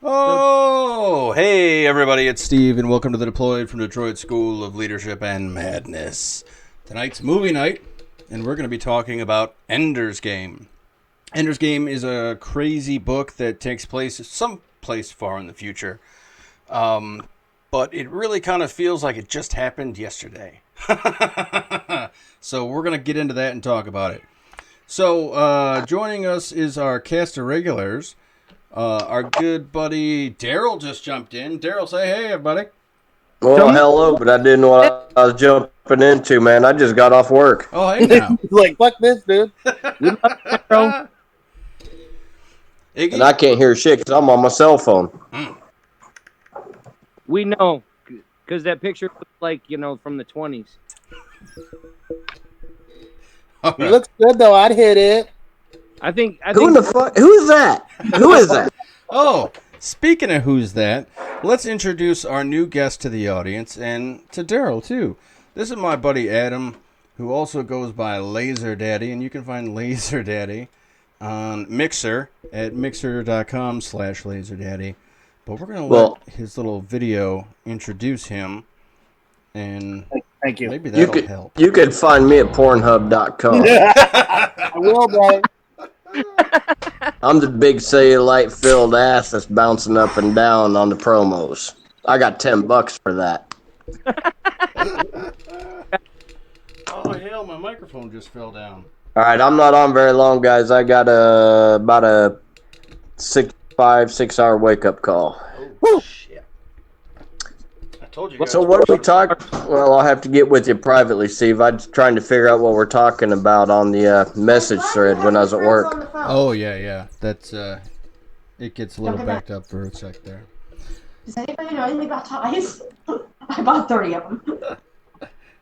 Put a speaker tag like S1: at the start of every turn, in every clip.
S1: Oh, hey everybody, it's Steve, and welcome to the Deployed from Detroit School of Leadership and Madness. Tonight's movie night, and we're going to be talking about Ender's Game. Ender's Game is a crazy book that takes place someplace far in the future, but it really kind of feels like it just happened yesterday. So we're going to get into that and talk about it. So joining us is our cast of regulars. Our good buddy Daryl just jumped in. Daryl, say hey, everybody.
S2: Well, hello, but I didn't know what I was jumping into, man. I just got off work.
S1: Oh, hey now.
S3: Like, fuck this, dude.
S2: We love you, bro. And I
S1: Iggy?
S2: can't hear shit because I'm on my cell phone.
S4: We know, because that picture looks like, from the 20s.
S3: He looks good, though. I'd hit it.
S4: I think.
S2: Who in the fuck? Who is that? Who is that?
S1: Oh, speaking of who's that, let's introduce our new guest to the audience and to Daryl, too. This is my buddy Adam, who also goes by Laser Daddy, and you can find Laser Daddy on Mixer at mixer.com/laserdaddy. But we're going to let his little video introduce him, and
S3: Thank you.
S1: Maybe that'll help.
S2: You could find me at Pornhub.com.
S3: I will, bro.
S2: I'm the big cellulite-filled ass that's bouncing up and down on the promos. I got $10 for that.
S1: Oh, hell, my microphone just fell down.
S2: All right, I'm not on very long, guys. I got about a 6 hour wake-up call.
S1: Oh, shit. I told you guys.
S2: So what are we talking? Well, I'll have to get with you privately, Steve. I'm trying to figure out what we're talking about on the message thread when I was at work.
S1: Oh, yeah. That's, it gets a little backed up for a sec there.
S5: Does anybody know anything about ties? I bought 30 of them.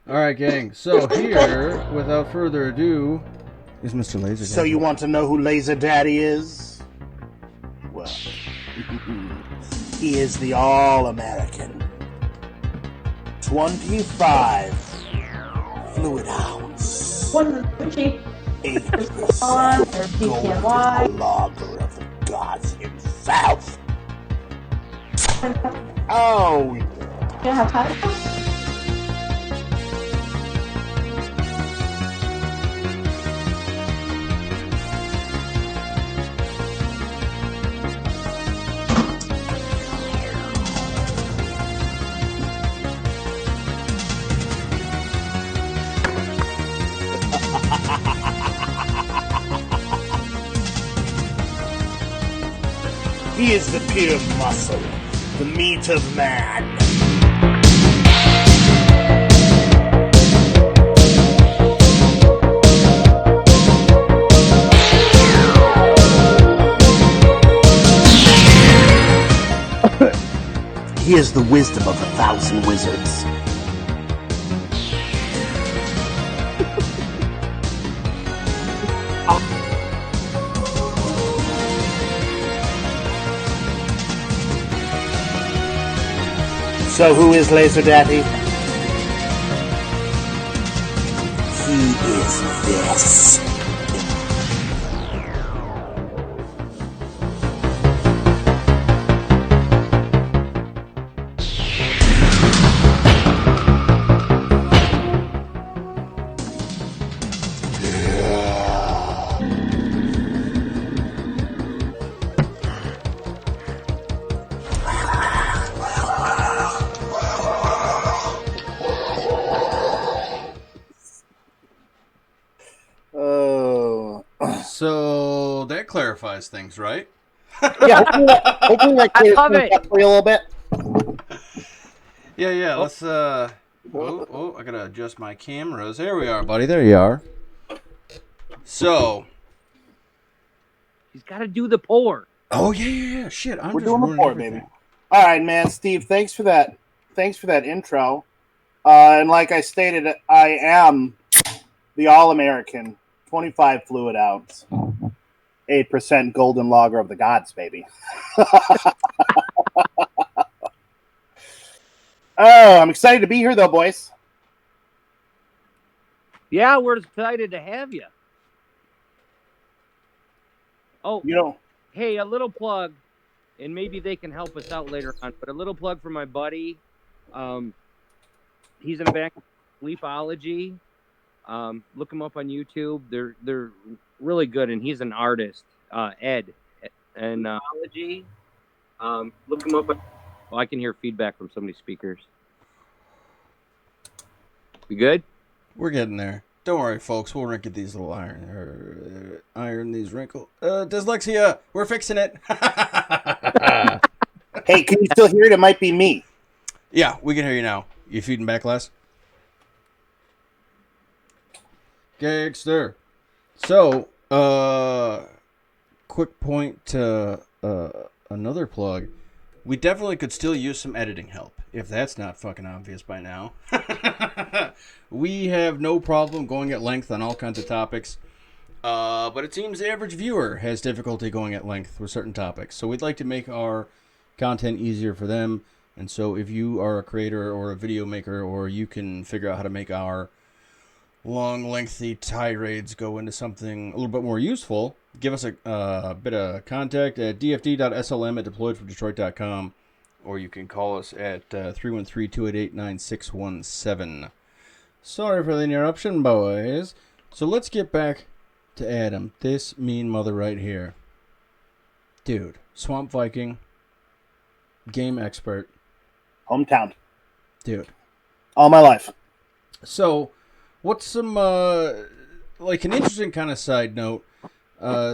S1: All right, gang. So here, without further ado, is Mr. Laser Daddy.
S3: So you want to know who Laser Daddy is? Well, he is the All-American. 25 fluid ounce.
S5: 150.
S3: 8% golden lager of the gods himself. Oh,
S5: You don't have ties?
S3: he is the pure muscle, the meat of man. He is the wisdom of 1,000 wizards. So who is Laser Daddy? He is this.
S1: So that clarifies things, right?
S3: Yeah, hopefully that clears
S4: love
S3: things
S4: it.
S3: up for you a little bit.
S1: Yeah. Let's I gotta adjust my cameras. There we are, buddy. There you are. So.
S4: He's got to do the pour.
S1: Oh yeah. Shit,
S3: We're doing the pour, baby. All right, man, Steve. Thanks for that. Thanks for that intro. And like I stated, I am the All-American, 25 fluid ounce, 8% golden lager of the gods, baby. Oh, I'm excited to be here, though, boys.
S4: Yeah, we're excited to have you. Oh,
S3: You know,
S4: hey, a little plug. and maybe they can help us out later on. But a little plug for my buddy. He's in the back Sleepology. Look him up on YouTube. They're really good, and he's an artist. Ed and look him up. Well, I can hear feedback from so many speakers. We good?
S1: We're getting there. Don't worry, folks. We'll get these little iron these wrinkles. Dyslexia. We're fixing it.
S3: Hey, can you still hear it? It might be me.
S1: Yeah, we can hear you now. You feeding back, Les? Gangster. So, quick point to another plug. We definitely could still use some editing help, if that's not fucking obvious by now. We have no problem going at length on all kinds of topics, but it seems the average viewer has difficulty going at length with certain topics. So we'd like to make our content easier for them. And so if you are a creator or a video maker, or you can figure out how to make our long, lengthy tirades go into something a little bit more useful, give us a bit of contact at dfd.slm@deployedfromdetroit.com, or you can call us at 313-288-9617. Sorry for the interruption, boys. So let's get back to Adam, this mean mother right here. Dude, Swamp Viking, game expert.
S3: Hometown.
S1: Dude.
S3: All my life.
S1: So, what's some, like an interesting kind of side note?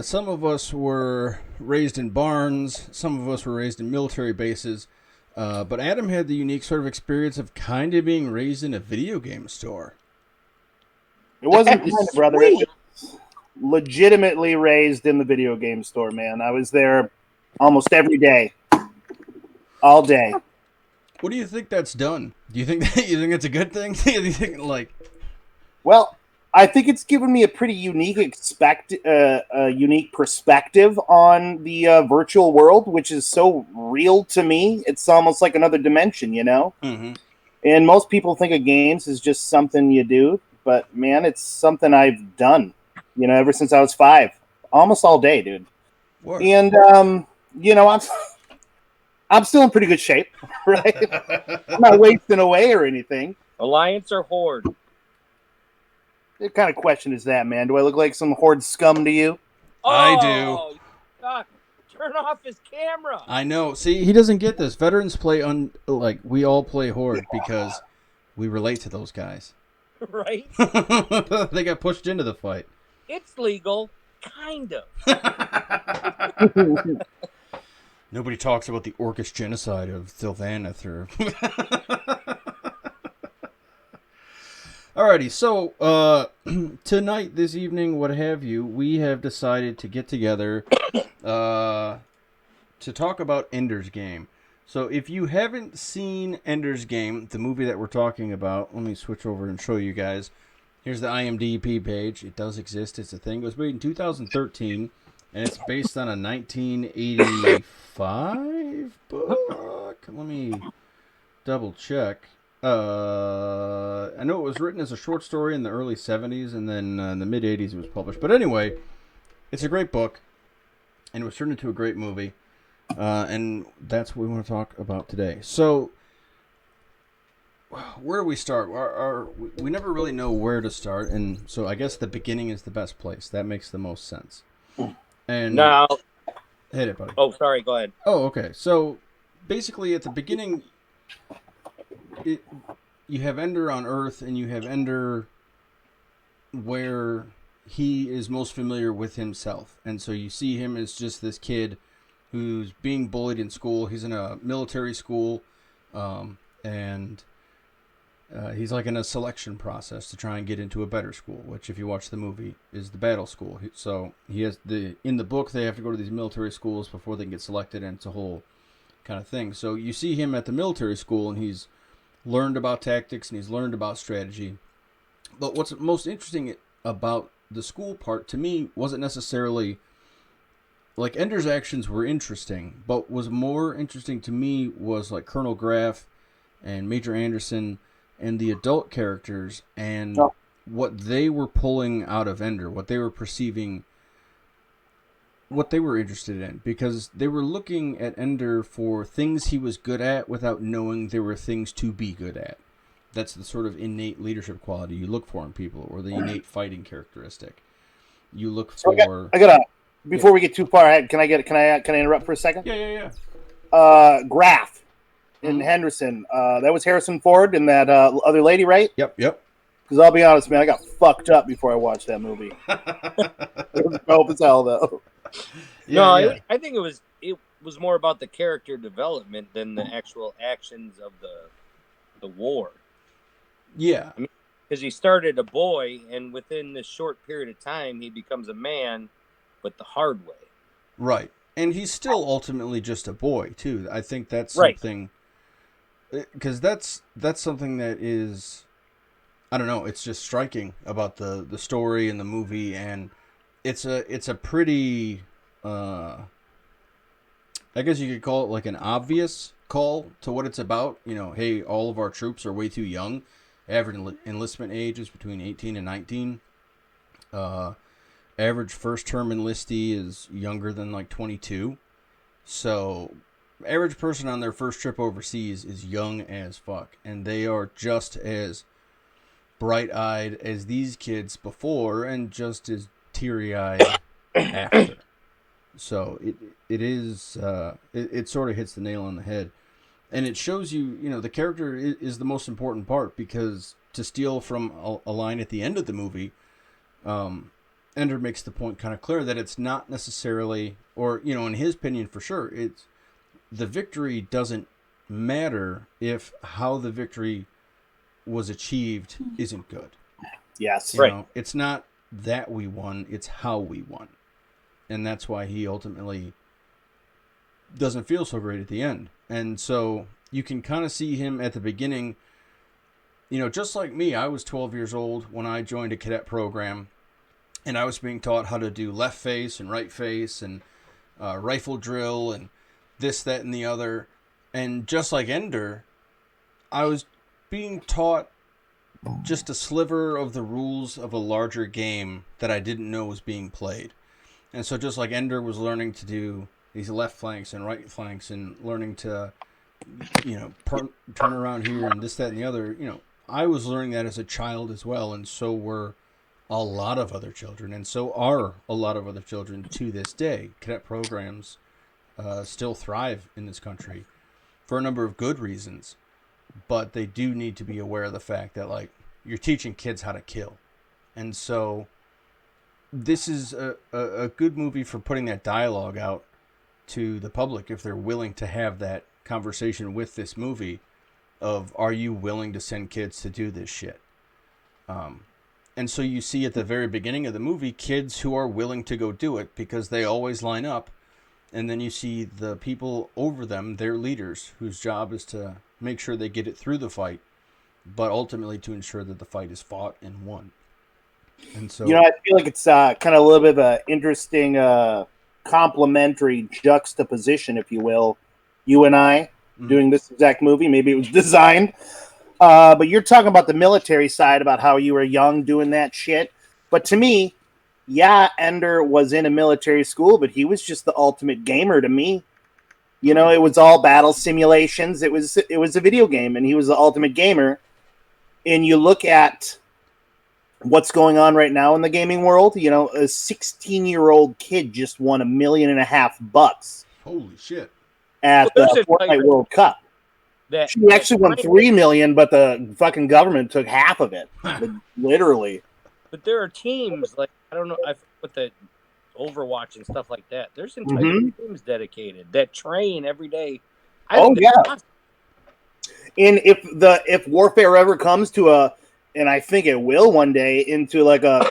S1: Some of us were raised in barns. Some of us were raised in military bases. But Adam had the unique sort of experience of kind of being raised in a video game store.
S3: It wasn't kind of, brother. It was legitimately raised in the video game store, man. I was there almost every day. All day.
S1: What do you think that's done? Do you think it's a good thing? Do you think
S3: Well, I think it's given me a pretty unique unique perspective on the virtual world, which is so real to me. It's almost like another dimension, you know?
S1: Mm-hmm.
S3: And most people think of games as just something you do, but man, it's something I've done, you know, ever since I was 5, almost all day, dude.
S1: Word.
S3: And you know, I'm still in pretty good shape, right? I'm not wasting away or anything.
S4: Alliance or Horde?
S3: What kind of question is that, man? Do I look like some Horde scum to you?
S1: I do.
S4: Oh, fuck. Turn off his camera.
S1: I know. See, he doesn't get this. Veterans play like we all play Horde because we relate to those guys.
S4: Right?
S1: They got pushed into the fight.
S4: It's legal. Kind of.
S1: Nobody talks about the Orcish genocide of Sylvaneth or... Alrighty, so tonight, this evening, what have you, we have decided to get together to talk about Ender's Game. So if you haven't seen Ender's Game, the movie that we're talking about, let me switch over and show you guys. Here's the IMDb page. It does exist. It's a thing. It was made in 2013, and it's based on a 1985 book. Let me double check. I know it was written as a short story in the early 70s, and then in the mid 80s it was published. But anyway, it's a great book, and it was turned into a great movie, and that's what we want to talk about today. So, where do we start? We never really know where to start, and so I guess the beginning is the best place. That makes the most sense. And
S4: Now,
S1: hit it, buddy.
S4: oh, sorry, go ahead.
S1: Oh, okay. So, basically, at the beginning... you have Ender on Earth, and you have Ender where he is most familiar with himself. And so you see him as just this kid who's being bullied in school. He's in a military school, and he's like in a selection process to try and get into a better school, which, if you watch the movie, is the battle school. So he has in the book, they have to go to these military schools before they can get selected, and it's a whole kind of thing. So you see him at the military school, and he's learned about tactics and he's learned about strategy. But what's most interesting about the school part to me wasn't necessarily like Ender's actions were interesting, but was more interesting to me was like Colonel Graff and Major Anderson and the adult characters and what they were pulling out of Ender, what they were perceiving what they were interested in, because they were looking at Ender for things he was good at without knowing there were things to be good at. That's the sort of innate leadership quality you look for in people, or the innate fighting characteristic. You look for.
S3: I gotta. Before we get too far ahead, can I interrupt for a second?
S1: Yeah.
S3: Graf in Henderson. That was Harrison Ford and that other lady, right?
S1: Yep.
S3: Because I'll be honest, man, I got fucked up before I watched that movie. It was dope as hell, though.
S4: I think it was more about the character development than the actual actions of the war.
S1: Yeah.
S4: I mean, because he started a boy, and within this short period of time, he becomes a man, but the hard way.
S1: Right. And he's still ultimately just a boy, too. I think that's something... Because that's something that is... I don't know, it's just striking about the story and the movie, and it's a pretty... I guess you could call it like an obvious call to what it's about. You know, hey, all of our troops are way too young. Average enlistment age is between 18 and 19. Average first-term enlistee is younger than like 22. So, average person on their first trip overseas is young as fuck. And they are just as bright-eyed as these kids before and just as teary-eyed after. So, it sort of hits the nail on the head. And it shows you, the character is the most important part, because to steal from a line at the end of the movie, Ender makes the point kind of clear that it's not necessarily, or, in his opinion for sure, it's the victory doesn't matter if how the victory was achieved isn't good.
S3: Yes.
S1: You know, it's not that we won, it's how we won. And that's why he ultimately doesn't feel so great at the end. And so you can kind of see him at the beginning, just like me. I was 12 years old when I joined a cadet program, and I was being taught how to do left face and right face and rifle drill and this, that, and the other. And just like Ender, I was being taught just a sliver of the rules of a larger game that I didn't know was being played. And so just like Ender was learning to do these left flanks and right flanks and learning to, turn around here and this, that, and the other, I was learning that as a child as well. And so were a lot of other children. And so are a lot of other children to this day. Cadet programs still thrive in this country for a number of good reasons. But they do need to be aware of the fact that, you're teaching kids how to kill. And so this is a good movie for putting that dialogue out to the public, if they're willing to have that conversation with this movie of, are you willing to send kids to do this shit? And so you see at the very beginning of the movie kids who are willing to go do it because they always line up. And then you see the people over them, their leaders, whose job is to make sure they get it through the fight, but ultimately to ensure that the fight is fought and won. And so,
S3: I feel like it's kind of a little bit of an interesting complementary juxtaposition, if you will. You and I doing this exact movie. Maybe it was designed. But you're talking about the military side, about how you were young doing that shit. But to me, yeah, Ender was in a military school, but he was just the ultimate gamer to me. It was all battle simulations. It was a video game, and he was the ultimate gamer. And you look at what's going on right now in the gaming world. A 16-year-old kid just won $1.5 million.
S1: Holy shit!
S3: At the Fortnite World Cup. She actually won $3 million, but the fucking government took half of it, literally.
S4: But there are teams I don't know, with the Overwatch and stuff like that. There's entire teams dedicated that train every day.
S3: Yeah. And if warfare ever comes to and I think it will one day, into a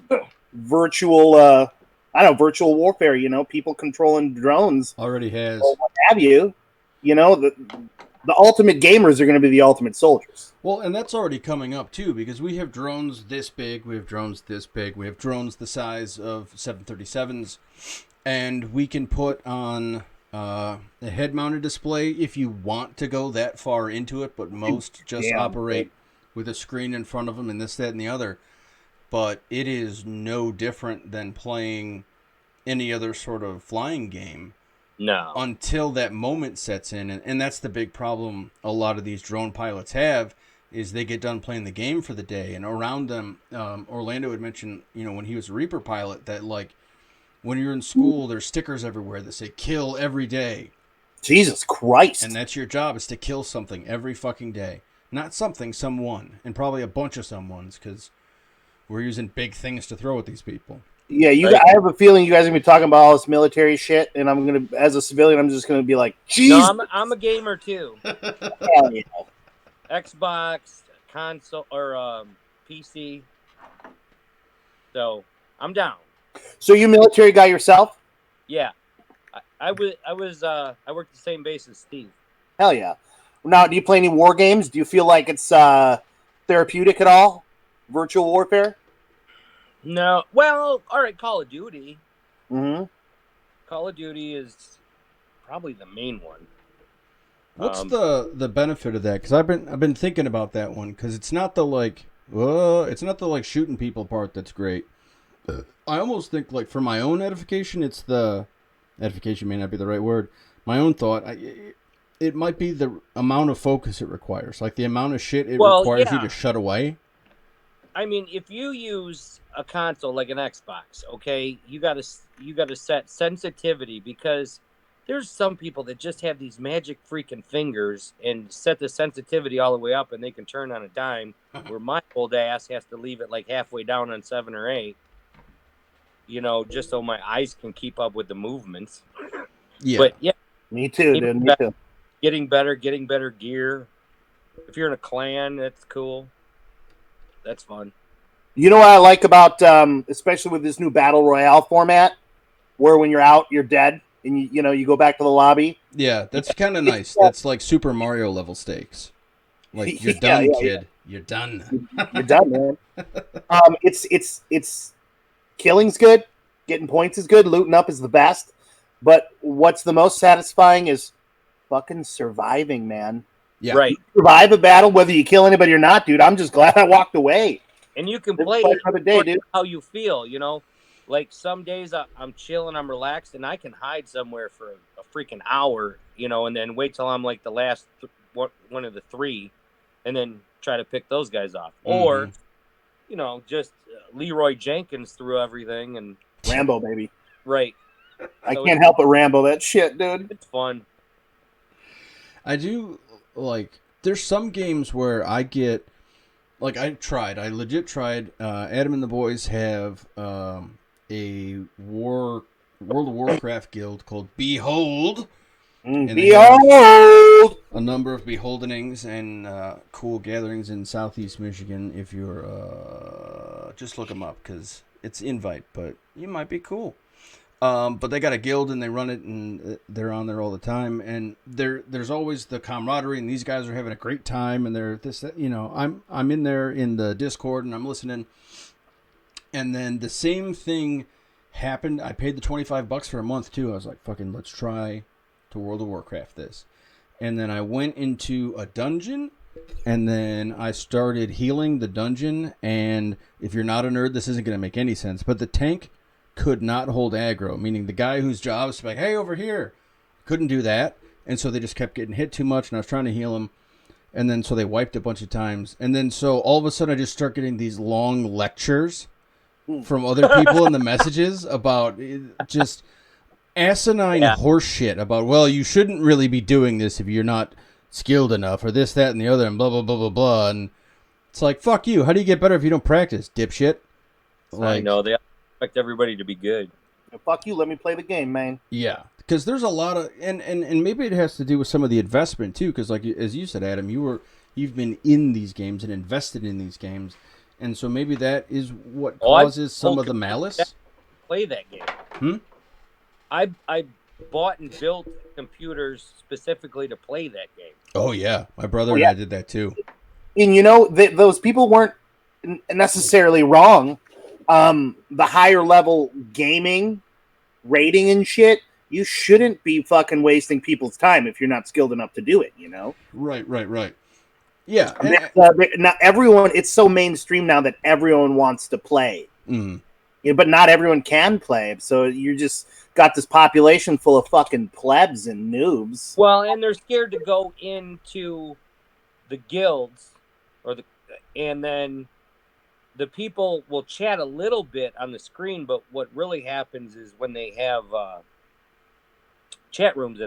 S3: virtual, virtual warfare. People controlling drones.
S1: Already has.
S3: Or what have you? The ultimate gamers are going to be the ultimate soldiers.
S1: Well, and that's already coming up, too, because we have drones this big, we have drones this big, we have drones the size of 737s, and we can put on a head-mounted display if you want to go that far into it, but most just operate with a screen in front of them and this, that, and the other. But it is no different than playing any other sort of flying game
S4: No.
S1: until that moment sets in. And that's the big problem a lot of these drone pilots have, is they get done playing the game for the day. And around them, Orlando had mentioned, when he was a Reaper pilot, that like when you're in school, there's stickers everywhere that say kill every day.
S3: Jesus Christ.
S1: And that's your job, is to kill something every fucking day. Not something, someone. And probably a bunch of someones, because we're using big things to throw at these people.
S3: Yeah, I have a feeling you guys are going to be talking about all this military shit, and I'm going to, as a civilian, I'm just going to be like, Jesus.
S4: No, I'm a gamer too.
S3: Hell yeah.
S4: Xbox, console, or PC. So I'm down.
S3: So you military guy yourself?
S4: Yeah, I worked the same base as Steve.
S3: Hell yeah. Now, do you play any war games? Do you feel like it's therapeutic at all? Virtual warfare?
S4: No, well, all right. Call of Duty.
S3: Mm-hmm.
S4: Call of Duty is probably the main one.
S1: What's the benefit of that? Because I've been thinking about that one, because it's not the like shooting people part that's great. I almost think, like, for my own edification, it's the edification may not be the right word. My own thought, it might be the amount of focus it requires, like the amount of shit it requires you to shut away.
S4: I mean, if you use a console like an Xbox, okay, you gotta set sensitivity, because there's some people that just have these magic freaking fingers and set the sensitivity all the way up, and they can turn on a dime. Where my old ass has to leave it like halfway down on 7 or 8, just so my eyes can keep up with the movements.
S1: Yeah,
S4: but yeah,
S3: me too, dude. Me too.
S4: Getting better gear. If you're in a clan, that's cool. That's fun.
S3: You know what I like about, especially with this new battle royale format, where when you're out, you're dead, and you go back to the lobby.
S1: Yeah, that's kind of nice. That's like Super Mario level stakes. Like, you're done, kid. Yeah. You're done.
S3: You're done, man. It's killing's good, getting points is good, looting up is the best. But what's the most satisfying is fucking surviving, man.
S1: Yeah.
S4: Right.
S3: You survive a battle, whether you kill anybody or not, dude. I'm just glad I walked away.
S4: And you can play
S3: another day, dude.
S4: How you feel, Like, some days I'm chilling, I'm relaxed, and I can hide somewhere for a freaking hour, and then wait till I'm like the last one of the 3, and then try to pick those guys off.
S1: Mm-hmm.
S4: Or, just Leroy Jenkins through everything and
S3: Rambo, baby.
S4: Right.
S3: I can't help but Rambo that shit, dude.
S4: It's fun.
S1: I do, like, there's some games where I get, like, I legit tried. Adam and the boys have a World of Warcraft guild called Behold. And
S3: Behold!
S1: A number of beholdenings and cool gatherings in Southeast Michigan. If you're, just look them up, because it's invite, but you might be cool. But they got a guild and they run it, and they're on there all the time. And there's always the camaraderie, and these guys are having a great time. And they're I'm in there in the Discord and I'm listening. And then the same thing happened. I paid the $25 for a month too. I was like, fucking, let's try to World of Warcraft this. And then I went into a dungeon, and then I started healing the dungeon. And if you're not a nerd, this isn't going to make any sense, but the tank could not hold aggro, meaning the guy whose job is to be like, hey, over here, couldn't do that. And so they just kept getting hit too much, and I was trying to heal him. And then so they wiped a bunch of times. And then so all of a sudden I just start getting these long lectures from other people in the messages about just asinine horse shit about, well, you shouldn't really be doing this if you're not skilled enough, or this, that, and the other, and blah, blah, blah, blah, blah. And it's like, fuck you. How do you get better if you don't practice, dipshit?
S4: Like, I know. They expect everybody to be good.
S3: Fuck you. Let me play the game, man.
S1: Yeah. Because there's a lot of, and maybe it has to do with some of the investment, too. Because, like, as you said, Adam, you've been in these games and invested in these games. And so maybe that is what causes some of the malice.
S4: Play that game. I bought and built computers specifically to play that game.
S1: Oh, yeah. My brother and I did that, too.
S3: And, those people weren't necessarily wrong. The higher level gaming, rating and shit, you shouldn't be fucking wasting people's time if you're not skilled enough to do it,
S1: Right. Yeah.
S3: Now everyone, it's so mainstream now that everyone wants to play.
S1: Mm.
S3: Yeah, but not everyone can play, so you just got this population full of fucking plebs and noobs.
S4: Well, and they're scared to go into the guilds, and then the people will chat a little bit on the screen, but what really happens is when they have chat rooms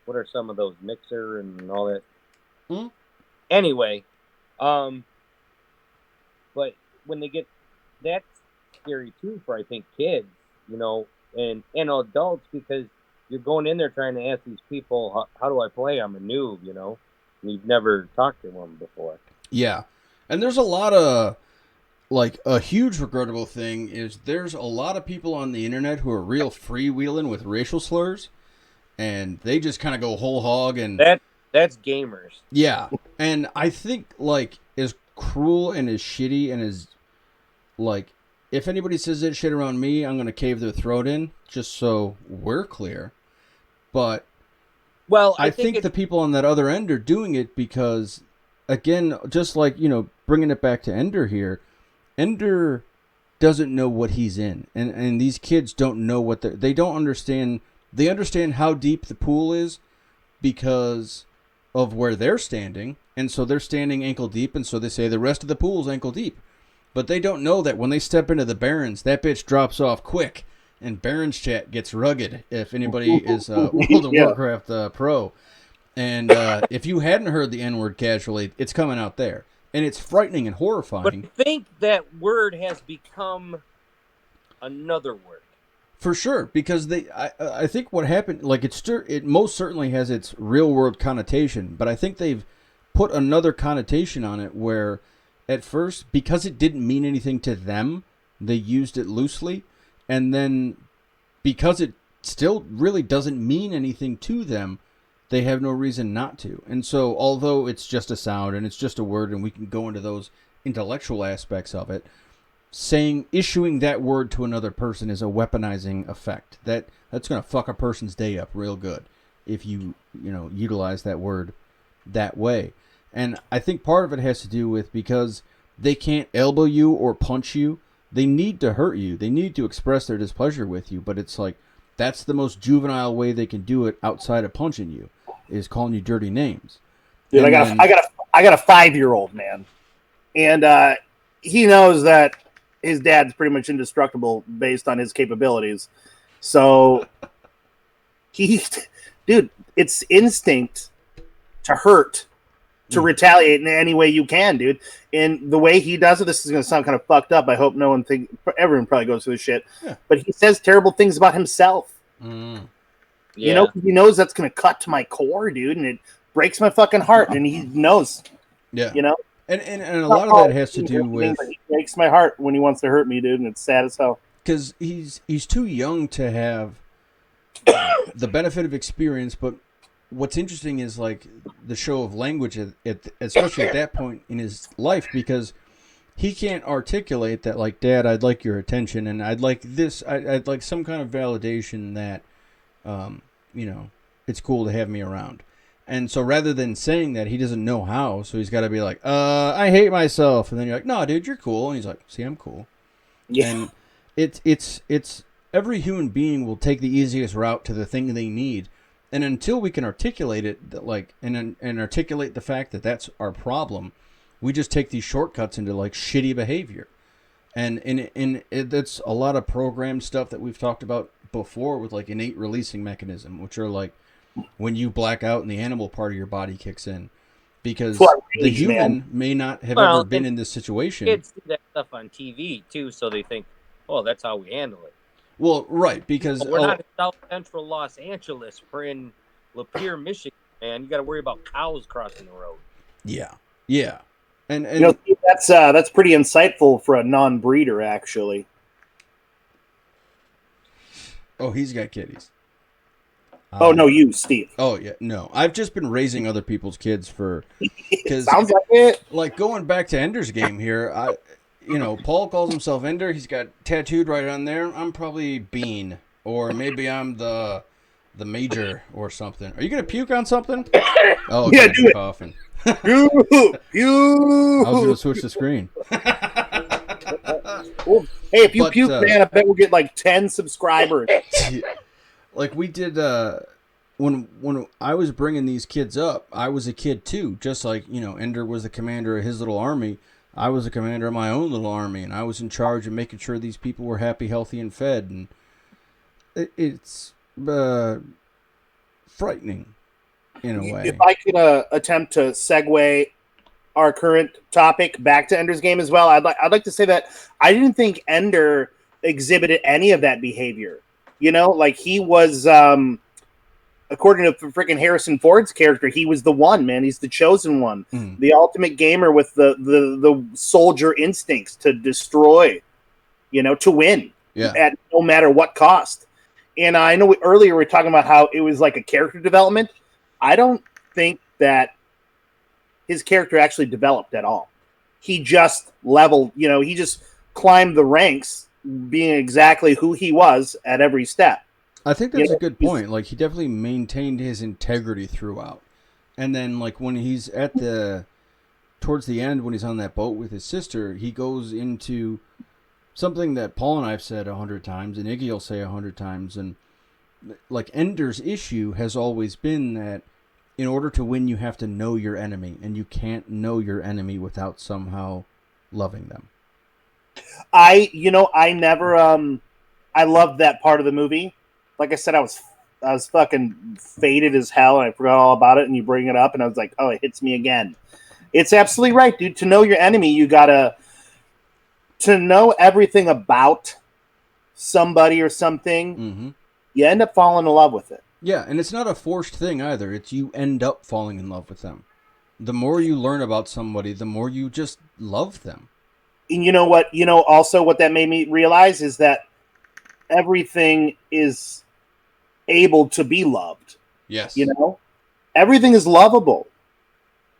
S4: what are some of those, Mixer and all that. Anyway, but when they get, that's scary too for, I think, kids, and adults, because you're going in there trying to ask these people, how do I play? I'm a noob, and you've never talked to them before.
S1: Yeah. And there's a lot of, like, a huge regrettable thing is there's a lot of people on the internet who are real freewheeling with racial slurs, and they just kind of go whole hog, and
S4: that's gamers.
S1: Yeah. And I think, like, as cruel and as shitty and as, like, if anybody says that shit around me, I'm going to cave their throat in, just so we're clear. But I think the people on that other end are doing it because, again, just like, bringing it back to Ender here, Ender doesn't know what he's in. And these kids don't know they don't understand. They understand how deep the pool is because of where they're standing. And so they're standing ankle deep. And so they say the rest of the pool's ankle deep. But they don't know that when they step into the Barrens, that bitch drops off quick. And Barrens chat gets rugged if anybody is World of Warcraft pro. And if you hadn't heard the N-word casually, it's coming out there. And it's frightening and horrifying.
S4: But I think that word has become another word.
S1: For sure, because I think what happened, like, it most certainly has its real-world connotation, but I think they've put another connotation on it where, at first, because it didn't mean anything to them, they used it loosely, and then because it still really doesn't mean anything to them, they have no reason not to. And so, although it's just a sound and it's just a word, and we can go into those intellectual aspects of it, issuing that word to another person is a weaponizing effect. That's going to fuck a person's day up real good if you utilize that word that way. And I think part of it has to do with because they can't elbow you or punch you. They need to hurt you. They need to express their displeasure with you. But it's like, that's the most juvenile way they can do it outside of punching you, is calling you dirty names.
S3: Dude, I got a 5-year-old, man. And he knows that his dad's pretty much indestructible based on his capabilities. So dude, it's instinct to hurt, to retaliate in any way you can, dude. And the way he does it, this is going to sound kind of fucked up. I hope everyone probably goes through this shit. Yeah. But he says terrible things about himself.
S1: Mm.
S3: Yeah. He knows that's going to cut to my core, dude, and it breaks my fucking heart. And he knows. Yeah.
S1: And a lot of that has to do with...
S3: He breaks my heart when he wants to hurt me, dude, and it's sad as hell.
S1: Because he's too young to have the benefit of experience, but what's interesting is, like, the show of language, especially at that point in his life, because he can't articulate that, like, Dad, I'd like your attention, and I'd like this, I'd like some kind of validation that, it's cool to have me around. And so rather than saying that, he doesn't know how, so he's got to be like, I hate myself. And then you're like, no, dude, you're cool. And he's like, see, I'm cool. Yeah. And it's every human being will take the easiest route to the thing they need. And until we can articulate it, and articulate the fact that that's our problem, we just take these shortcuts into, like, shitty behavior. And that's a lot of program stuff that we've talked about before with, like, innate releasing mechanism, which are like when you black out and the animal part of your body kicks in, because the human may not have ever been in this situation.
S4: Kids see that stuff on TV too, so they think, oh, that's how we handle it.
S1: Well, right, because
S4: but we're not in South Central Los Angeles. We're in Lapeer, Michigan, man. You got to worry about cows crossing the road.
S1: Yeah, and
S3: that's pretty insightful for a non-breeder, actually.
S1: Oh, he's got kitties.
S3: Oh, no, you, Steve.
S1: Oh, yeah, no. I've just been raising other people's kids for...
S3: Sounds like it.
S1: Like, going back to Ender's Game here, Paul calls himself Ender. He's got tattooed right on there. I'm probably Bean. Or maybe I'm the Major or something. Are you going to puke on something? Oh,
S3: yeah, do it.
S1: Coughing.
S3: You.
S1: I was going to switch the screen.
S3: Well, Hey, if you
S1: But,
S3: puke, man, I bet we'll get like 10 subscribers.
S1: like we did when I was bringing these kids up, I was a kid too. Just like, Ender was the commander of his little army, I was the commander of my own little army, and I was in charge of making sure these people were happy, healthy, and fed. And it's frightening in a way.
S3: If I could attempt to segue our current topic back to Ender's Game as well, I'd like to say that I didn't think Ender exhibited any of that behavior. Like he was, according to freaking Harrison Ford's character, he was the one, man. He's the chosen one, the ultimate gamer with the soldier instincts to destroy, to win at no matter what cost. And I know earlier we were talking about how it was like a character development. I don't think that his character actually developed at all. He just leveled, he just climbed the ranks, being exactly who he was at every step.
S1: I think that's a good point. Like, he definitely maintained his integrity throughout. And then, like, when he's towards the end, when he's on that boat with his sister, he goes into something that Paul and I have said 100 times, and Iggy will say 100 times. And, like, Ender's issue has always been that in order to win, you have to know your enemy. And you can't know your enemy without somehow loving them.
S3: I loved that part of the movie. Like I said, I was fucking faded as hell, and I forgot all about it. And you bring it up, and I was like, "Oh, it hits me again." It's absolutely right, dude. To know your enemy, you gotta to know everything about somebody or something.
S1: Mm-hmm.
S3: You end up falling in love with it.
S1: Yeah, and it's not a forced thing either. It's you end up falling in love with them. The more you learn about somebody, the more you just love them.
S3: And you know what? Also what that made me realize is that everything is able to be loved.
S1: Yes.
S3: Everything is lovable.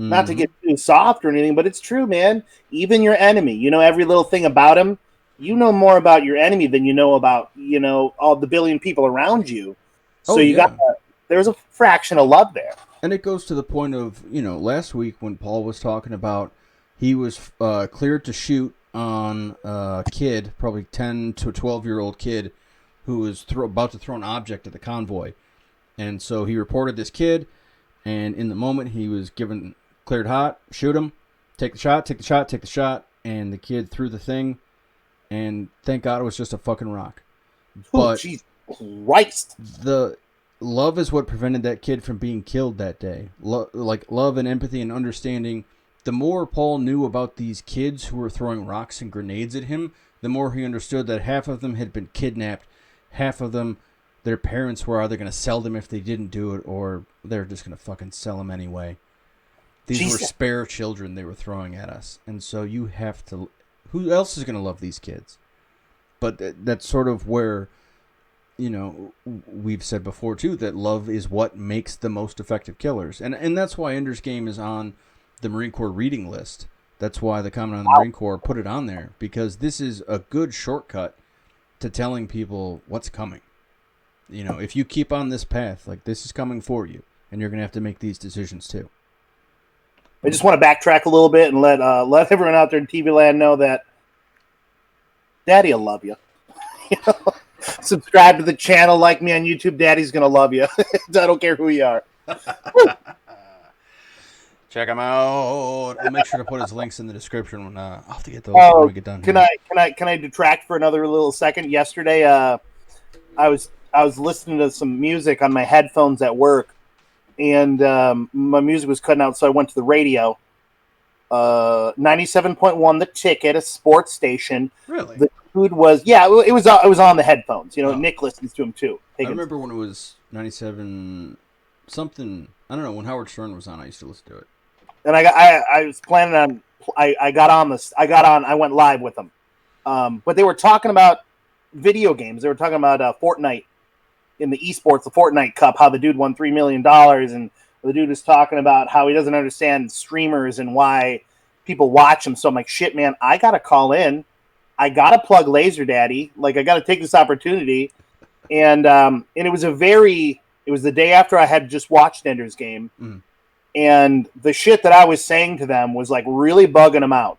S1: Mm-hmm.
S3: Not to get too soft or anything, but it's true, man. Even your enemy, every little thing about him. You know more about your enemy than you know about, all the billion people around you. So there's a fraction of love there.
S1: And it goes to the point of, last week when Paul was talking about he was cleared to shoot on a kid, probably 10 to 12-year-old kid, who was about to throw an object at the convoy. And so he reported this kid, and in the moment he was given cleared hot, shoot him, take the shot, and the kid threw the thing, and thank God it was just a fucking rock. But
S3: Jesus Christ.
S1: The love is what prevented that kid from being killed that day. Love and empathy and understanding. The more Paul knew about these kids who were throwing rocks and grenades at him, the more he understood that half of them had been kidnapped. Half of them, their parents were either going to sell them if they didn't do it, or they're just going to fucking sell them anyway. These were spare children they were throwing at us. And so you have to... Who else is going to love these kids? But that's sort of where, we've said before, too, that love is what makes the most effective killers. And that's why Ender's Game is on the Marine Corps reading list. That's why the Commandant of the Marine Corps put it on there, because this is a good shortcut to telling people what's coming. If you keep on this path, like, this is coming for you, and you're going to have to make these decisions too.
S3: I just want to backtrack a little bit and let everyone out there in TV land know that Daddy will love you. Subscribe to the channel, like me on YouTube. Daddy's going to love you. I don't care who you are.
S1: Check him out. I'll make sure to put his links in the description when I'll have to get those when we get done.
S3: Can I detract for another little second? Yesterday, I was listening to some music on my headphones at work, and my music was cutting out, so I went to the radio. 97.1 The Ticket, a sports station.
S1: Really?
S3: The food was it was on the headphones. Nick listens to them too.
S1: I remember when it was 97 something. I don't know, when Howard Stern was on, I used to listen to it.
S3: And I was planning on I went live with them. But they were talking about video games. They were talking about Fortnite in the esports, the Fortnite Cup, how the dude won $3 million, and the dude was talking about how he doesn't understand streamers and why people watch him. So I'm like, shit, man, I gotta call in. I gotta plug Laser Daddy. Like, I gotta take this opportunity. And it was the day after I had just watched Ender's Game. Mm. And the shit that I was saying to them was like really bugging them out.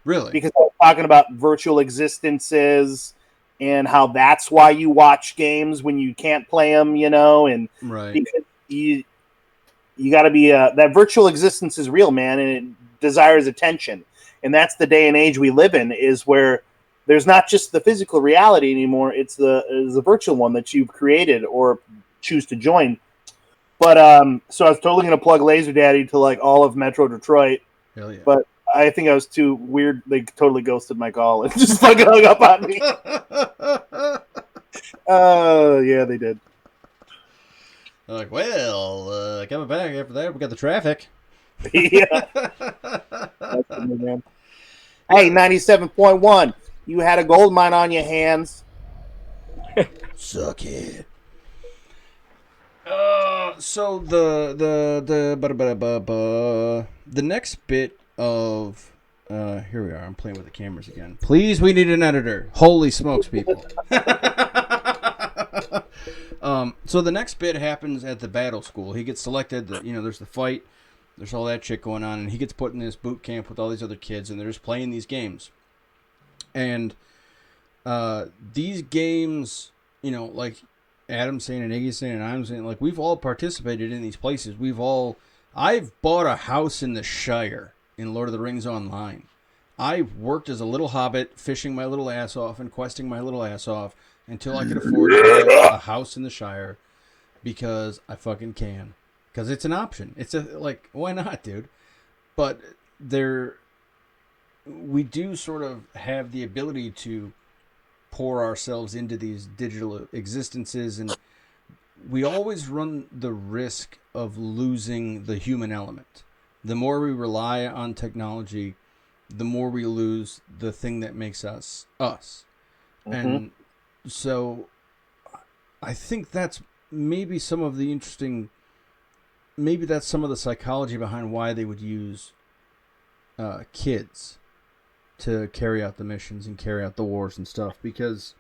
S1: Really?
S3: Because I was talking about virtual existences and how that's why you watch games when you can't play them, and
S1: Right.
S3: because you got to be that virtual existence is real, man, and it desires attention. And that's the day and age we live in, is where there's not just the physical reality anymore, it's the virtual one that you've created or choose to join. But so I was totally going to plug Laser Daddy to like all of Metro Detroit.
S1: Hell yeah.
S3: But I think I was too weird. They totally ghosted my call and just fucking hung up on me. Oh, yeah, they did.
S1: They're like, well, coming back after that, we got the traffic.
S3: Yeah. That's funny, man. Hey, 97.1. You had a gold mine on your hands.
S1: Suck it. So the next bit of here we are. I'm playing with the cameras again. Please, we need an editor. Holy smokes, people. So the next bit happens at the battle school. He gets selected. There's the fight. There's all that shit going on, and he gets put in this boot camp with all these other kids, and they're just playing these games. And these games, like Adam's saying and Iggy's saying and I'm saying, like, we've all participated in these places. I've bought a house in the Shire in Lord of the Rings Online. I worked as a little hobbit, fishing my little ass off and questing my little ass off until I could afford to buy a house in the Shire because I fucking can. Because it's an option. Why not, dude? But we do sort of have the ability to pour ourselves into these digital existences, and we always run the risk of losing the human element. The more we rely on technology, the more we lose the thing that makes us us. Mm-hmm. And so I think that's maybe some of the psychology behind why they would use kids to carry out the missions and carry out the wars and stuff, because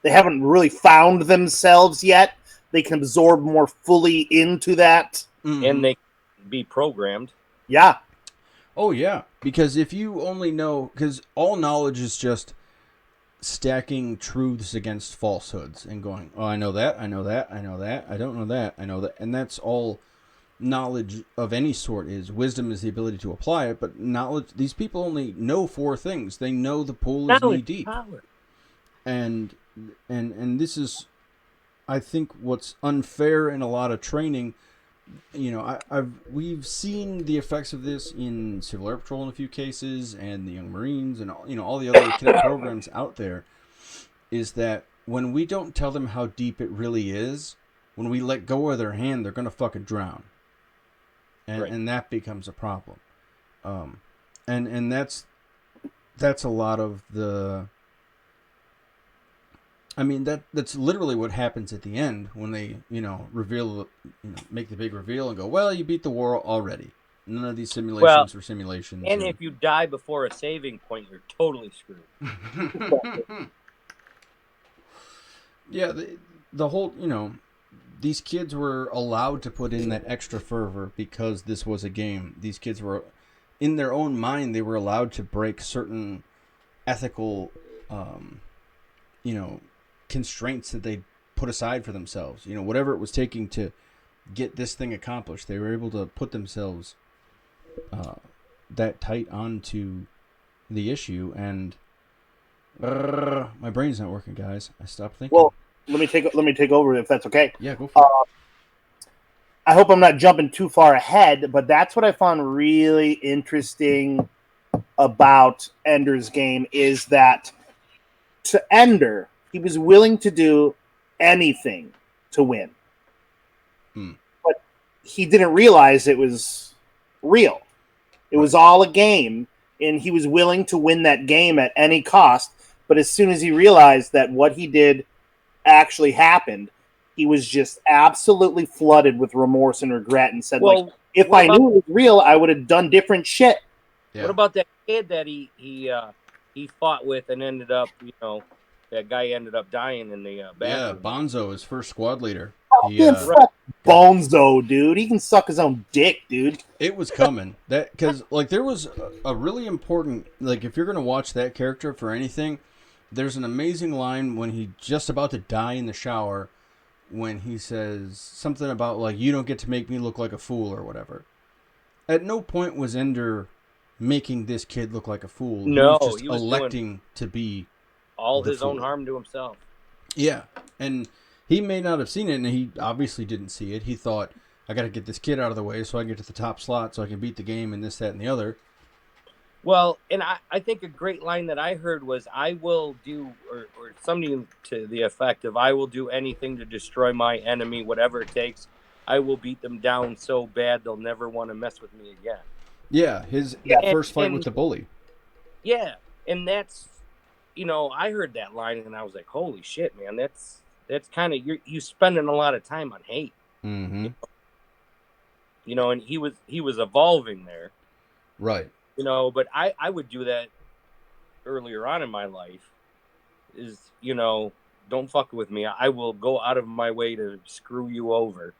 S3: they haven't really found themselves yet. They can absorb more fully into that.
S4: Mm-hmm. And they can be programmed.
S3: Yeah.
S1: Oh, yeah. Because if you only know... Because all knowledge is just stacking truths against falsehoods and going, oh, I know that, I know that, I know that, I don't know that, I know that. And that's all knowledge of any sort is. Wisdom is the ability to apply it, but knowledge... These people only know 4 things. They know the pool is knee-deep.
S4: Power.
S1: And this is, I think, what's unfair in a lot of training. We've seen the effects of this in Civil Air Patrol in a few cases, and the Young Marines, and all the other cadet programs out there. Is that when we don't tell them how deep it really is, when we let go of their hand, they're gonna fucking drown, and that becomes a problem. And that's a lot of the. I mean, that's literally what happens at the end when they, reveal, make the big reveal and go, well, you beat the war already. None of these simulations were simulations.
S4: And if you die before a saving point, you're totally screwed.
S1: Yeah, the whole, these kids were allowed to put in that extra fervor because this was a game. These kids were, in their own mind, they were allowed to break certain ethical, constraints that they put aside for themselves. Whatever it was taking to get this thing accomplished, they were able to put themselves that tight onto the issue. And my brain's not working, guys. I stopped thinking.
S3: Well, let me take over if that's okay.
S1: Yeah, go for it.
S3: I hope I'm not jumping too far ahead, but that's what I found really interesting about Ender's Game is that to Ender, he was willing to do anything to win. But he didn't realize it was real. It was all a game, and he was willing to win that game at any cost. But as soon as he realized that what he did actually happened, he was just absolutely flooded with remorse and regret and said, if I knew it was real, I would have done different shit.
S4: Yeah. What about that kid that he fought with and ended up, that guy ended up dying in the battle?
S1: Yeah, Bonzo, his first squad leader. He,
S3: Man, fuck Bonzo, dude. He can suck his own dick, dude.
S1: it was coming. That because like there was a really important, like, if you're gonna watch that character for anything, there's an amazing line when he's just about to die in the shower, when he says something about like, you don't get to make me look like a fool or whatever. At no point was Ender making this kid look like a fool.
S4: No,
S1: he was just
S4: he was
S1: electing to be
S4: all
S1: the
S4: his own
S1: fool.
S4: harm to himself.
S1: Yeah, and he may not have seen it, and he obviously didn't see it. He thought, I got to get this kid out of the way so I can get to the top slot so I can beat the game and this, that, and the other.
S4: Well, and I think a great line that I heard was, I will do, or something to the effect of, I will do anything to destroy my enemy, whatever it takes. I will beat them down so bad they'll never want to mess with me again.
S1: Yeah, his first fight with the bully.
S4: Yeah, and that's, I heard that line and I was like, holy shit, man, that's kind of, you spending a lot of time on hate.
S1: Mm-hmm.
S4: And he was evolving there.
S1: Right.
S4: But I would do that earlier on in my life, is, don't fuck with me. I will go out of my way to screw you over,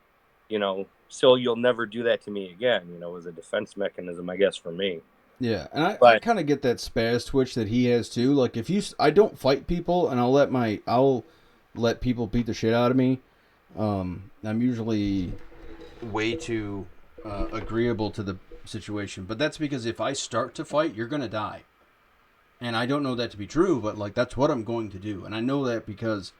S4: so you'll never do that to me again, as a defense mechanism, I guess, for me.
S1: Yeah, and I kind of get that spaz twitch that he has too. Like, I don't fight people, and I'll let people beat the shit out of me. I'm usually way too agreeable to the situation, but that's because if I start to fight, you're gonna die, and I don't know that to be true, but like that's what I'm going to do, and I know that because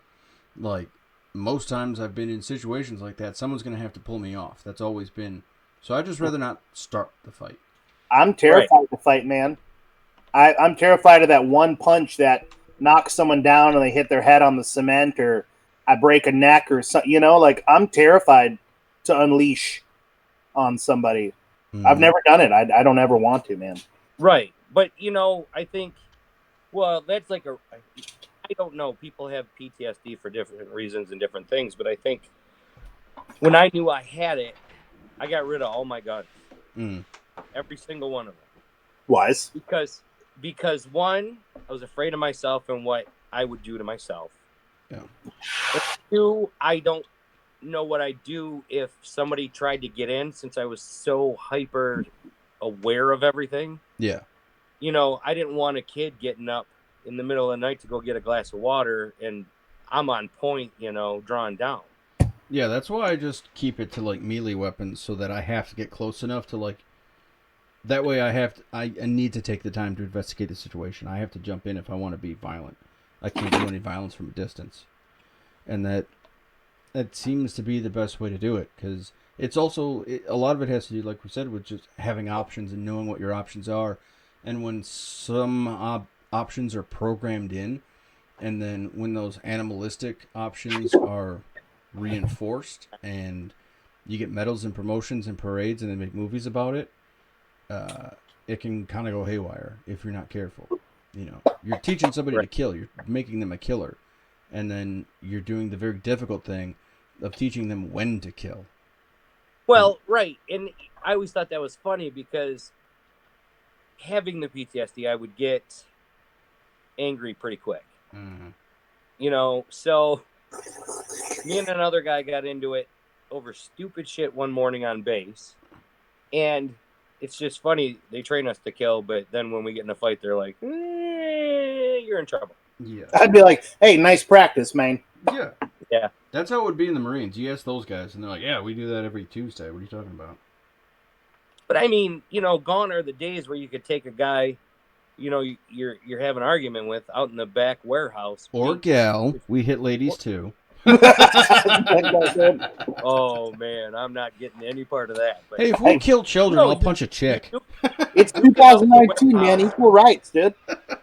S1: like most times I've been in situations like that, someone's gonna have to pull me off. That's always been so. I just rather not start the fight.
S3: I'm terrified to fight, man. I'm terrified of that one punch that knocks someone down and they hit their head on the cement, or I break a neck or something. Like, I'm terrified to unleash on somebody. Mm-hmm. I've never done it. I don't ever want to, man.
S4: Right. But, I think, well, that's like I don't know. People have PTSD for different reasons and different things, but I think when I knew I had it, I got rid of all my guns.
S1: Mm.
S4: Every single one of them.
S3: Wise.
S4: Because one, I was afraid of myself and what I would do to myself.
S1: Yeah.
S4: But two, I don't know what I'd do if somebody tried to get in, since I was so hyper aware of everything.
S1: Yeah.
S4: I didn't want a kid getting up in the middle of the night to go get a glass of water and I'm on point, drawing down.
S1: Yeah, that's why I just keep it to like melee weapons, so that I have to get close enough to like. That way, I need to take the time to investigate the situation. I have to jump in if I want to be violent. I can't do any violence from a distance, and that seems to be the best way to do it, because it's also a lot of it has to do, like we said, with just having options and knowing what your options are, and when some options are programmed in, and then when those animalistic options are reinforced, and you get medals and promotions and parades, and they make movies about it. It can kind of go haywire if you're not careful. You're teaching somebody to kill. You're making them a killer. And then you're doing the very difficult thing of teaching them when to kill.
S4: Well, right. And I always thought that was funny, because having the PTSD, I would get angry pretty quick.
S1: Mm-hmm.
S4: So me and another guy got into it over stupid shit one morning on base. And it's just funny. They train us to kill, but then when we get in a fight, they're like, you're in trouble.
S1: Yeah.
S3: I'd be like, hey, nice practice, man.
S1: Yeah.
S4: Yeah.
S1: That's how it would be in the Marines. You ask those guys, and they're like, yeah, we do that every Tuesday. What are you talking about?
S4: But I mean, gone are the days where you could take a guy, you're having an argument with out in the back warehouse.
S1: Or gal. We hit ladies too.
S4: Oh man, I'm not getting any part of that. But
S1: hey, if we kill children, I'll punch a chick.
S3: It's 2019, man. Equal rights, dude.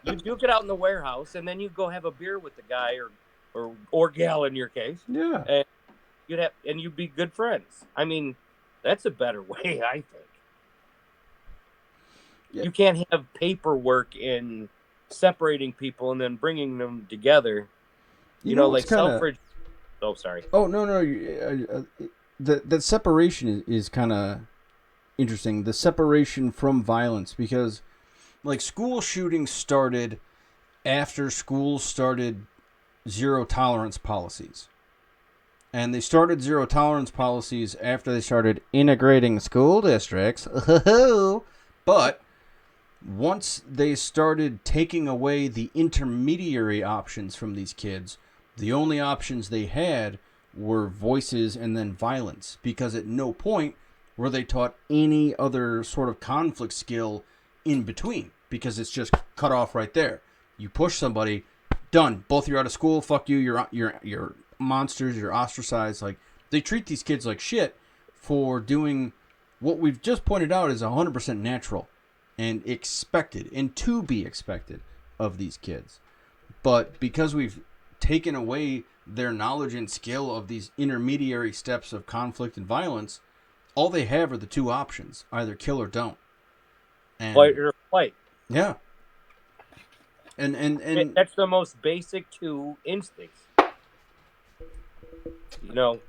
S4: You duke it out in the warehouse, and then you go have a beer with the guy or gal in your case.
S1: Yeah.
S4: And you'd be good friends. I mean, that's a better way, I think. Yeah. You can't have paperwork in separating people and then bringing them together. Like Selfridge. Oh, sorry.
S1: Oh, no. That separation is kind of interesting. The separation from violence, because like school shootings started after schools started zero tolerance policies. And they started zero tolerance policies after they started integrating school districts. But once they started taking away the intermediary options from these kids, the only options they had were voices and then violence, because at no point were they taught any other sort of conflict skill in between, because it's just cut off right there. You push somebody, done. Both you're out of school. Fuck you. You're monsters. You're ostracized. Like, they treat these kids like shit for doing what we've just pointed out is 100% natural and expected and to be expected of these kids. But because we've taken away their knowledge and skill of these intermediary steps of conflict and violence, all they have are the two options: either kill or don't. And
S4: Fight or flight.
S1: yeah. And
S4: That's the most basic two instincts. You know,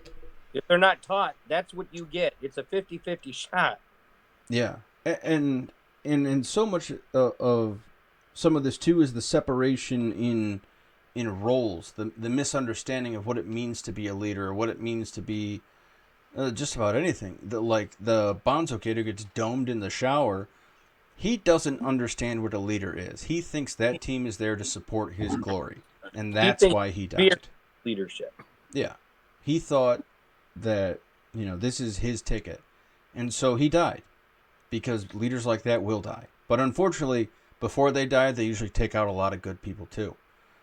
S4: if they're not taught, that's what you get. It's a 50-50 shot.
S1: yeah. And so much of some of this too is the separation in roles, the misunderstanding of what it means to be a leader, or what it means to be just about anything. The Bonzo kid who gets domed in the shower, he doesn't understand what a leader is. He thinks that team is there to support his glory, and that's why he died.
S4: Leadership.
S1: Yeah, he thought that this is his ticket, and so he died, because leaders like that will die. But unfortunately, before they die, they usually take out a lot of good people too.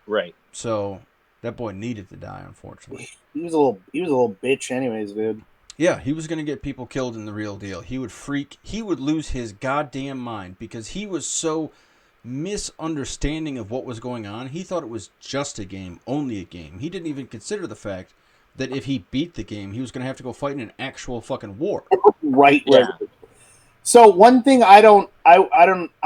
S4: Right.
S1: So that boy needed to die, unfortunately.
S3: He was a little bitch, anyways, dude.
S1: Yeah, he was going to get people killed in the real deal. He would lose his goddamn mind, because he was so misunderstanding of what was going on. He thought it was just a game, only a game. He didn't even consider the fact that if he beat the game, he was going to have to go fight in an actual fucking war.
S3: Right.
S4: Yeah.
S3: So one thing I'm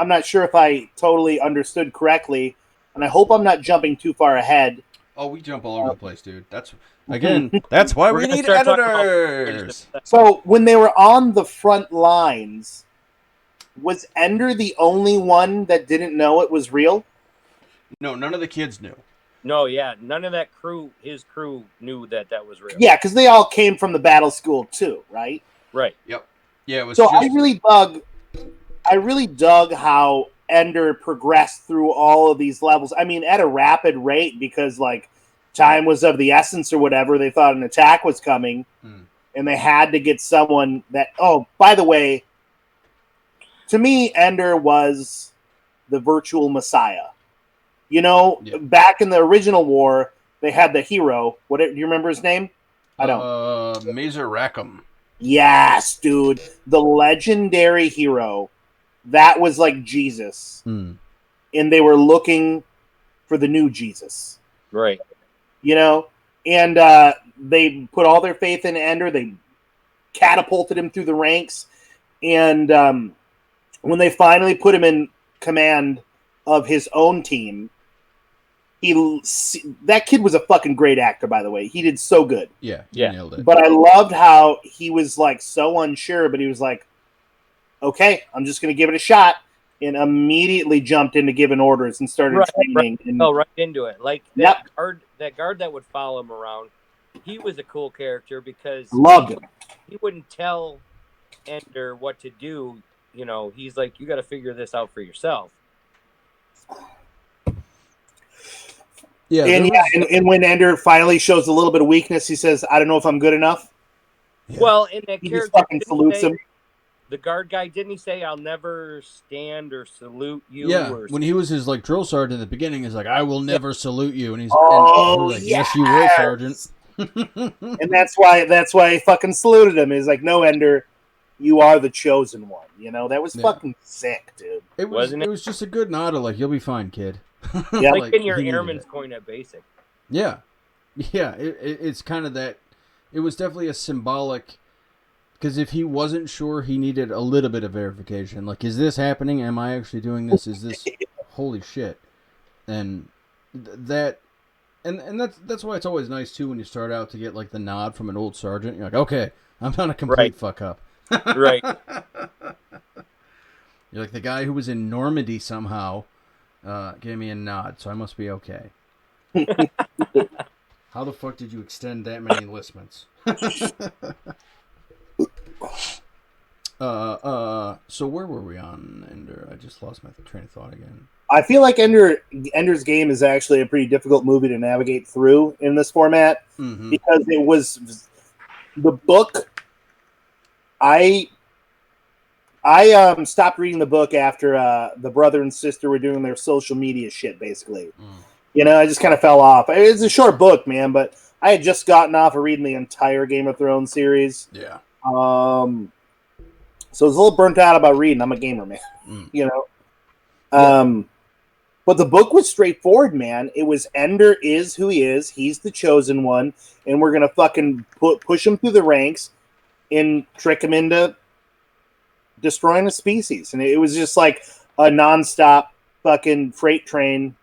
S3: not sure if I totally understood correctly, and I hope I'm not jumping too far ahead.
S1: Oh, we jump all over the place, dude. That's why we
S4: gonna
S1: need
S4: start talking
S1: editors.
S3: So when they were on the front lines, was Ender the only one that didn't know it was real?
S1: No, none of the kids knew.
S4: No, yeah, none of that crew, his crew, knew that was real.
S3: Yeah, because they all came from the battle school too, right?
S4: Right.
S1: Yep. Yeah, it was
S3: So
S1: just...
S3: I really dug how Ender progressed through all of these levels. I mean, at a rapid rate, because like time was of the essence or whatever. They thought an attack was coming, and they had to get someone that. Oh, by the way, to me, Ender was the virtual messiah. Back in the original war, they had the hero. Do you remember his name? I don't.
S1: Mazer Rackham.
S3: Yes, dude. The legendary hero. That was like Jesus. And they were looking for the new Jesus.
S4: Right.
S3: And they put all their faith in Ender. They catapulted him through the ranks. And when they finally put him in command of his own team, that kid was a fucking great actor, by the way. He did so good.
S1: Yeah, he nailed it.
S3: But I loved how he was like so unsure, but he was like, okay, I'm just going to give it a shot, and immediately jumped into giving orders and started training.
S4: Right into it. Like that guard that would follow him around, he was a cool character because
S3: loved him.
S4: He wouldn't tell Ender what to do. He's like, you got to figure this out for yourself.
S1: Yeah,
S3: and when Ender finally shows a little bit of weakness, he says, "I don't know if I'm good enough."
S1: Yeah.
S4: Well, in that
S3: he
S4: character,
S3: just fucking salutes him.
S4: The guard guy, didn't he say, "I'll never stand or salute you"?
S1: Yeah, when he was his drill sergeant at the beginning, he's like, "I will never salute you," and he's like, "Yes, you will, Sergeant."
S3: And that's why he fucking saluted him. He's like, "No, Ender, you are the chosen one." That was fucking sick, dude.
S1: It was just a good nod of like, "You'll be fine, kid."
S3: Yeah,
S4: like in your airman's coin at basic.
S1: Yeah. It's kind of that. It was definitely a symbolic, because if he wasn't sure, he needed a little bit of verification. Like, is this happening? Am I actually doing this? Is this holy shit? And that's why it's always nice too when you start out to get like the nod from an old sergeant. You're like, okay, I'm not a complete fuck up.
S4: Right.
S1: You're like, the guy who was in Normandy somehow gave me a nod, so I must be okay. How the fuck did you extend that many enlistments? So where were we on Ender? I just lost my train of thought again.
S3: I feel like Ender's Game is actually a pretty difficult movie to navigate through in this format because it was the book. I stopped reading the book after the brother and sister were doing their social media shit. Basically, I just kind of fell off. It's a short book, man, but I had just gotten off of reading the entire Game of Thrones series.
S1: Yeah.
S3: So I was a little burnt out about reading. I'm a gamer, man. But the book was straightforward, man. It was Ender is who he is. He's the chosen one, and we're gonna fucking push him through the ranks and trick him into destroying a species. And it was just like a nonstop fucking freight train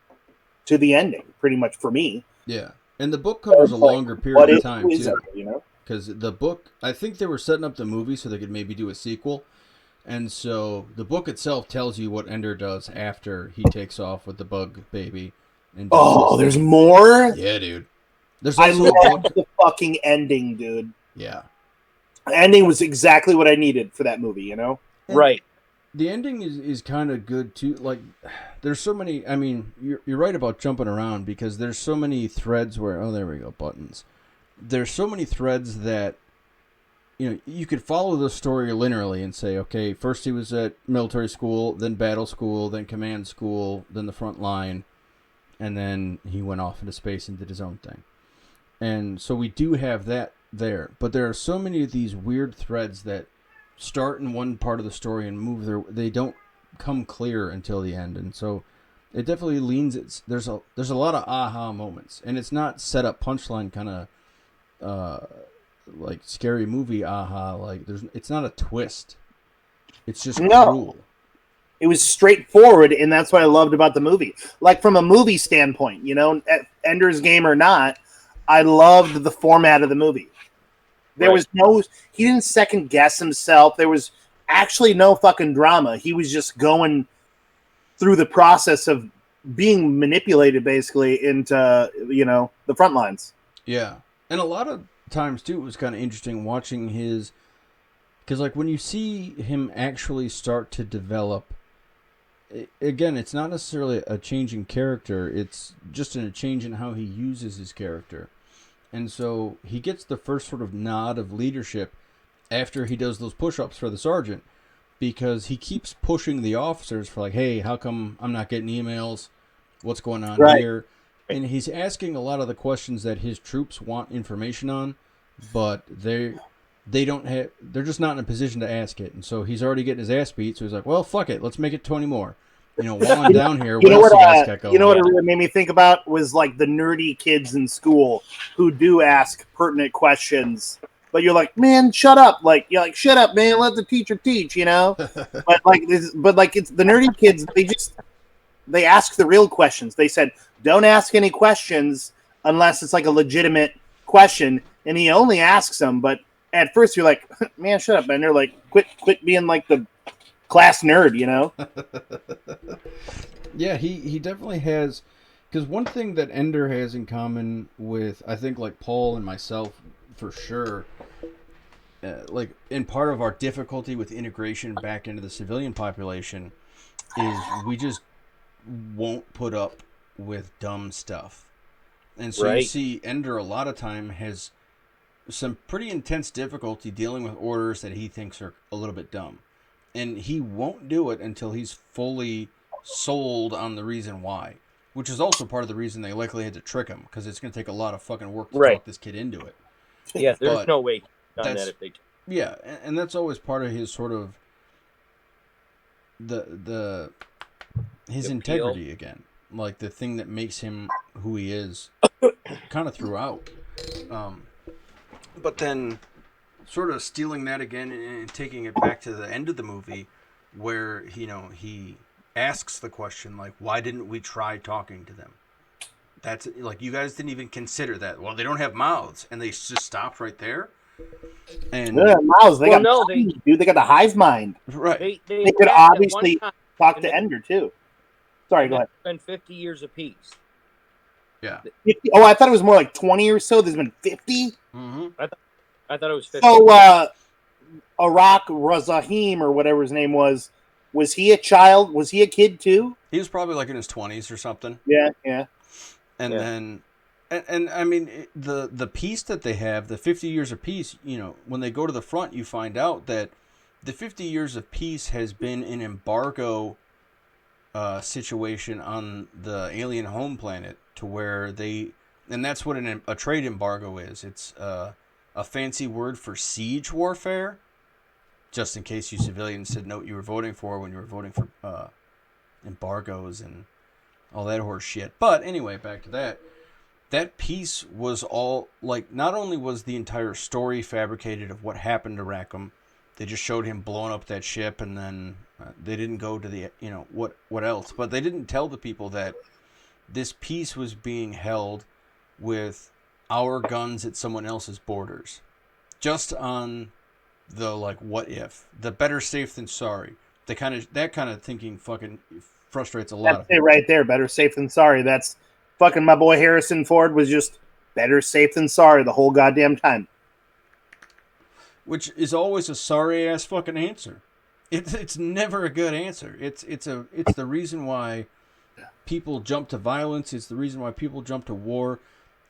S3: to the ending, pretty much for me.
S1: Yeah, and the book covers a longer period of time too.
S3: It,
S1: Because the book, I think they were setting up the movie so they could maybe do a sequel. And so the book itself tells you what Ender does after he takes off with the bug baby. And
S3: there's more?
S1: Yeah, dude.
S3: I love the fucking ending, dude.
S1: Yeah.
S3: The ending was exactly what I needed for that movie, And
S4: right.
S1: The ending is kind of good too. Like, there's so many. I mean, you're right about jumping around because there's so many threads where. Oh, there we go. Buttons. There's so many threads that, you could follow the story linearly and say, okay, first he was at military school, then battle school, then command school, then the front line, and then he went off into space and did his own thing. And so we do have that there. But there are so many of these weird threads that start in one part of the story and they don't come clear until the end. And so it definitely leans, there's a lot of aha moments. And it's not set up punchline kind of, like scary movie aha, like it's not a twist, it's just cruel.
S3: It was straightforward, and that's what I loved about the movie. Like from a movie standpoint, Ender's Game or not, I loved the format of the movie. There was he didn't second guess himself. There was actually no fucking drama. He was just going through the process of being manipulated basically into the front lines.
S1: Yeah. And a lot of times too, it was kind of interesting watching because like when you see him actually start to develop, again, it's not necessarily a change in character, it's just a change in how he uses his character. And so he gets the first sort of nod of leadership after he does those push-ups for the sergeant, because he keeps pushing the officers for like, hey, how come I'm not getting emails? What's going on here? And he's asking a lot of the questions that his troops want information on, but they don't have. They're just not in a position to ask it. And so he's already getting his ass beat. So he's like, "Well, fuck it, let's make it 20 more." While I'm down here, what else you guys got going?
S3: What it really made me think about was like the nerdy kids in school who do ask pertinent questions, but you're like, "Man, shut up!" Like you're like, "Shut up, man! Let the teacher teach," But it's the nerdy kids. They ask the real questions. They said, don't ask any questions unless it's like a legitimate question. And he only asks them. But at first you're like, man, shut up. And they're like, quit being like the class nerd,
S1: Yeah, he definitely has. Because one thing that Ender has in common with, I think, like Paul and myself, for sure, like in part of our difficulty with integration back into the civilian population, is we just won't put up with dumb stuff. And so you see Ender a lot of time has some pretty intense difficulty dealing with orders that he thinks are a little bit dumb. And he won't do it until he's fully sold on the reason why. Which is also part of the reason they likely had to trick him, because it's going to take a lot of fucking work to talk this kid into it.
S4: Yeah, there's no way on that if they...
S1: Yeah, and that's always part of his sort of his integrity again, like the thing that makes him who he is, kind of throughout. But then, sort of stealing that again and taking it back to the end of the movie, where he asks the question like, "Why didn't we try talking to them?" That's like, you guys didn't even consider that. Well, they don't have mouths, and they just stopped right there. And
S3: mouths. They got the hive mind.
S1: Right.
S3: They could obviously talk to Ender too. Sorry, go ahead.
S4: Spend 50 years apiece.
S1: Yeah.
S3: 50, oh, I thought it was more like 20 or so. There's been 50.
S1: Mm-hmm.
S4: I thought it was 50.
S3: So, Iraq Razahim or whatever his name was he a child? Was he a kid too?
S1: He was probably like in his 20s or something.
S3: Yeah, yeah.
S1: And
S4: Yeah.
S1: then, and I mean, the peace that they have, the 50 years of peace, you know, when they go to the front, you find out that the 50 years of peace has been an embargo situation on the alien home planet to where they, and that's what a trade embargo is. It's a fancy word for siege warfare, just in case you civilians didn't know what you were voting for when you were voting for embargoes and all that horse shit. But anyway, back to that. That piece was all, like, not only was the entire story fabricated of what happened to Rackham, they just showed him blowing up that ship, and then they didn't go to the, you know, what else. But they didn't tell the people that this peace was being held with our guns at someone else's borders. Just on the, like, what if. The better safe than sorry. That kind of thinking fucking frustrates a lot
S3: That's it right there. Better safe than sorry. That's fucking my boy Harrison Ford was just better safe than sorry the whole goddamn time.
S1: Which is always a sorry ass fucking answer. It's never a good answer. It's the reason why people jump to violence. It's the reason why people jump to war.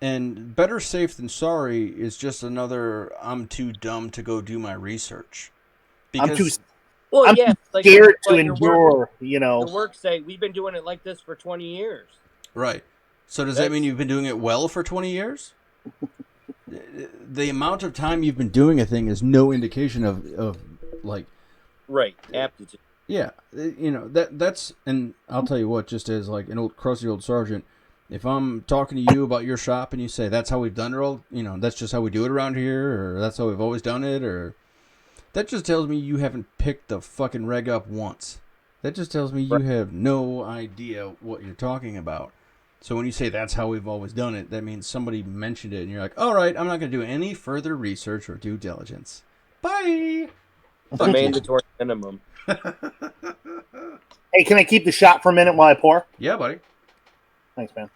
S1: And better safe than sorry is just another I'm too dumb to go do my research.
S3: I'm too
S4: Well,
S3: I'm
S4: yeah,
S3: scared to
S4: your
S3: endure, you know.
S4: The work say we've been doing it like this for 20 years.
S1: Right. So does that mean you've been doing it well for 20 years? The amount of time you've been doing a thing is no indication of like
S4: right aptitude.
S1: Yeah, you know that's, and I'll tell you what, just as like an old crusty old sergeant, if I'm talking to you about your shop and you say that's how we've done it all, you know, that's just how we do it around here, or that's how we've always done it, or that just tells me you haven't picked the fucking reg up once. That just tells me you have no idea what you're talking about. So when you say that's how we've always done it, that means somebody mentioned it and you're like, all right, I'm not going to do any further research or due diligence. Bye.
S4: The mandatory minimum.
S3: Hey, can I keep the shot for a minute while I pour?
S1: Yeah, buddy.
S3: Thanks, man.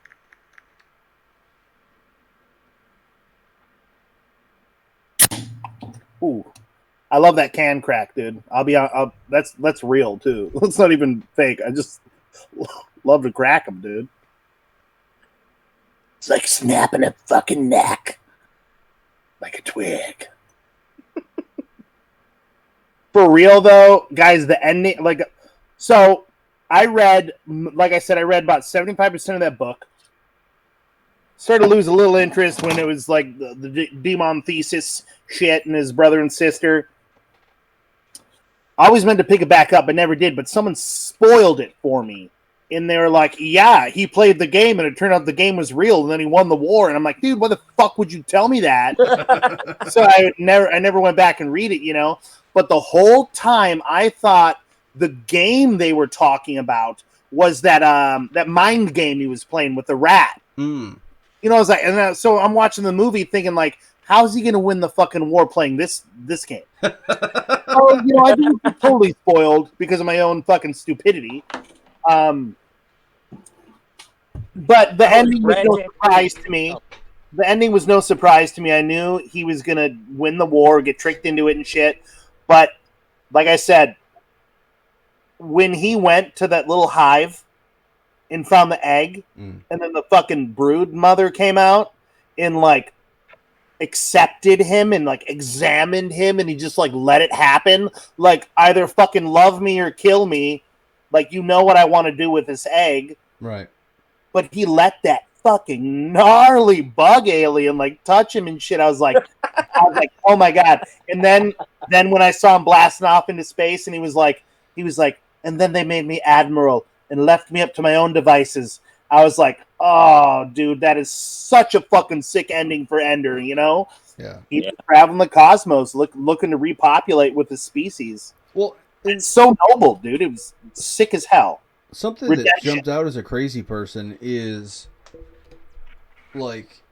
S3: Ooh, I love that can crack, dude. That's real too. That's not even fake. I just love to crack them, dude. It's like snapping a fucking neck, like a twig. For real though, guys, the ending, like, so I read, like I said, I read about 75% of that book. Started to lose a little interest when it was like the demon thesis shit and his brother and sister. I always meant to pick it back up, but never did. But someone spoiled it for me. And they were like, yeah, he played the game, and it turned out the game was real, and then he won the war. And I'm like, dude, why the fuck would you tell me that? So I never went back and read it, you know. But the whole time, I thought the game they were talking about was that mind game he was playing with the rat.
S1: Mm.
S3: You know, I was like, so I'm watching the movie thinking like, how's he going to win the fucking war playing this game? So, you know, I didn't get totally spoiled because of my own fucking stupidity. But the ending was no surprise to me. The ending was no surprise to me. I knew he was going to win the war, get tricked into it and shit. But like I said, when he went to that little hive and found the egg, and then the fucking brood mother came out and like accepted him and like examined him, and he just like let it happen, like either fucking love me or kill me, like, you know what I want to do with this egg,
S1: right?
S3: But he let that fucking gnarly bug alien like touch him and shit. I was like, oh my god. And then when I saw him blasting off into space, and he was like, and then they made me admiral and left me up to my own devices. I was like, oh, dude, that is such a fucking sick ending for Ender, you know?
S1: Yeah.
S3: He's traveling the cosmos, looking to repopulate with his species.
S1: Well,
S3: it's so noble, dude. It was sick as hell.
S1: Something that jumped out as a crazy person is, like,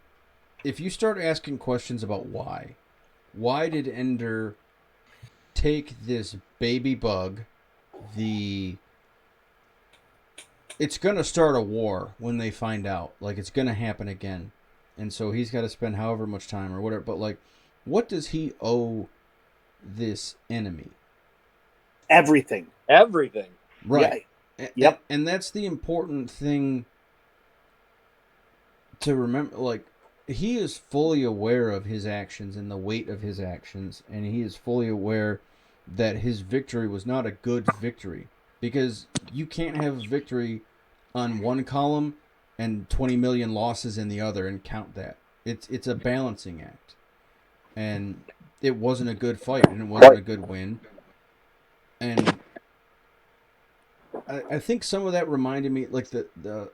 S1: if you start asking questions about why did Ender take this baby bug, the it's going to start a war when they find out. Like, it's going to happen again. And so he's got to spend however much time or whatever. But, like, what does he owe this enemy?
S3: Everything.
S4: Everything.
S1: Right.
S3: Yeah. Yep.
S1: And that's the important thing to remember. Like, he is fully aware of his actions and the weight of his actions. And he is fully aware that his victory was not a good victory. Because you can't have a victory on one column and 20 million losses in the other and count that. It's a balancing act. And it wasn't a good fight and it wasn't a good win. And I think some of that reminded me, like, the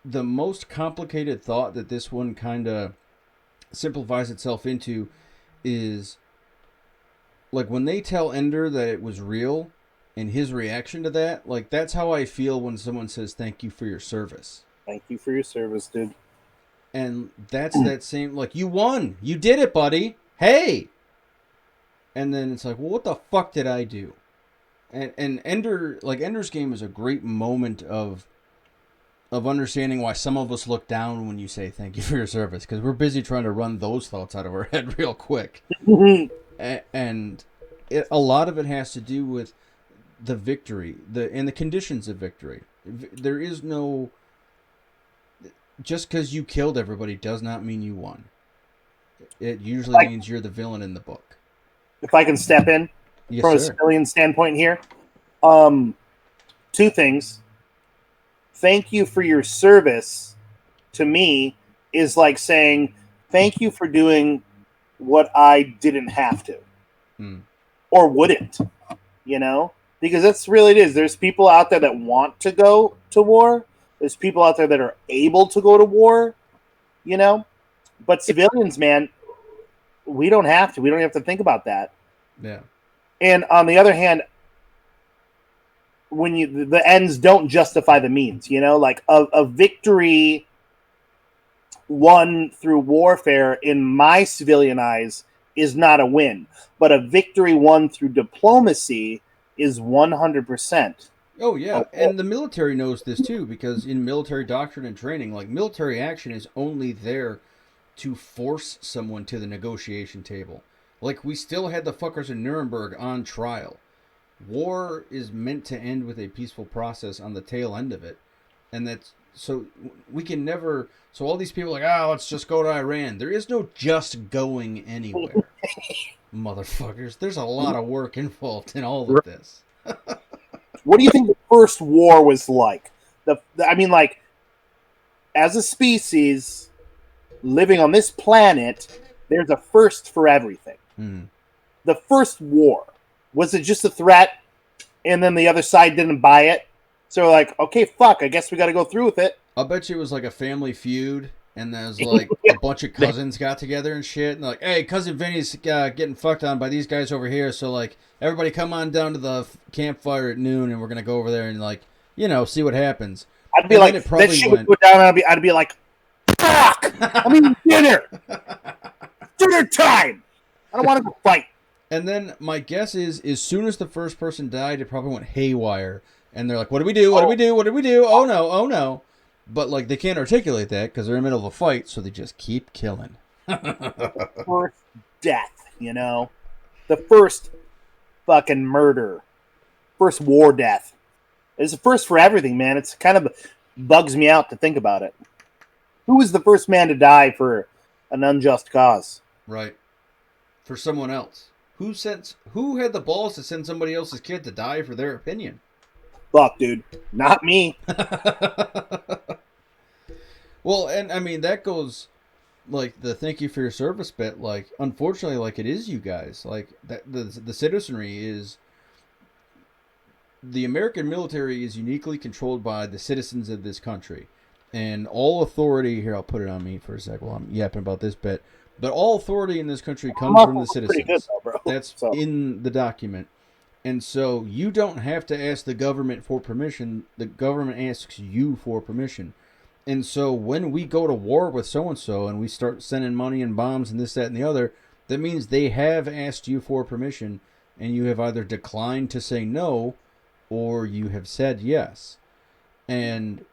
S1: most complicated thought that this one kind of simplifies itself into is, like, when they tell Ender that it was real and his reaction to that, like, that's how I feel when someone says thank you for your service.
S3: Thank you for your service, dude.
S1: And that's that same, like, you won. You did it, buddy. Hey! And then it's like, well, what the fuck did I do? And Ender's Game is a great moment of understanding why some of us look down when you say thank you for your service, because we're busy trying to run those thoughts out of our head real quick. And a lot of it has to do with the victory, and the conditions of victory. There is no, just because you killed everybody does not mean you won. It usually means you're the villain in the book.
S3: If I can step in from a civilian standpoint here, two things. Thank you for your service, to me, is like saying thank you for doing what I didn't have to or wouldn't, you know, because that's really it is. There's people out there that want to go to war. There's people out there that are able to go to war, you know, but civilians, man, we don't have to. We don't have to think about that.
S1: Yeah.
S3: And on the other hand, when the ends don't justify the means, you know, like a victory won through warfare in my civilian eyes is not a win, but a victory won through diplomacy is 100%.
S1: Oh yeah, and the military knows this too, because in military doctrine and training, like, military action is only there to force someone to the negotiation table. Like, we still had the fuckers in Nuremberg on trial. War is meant to end with a peaceful process on the tail end of it. And that's, so we can never, so all these people are like, let's just go to Iran. There is no just going anywhere. Motherfuckers. There's a lot of work involved in all of this.
S3: What do you think the first war was like? I mean, like, as a species living on this planet, there's a first for everything. The first war, was it just a threat and then the other side didn't buy it? So like, okay, fuck, I guess we got to go through with it.
S1: I'll bet you it was like a family feud, and there's like a bunch of cousins got together and shit, and like, hey, cousin Vinny's getting fucked on by these guys over here, so like, everybody come on down to the campfire at noon, and we're gonna go over there and, like, you know, see what happens.
S3: I'd be like, that shit would go down, and I'd be like, fuck, I'm eating dinner. Dinner time. I don't want to go fight.
S1: And then my guess is, as soon as the first person died, it probably went haywire. And they're like, what do we do? What do we do? What do we do? Oh no, oh no. But, like, they can't articulate that because they're in the middle of a fight, so they just keep killing.
S3: First death, you know? The first fucking murder. First war death. It's the first for everything, man. It's kind of bugs me out to think about it. Who was the first man to die for an unjust cause?
S1: Right. For someone else. Who had the balls to send somebody else's kid to die for their opinion?
S3: Fuck, dude. Not me.
S1: Well, and I mean, that goes, like, the thank you for your service bit, like, unfortunately, like, it is you guys. Like, that the citizenry is, the American military is uniquely controlled by the citizens of this country. And all authority, here, I'll put it on me for a sec while I'm yapping about this bit. But all authority in this country comes from the citizens.
S3: Good, though, bro.
S1: That's in the document. And so you don't have to ask the government for permission. The government asks you for permission. And so when we go to war with so-and-so and we start sending money and bombs and this, that, and the other, that means they have asked you for permission, and you have either declined to say no, or you have said yes. And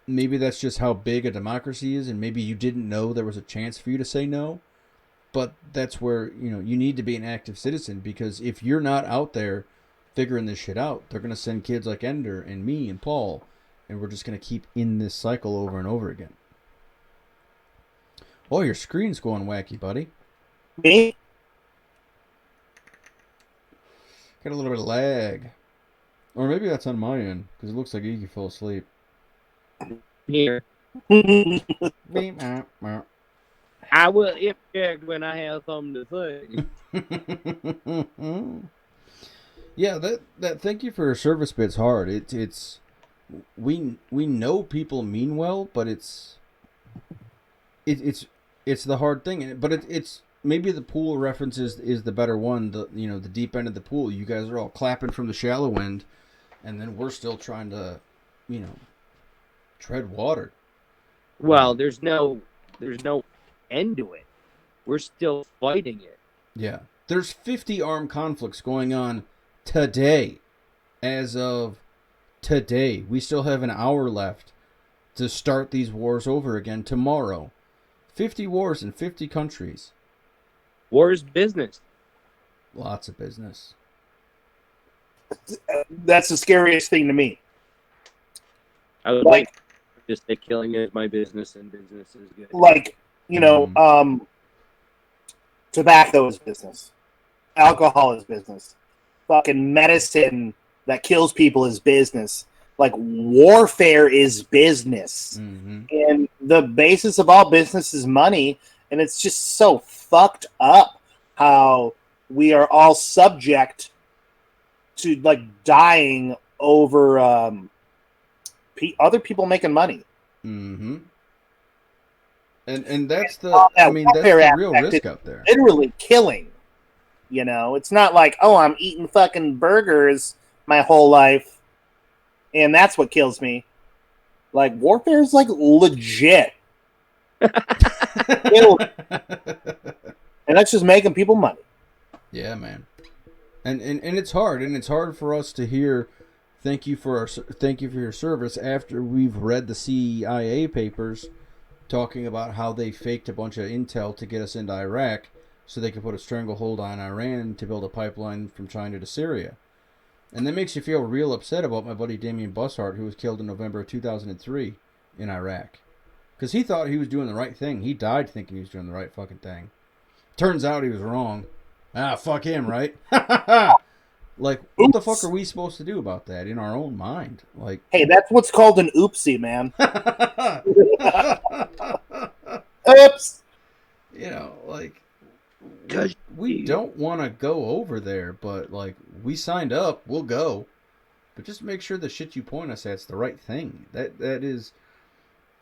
S1: maybe that's just how big a democracy is, and maybe you didn't know there was a chance for you to say no. But that's where, you need to be an active citizen, because if you're not out there figuring this shit out, they're going to send kids like Ender and me and Paul, and we're just going to keep in this cycle over and over again. Oh, your screen's going wacky, buddy.
S3: Me?
S1: Got a little bit of lag. Or maybe that's on my end, because it looks like Iggy fell asleep.
S4: Here.
S1: Beep, ah, ah.
S4: I will interject when I have something to say.
S1: Yeah, that thank you for your service bit's hard. It's we know people mean well, but it's the hard thing. But it's maybe the pool reference is the better one. The deep end of the pool. You guys are all clapping from the shallow end, and then we're still trying to, tread water.
S4: Well, there's no end to it. We're still fighting it.
S1: Yeah. There's 50 armed conflicts going on today. As of today. We still have an hour left to start these wars over again tomorrow. 50 wars in 50 countries.
S4: War is business.
S1: Lots of business.
S3: That's the scariest thing to me.
S4: I would like just say killing is my business and business is good.
S3: Like, tobacco is business. Alcohol is business. Fucking medicine that kills people is business. Like, warfare is business.
S1: Mm-hmm.
S3: And the basis of all business is money. And it's just so fucked up how we are all subject to, like, dying over other people making money.
S1: Mm-hmm. And that's the
S3: that
S1: that's the real
S3: aspect
S1: risk
S3: is
S1: out there.
S3: Literally killing. It's not like, oh, I'm eating fucking burgers my whole life, and that's what kills me. Like, warfare is, like, legit. And that's just making people money.
S1: Yeah, man. And it's hard, and it's hard for us to hear thank you for your service after we've read the CIA papers talking about how they faked a bunch of intel to get us into Iraq so they could put a stranglehold on Iran to build a pipeline from China to Syria. And that makes you feel real upset about my buddy Damien Bussard, who was killed in November of 2003 in Iraq. Because he thought he was doing the right thing. He died thinking he was doing the right fucking thing. Turns out he was wrong. Fuck him, right? Like, what the fuck are we supposed to do about that in our own mind? Like,
S3: hey, that's what's called an oopsie, man. Oops.
S1: Like, we don't want to go over there, but, like, we signed up, we'll go. But just make sure the shit you point us at's the right thing. That is...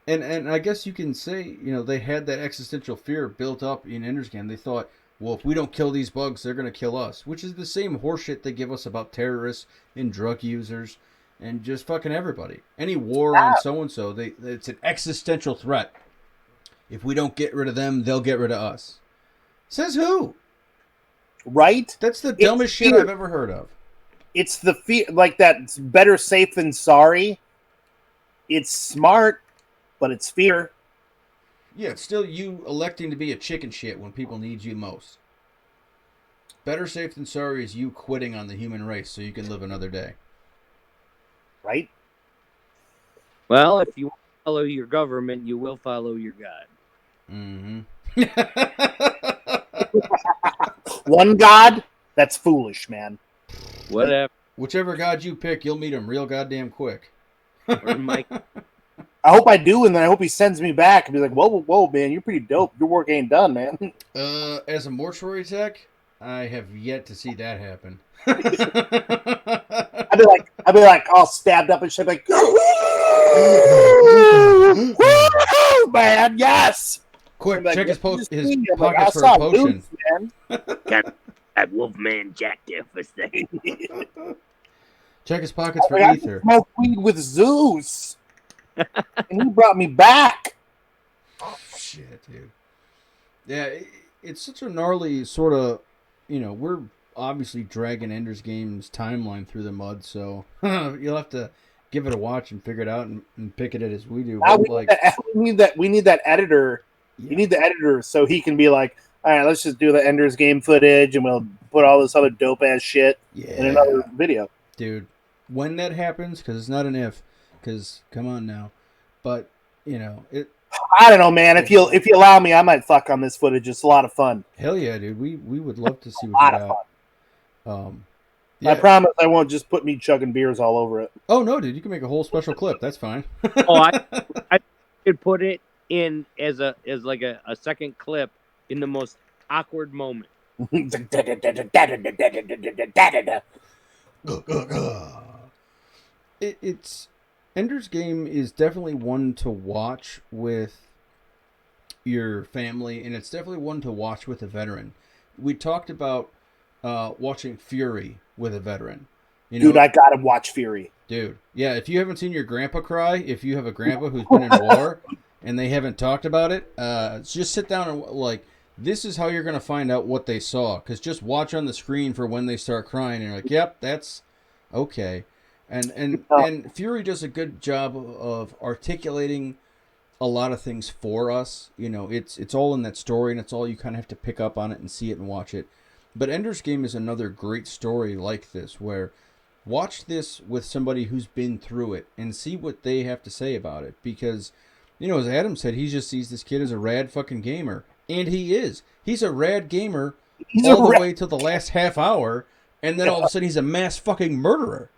S1: And I guess you can say, they had that existential fear built up in Ender's Game. They thought, well, if we don't kill these bugs, they're going to kill us. Which is the same horseshit they give us about terrorists and drug users and just fucking everybody. Any war on so-and-so, it's an existential threat. If we don't get rid of them, they'll get rid of us. Says who?
S3: Right?
S1: That's the dumbest shit I've ever heard of.
S3: It's the fear, like, that's better safe than sorry. It's smart, but it's fear.
S1: Yeah, it's still you electing to be a chicken shit when people need you most. Better safe than sorry is you quitting on the human race so you can live another day.
S3: Right?
S4: Well, if you follow your government, you will follow your God.
S1: Mm-hmm.
S3: One God? That's foolish, man.
S4: Whatever.
S1: Whichever God you pick, you'll meet him real goddamn quick.
S4: Or Mike.
S3: I hope I do, and then I hope he sends me back and be like, whoa, man, you're pretty dope. Your work ain't done, man.
S1: As a mortuary tech, I have yet to see that happen.
S3: I'd be like all stabbed up and shit, like, woo, man, yes.
S1: Quick,
S3: Like,
S1: check his pockets
S3: I
S1: for
S3: saw
S1: a potion.
S3: Boots, man.
S4: That Wolfman Jack there for saying.
S1: Check his pockets for
S3: I
S1: ether.
S3: smoked weed with Zeus, and he brought me back.
S1: Oh, shit, dude. Yeah, it's such a gnarly sort of, we're obviously dragging Ender's Game's timeline through the mud, so you'll have to give it a watch and figure it out and pick it as we do.
S3: Now
S1: But like,
S3: we need that editor.
S1: yeah.
S3: You need the editor so he can be like, all right, let's just do the Ender's Game footage, and we'll put all this other dope ass shit in another video.
S1: Dude, when that happens, because it's not an if, because come on now, but you know it.
S3: I don't know, man. If you allow me, I might fuck on this footage. It's a lot of fun.
S1: Hell yeah, dude. We would love to see what you got.
S3: I promise I won't just put me chugging beers all over it.
S1: Oh no, dude, you can make a whole special clip. That's fine.
S4: I could put it in as like a second clip in the most awkward moment.
S1: It's Ender's Game is definitely one to watch with your family, and it's definitely one to watch with a veteran. We talked about watching Fury with a veteran. You know,
S3: dude, I gotta watch Fury.
S1: Dude, yeah, if you haven't seen your grandpa cry, if you have a grandpa who's been in war and they haven't talked about it, just sit down and like, this is how you're going to find out what they saw. Because just watch on the screen for when they start crying and you're like, yep, that's okay. And Fury does a good job of articulating a lot of things for us. You know, it's all in that story, and it's all you kind of have to pick up on it and see it and watch it. But Ender's Game is another great story like this, where watch this with somebody who's been through it and see what they have to say about it. Because, you know, as Adam said, he just sees this kid as a rad fucking gamer. And he is. He's a rad gamer all the way to the last half hour, and then all of a sudden he's a mass fucking murderer.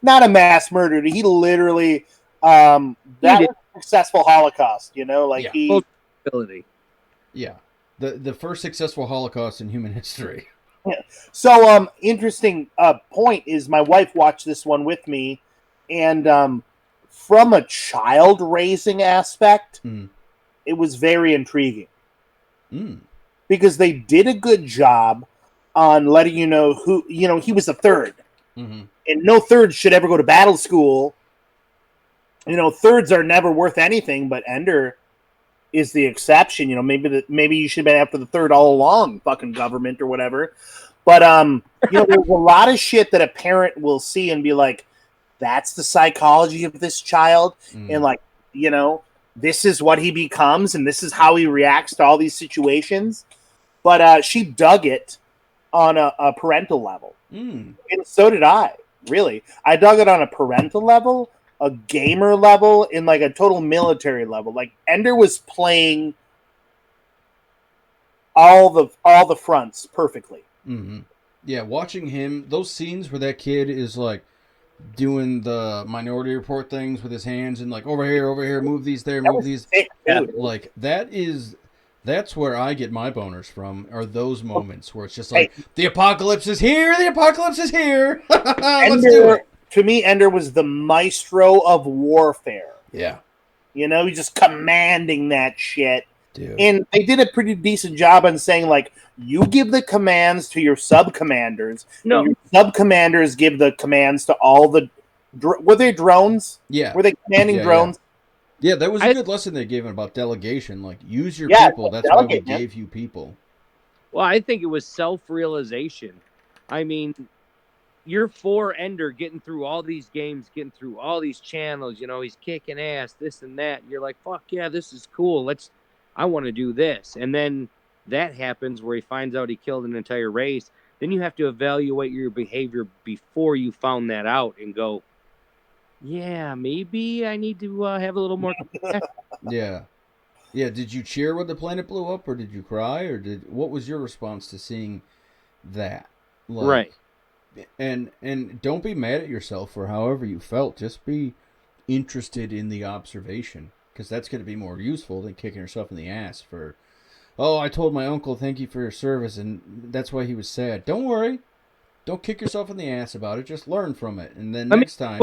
S3: Not a mass murderer. He literally that was a successful Holocaust, you know, like he
S1: Yeah. The first successful Holocaust in human history.
S3: Yeah. So interesting point is my wife watched this one with me, and from a child raising aspect, it was very intriguing. Because they did a good job on letting you know who, you know, he was a third. And no third should ever go to battle school. You know, thirds are never worth anything, but Ender is the exception. You know, maybe you should have been after the third all along, fucking government or whatever. But you know, there's a lot of shit that a parent will see and be like, that's the psychology of this child, and like, you know, this is what he becomes, and this is how he reacts to all these situations. But she dug it on a parental level. And so did I, really. I dug it on a parental level, a gamer level, and like a total military level. Like, Ender was playing all the fronts perfectly.
S1: Yeah, watching him, those scenes where that kid is like doing the Minority Report things with his hands and like over here, move these there, move these.
S3: Sick, dude.
S1: Like that's where I get my boners from, are those moments where it's just like, the apocalypse is here, let's do it.
S3: To me, Ender was the maestro of warfare.
S1: Yeah.
S3: You know, he's just commanding that shit.
S1: Dude.
S3: And they did a pretty decent job on saying, like, you give the commands to your sub-commanders.
S4: No.
S3: Your sub-commanders give the commands to all the... were they drones?
S1: Yeah.
S3: Were they commanding drones?
S1: Yeah, that was a good lesson they gave him about delegation. Like, use your people. That's why we gave you people.
S4: Well, I think it was self-realization. I mean, you're for Ender getting through all these games, getting through all these channels. You know, he's kicking ass, this and that. You're like, fuck yeah, this is cool. I want to do this. And then that happens where he finds out he killed an entire race. Then you have to evaluate your behavior before you found that out and go, yeah, maybe I need to have a little more.
S1: Yeah. Did you cheer when the planet blew up, or did you cry, or what was your response to seeing that? Like,
S4: right.
S1: And don't be mad at yourself for however you felt. Just be interested in the observation, because that's going to be more useful than kicking yourself in the ass for, oh, I told my uncle thank you for your service, and that's why he was sad. Don't worry. Don't kick yourself in the ass about it. Just learn from it, and then next time,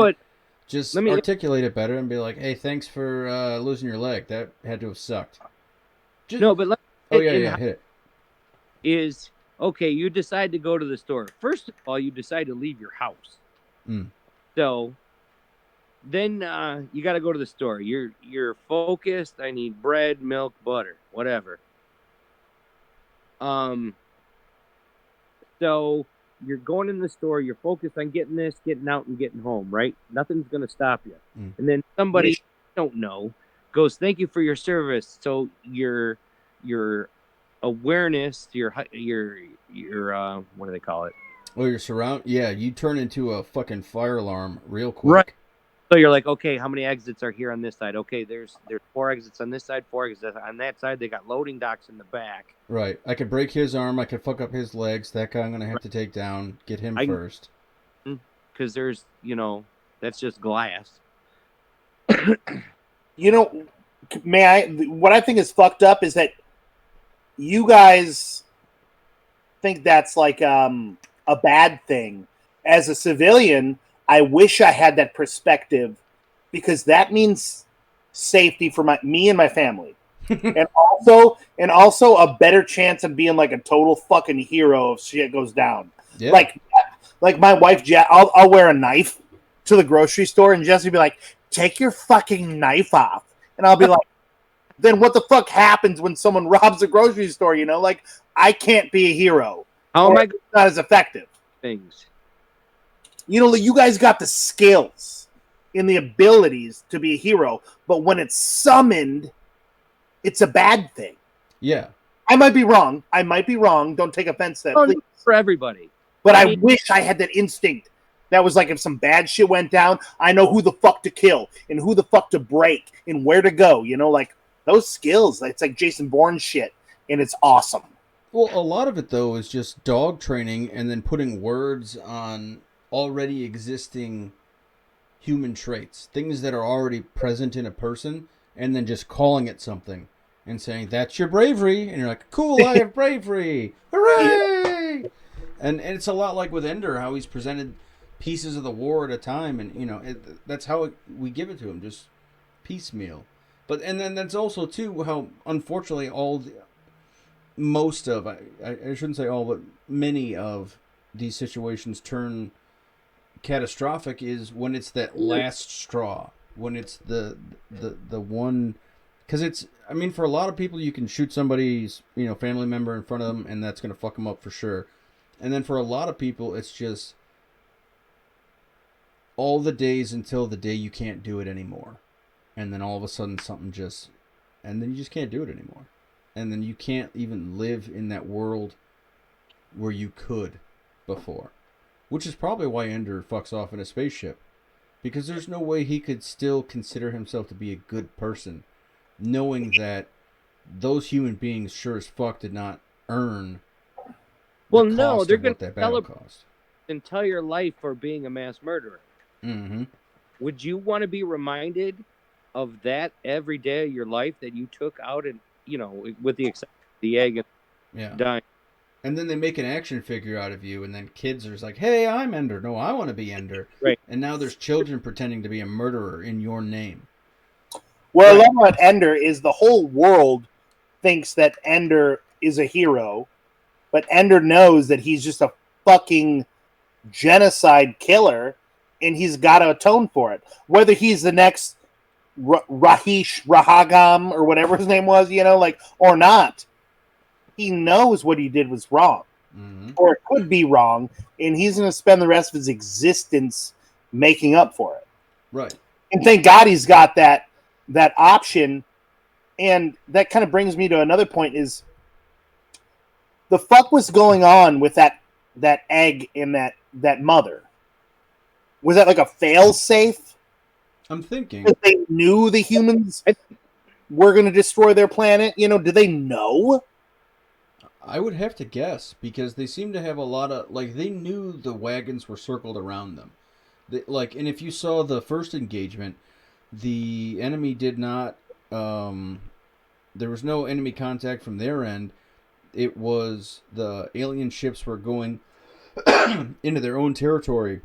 S1: just articulate it better and be like, hey, thanks for losing your leg. That had to have sucked.
S4: Hit
S1: it.
S4: Is, okay, you decide to go to the store. First of all, you decide to leave your house. So then you got to go to the store. You're focused. I need bread, milk, butter, whatever. So you're going in the store, you're focused on getting this, getting out, and getting home, right? Nothing's going to stop you. And then somebody you don't know goes, "Thank you for your service." So your awareness, your what do they call it?
S1: Well, you turn into a fucking fire alarm real quick.
S4: Right. So you're like, okay, how many exits are here on this side? Okay, there's 4 exits on this side, 4 exits on that side. They got loading docks in the back.
S1: Right. I could break his arm. I could fuck up his legs. That guy I'm going to have to take down. Get him first.
S4: Because there's, that's just glass.
S3: What I think is fucked up is that you guys think that's like a bad thing. As a civilian, I wish I had that perspective because that means safety for me and my family. and also a better chance of being like a total fucking hero if shit goes down. Yeah. Like my wife, I'll wear a knife to the grocery store and Jesse will be like, "Take your fucking knife off." And I'll be like, then what the fuck happens when someone robs a grocery store? Like I can't be a hero.
S4: How am I
S3: not as effective?
S4: Things.
S3: You guys got the skills and the abilities to be a hero, but when it's summoned, it's a bad thing.
S1: Yeah.
S3: I might be wrong. Don't take offense to that.
S4: Please. For everybody.
S3: But I wish I had that instinct. That was like if some bad shit went down, I know who the fuck to kill and who the fuck to break and where to go. Like those skills. It's like Jason Bourne shit, and it's awesome.
S1: Well, a lot of it, though, is just dog training and then putting words on already existing human traits. Things that are already present in a person, and then just calling it something and saying, "That's your bravery." And you're like, "Cool, I have bravery. Hooray!" Yeah. And it's a lot like with Ender, how he's presented pieces of the war at a time, and that's how we give it to him, just piecemeal. But and then that's also too how unfortunately most of I shouldn't say all, but many of these situations turn catastrophic is when it's that last straw, when it's the one, because it's, I mean, for a lot of people you can shoot somebody's family member in front of them and that's gonna fuck them up for sure. And then for a lot of people, it's just all the days until the day you can't do it anymore. And then all of a sudden and then you just can't do it anymore. And then you can't even live in that world where you could before. Which is probably why Ender fucks off in a spaceship. Because there's no way he could still consider himself to be a good person, knowing that those human beings sure as fuck did not earn.
S4: Well, no, they're going to celebrate entire life for being a mass murderer.
S1: Mm-hmm.
S4: Would you want to be reminded of that every day of your life that you took out and, with the exception of the egg and dying?
S1: And then they make an action figure out of you, and then kids are like, "Hey, I'm Ender. No, I want to be Ender."
S4: Right.
S1: And now there's children pretending to be a murderer in your name.
S3: What I love about Ender is the whole world thinks that Ender is a hero, but Ender knows that he's just a fucking genocide killer, and he's got to atone for it. Whether he's the next Rahagam or whatever his name was, or not. He knows what he did was wrong, or it could be wrong, and he's going to spend the rest of his existence making up for it.
S1: Right.
S3: And thank God he's got that option. And that kind of brings me to another point: is the fuck was going on with that egg and that mother? Was that like a fail safe?
S1: I'm thinking
S3: that they knew the humans were going to destroy their planet. Did they know?
S1: I would have to guess, because they seem to have a lot of, they knew the wagons were circled around them. And if you saw the first engagement, the enemy did not, there was no enemy contact from their end. It was the alien ships were going into their own territory,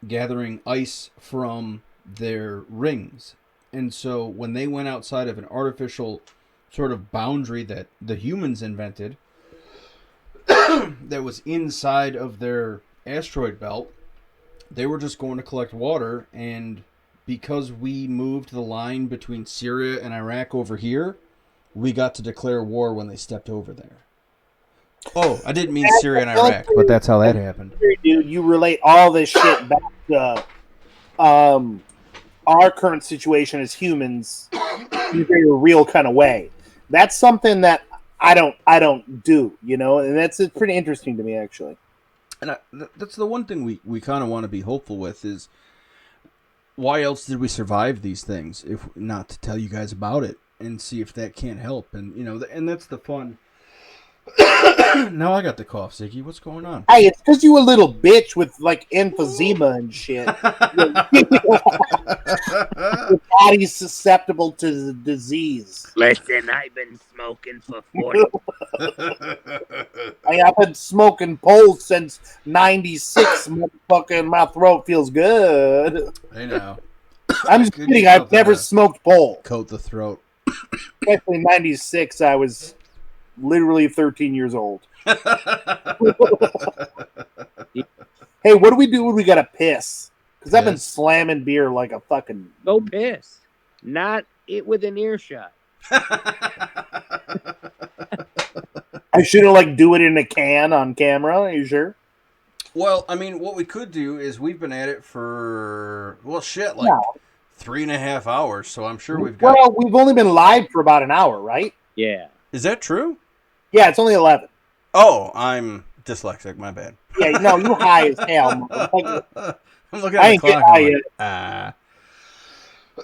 S1: gathering ice from their rings. And so when they went outside of an artificial sort of boundary that the humans invented, that was inside of their asteroid belt, they were just going to collect water. And because we moved the line between Syria and Iraq over here, we got to declare war when they stepped over there. Oh, I didn't mean Syria and Iraq, but that's how that happened.
S3: Dude, you relate all this shit back to our current situation as humans in a very real kind of way. That's something that I don't do, and it's pretty interesting to me actually.
S1: And that's the one thing we kind of want to be hopeful with is why else did we survive these things if not to tell you guys about it and see if that can't help? And and that's the fun. Now I got the cough, Ziggy. What's going on?
S3: Hey, it's because you a little bitch with like emphysema and shit. Your body's susceptible to the disease.
S4: Listen, I've been smoking for 40.
S3: I've been smoking poles since '96. Motherfucker, my throat feels good.
S1: I know.
S3: I'm just kidding. I've never smoked pole.
S1: Coat the throat.
S3: Especially '96. I was literally 13 years old. Hey, what do we do when we gotta piss? Because I've been slamming beer like a fucking.
S4: Go piss. Not it with an earshot.
S3: I shouldn't do it in a can on camera. Are you sure?
S1: Well, I mean, what we could do is we've been at it for 3.5 hours, so I'm sure we've got.
S3: Well, we've only been live for about an hour, right?
S4: Yeah.
S1: Is that true?
S3: Yeah, it's only 11.
S1: Oh, I'm dyslexic. My bad.
S3: Yeah, no, you high as hell.
S1: I'm looking at the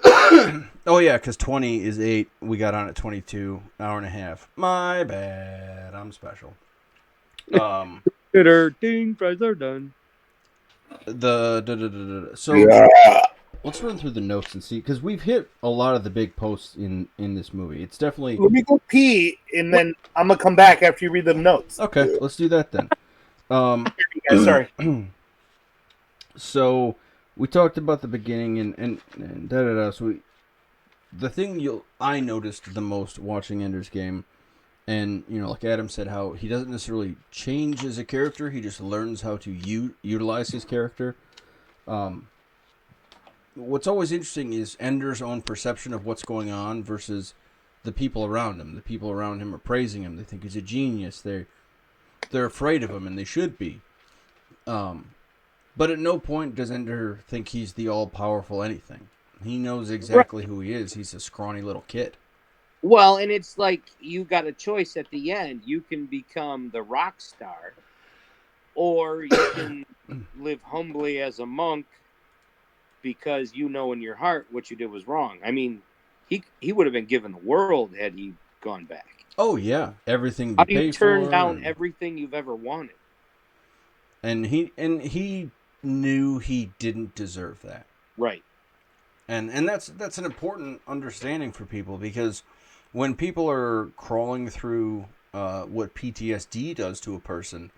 S1: clock. Oh yeah, because 20 is 8. We got on at 22, hour and a half. My bad. I'm special.
S4: Ding, fries are done.
S1: So let's run through the notes and see, because we've hit a lot of the big posts in this movie. It's definitely.
S3: Let me go pee, and then I'm gonna come back after you read the notes.
S1: Okay, let's do that then.
S3: Sorry.
S1: So we talked about the beginning and da da da. So the thing I noticed the most watching Ender's Game, and like Adam said, how he doesn't necessarily change as a character. He just learns how to utilize his character. What's always interesting is Ender's own perception of what's going on versus the people around him. The people around him are praising him. They think he's a genius. They're afraid of him, and they should be. But at no point does Ender think he's the all-powerful anything. He knows exactly who he is. He's a scrawny little kid.
S4: Well, and it's like you got a choice at the end. You can become the rock star, or you can live humbly as a monk because you know in your heart what you did was wrong. I mean, he would have been given the world had he gone back.
S1: Oh, yeah. Everything
S4: How do you turn down everything you've ever wanted?
S1: And he knew he didn't deserve that.
S4: Right.
S1: And that's an important understanding for people, because when people are crawling through what PTSD does to a person,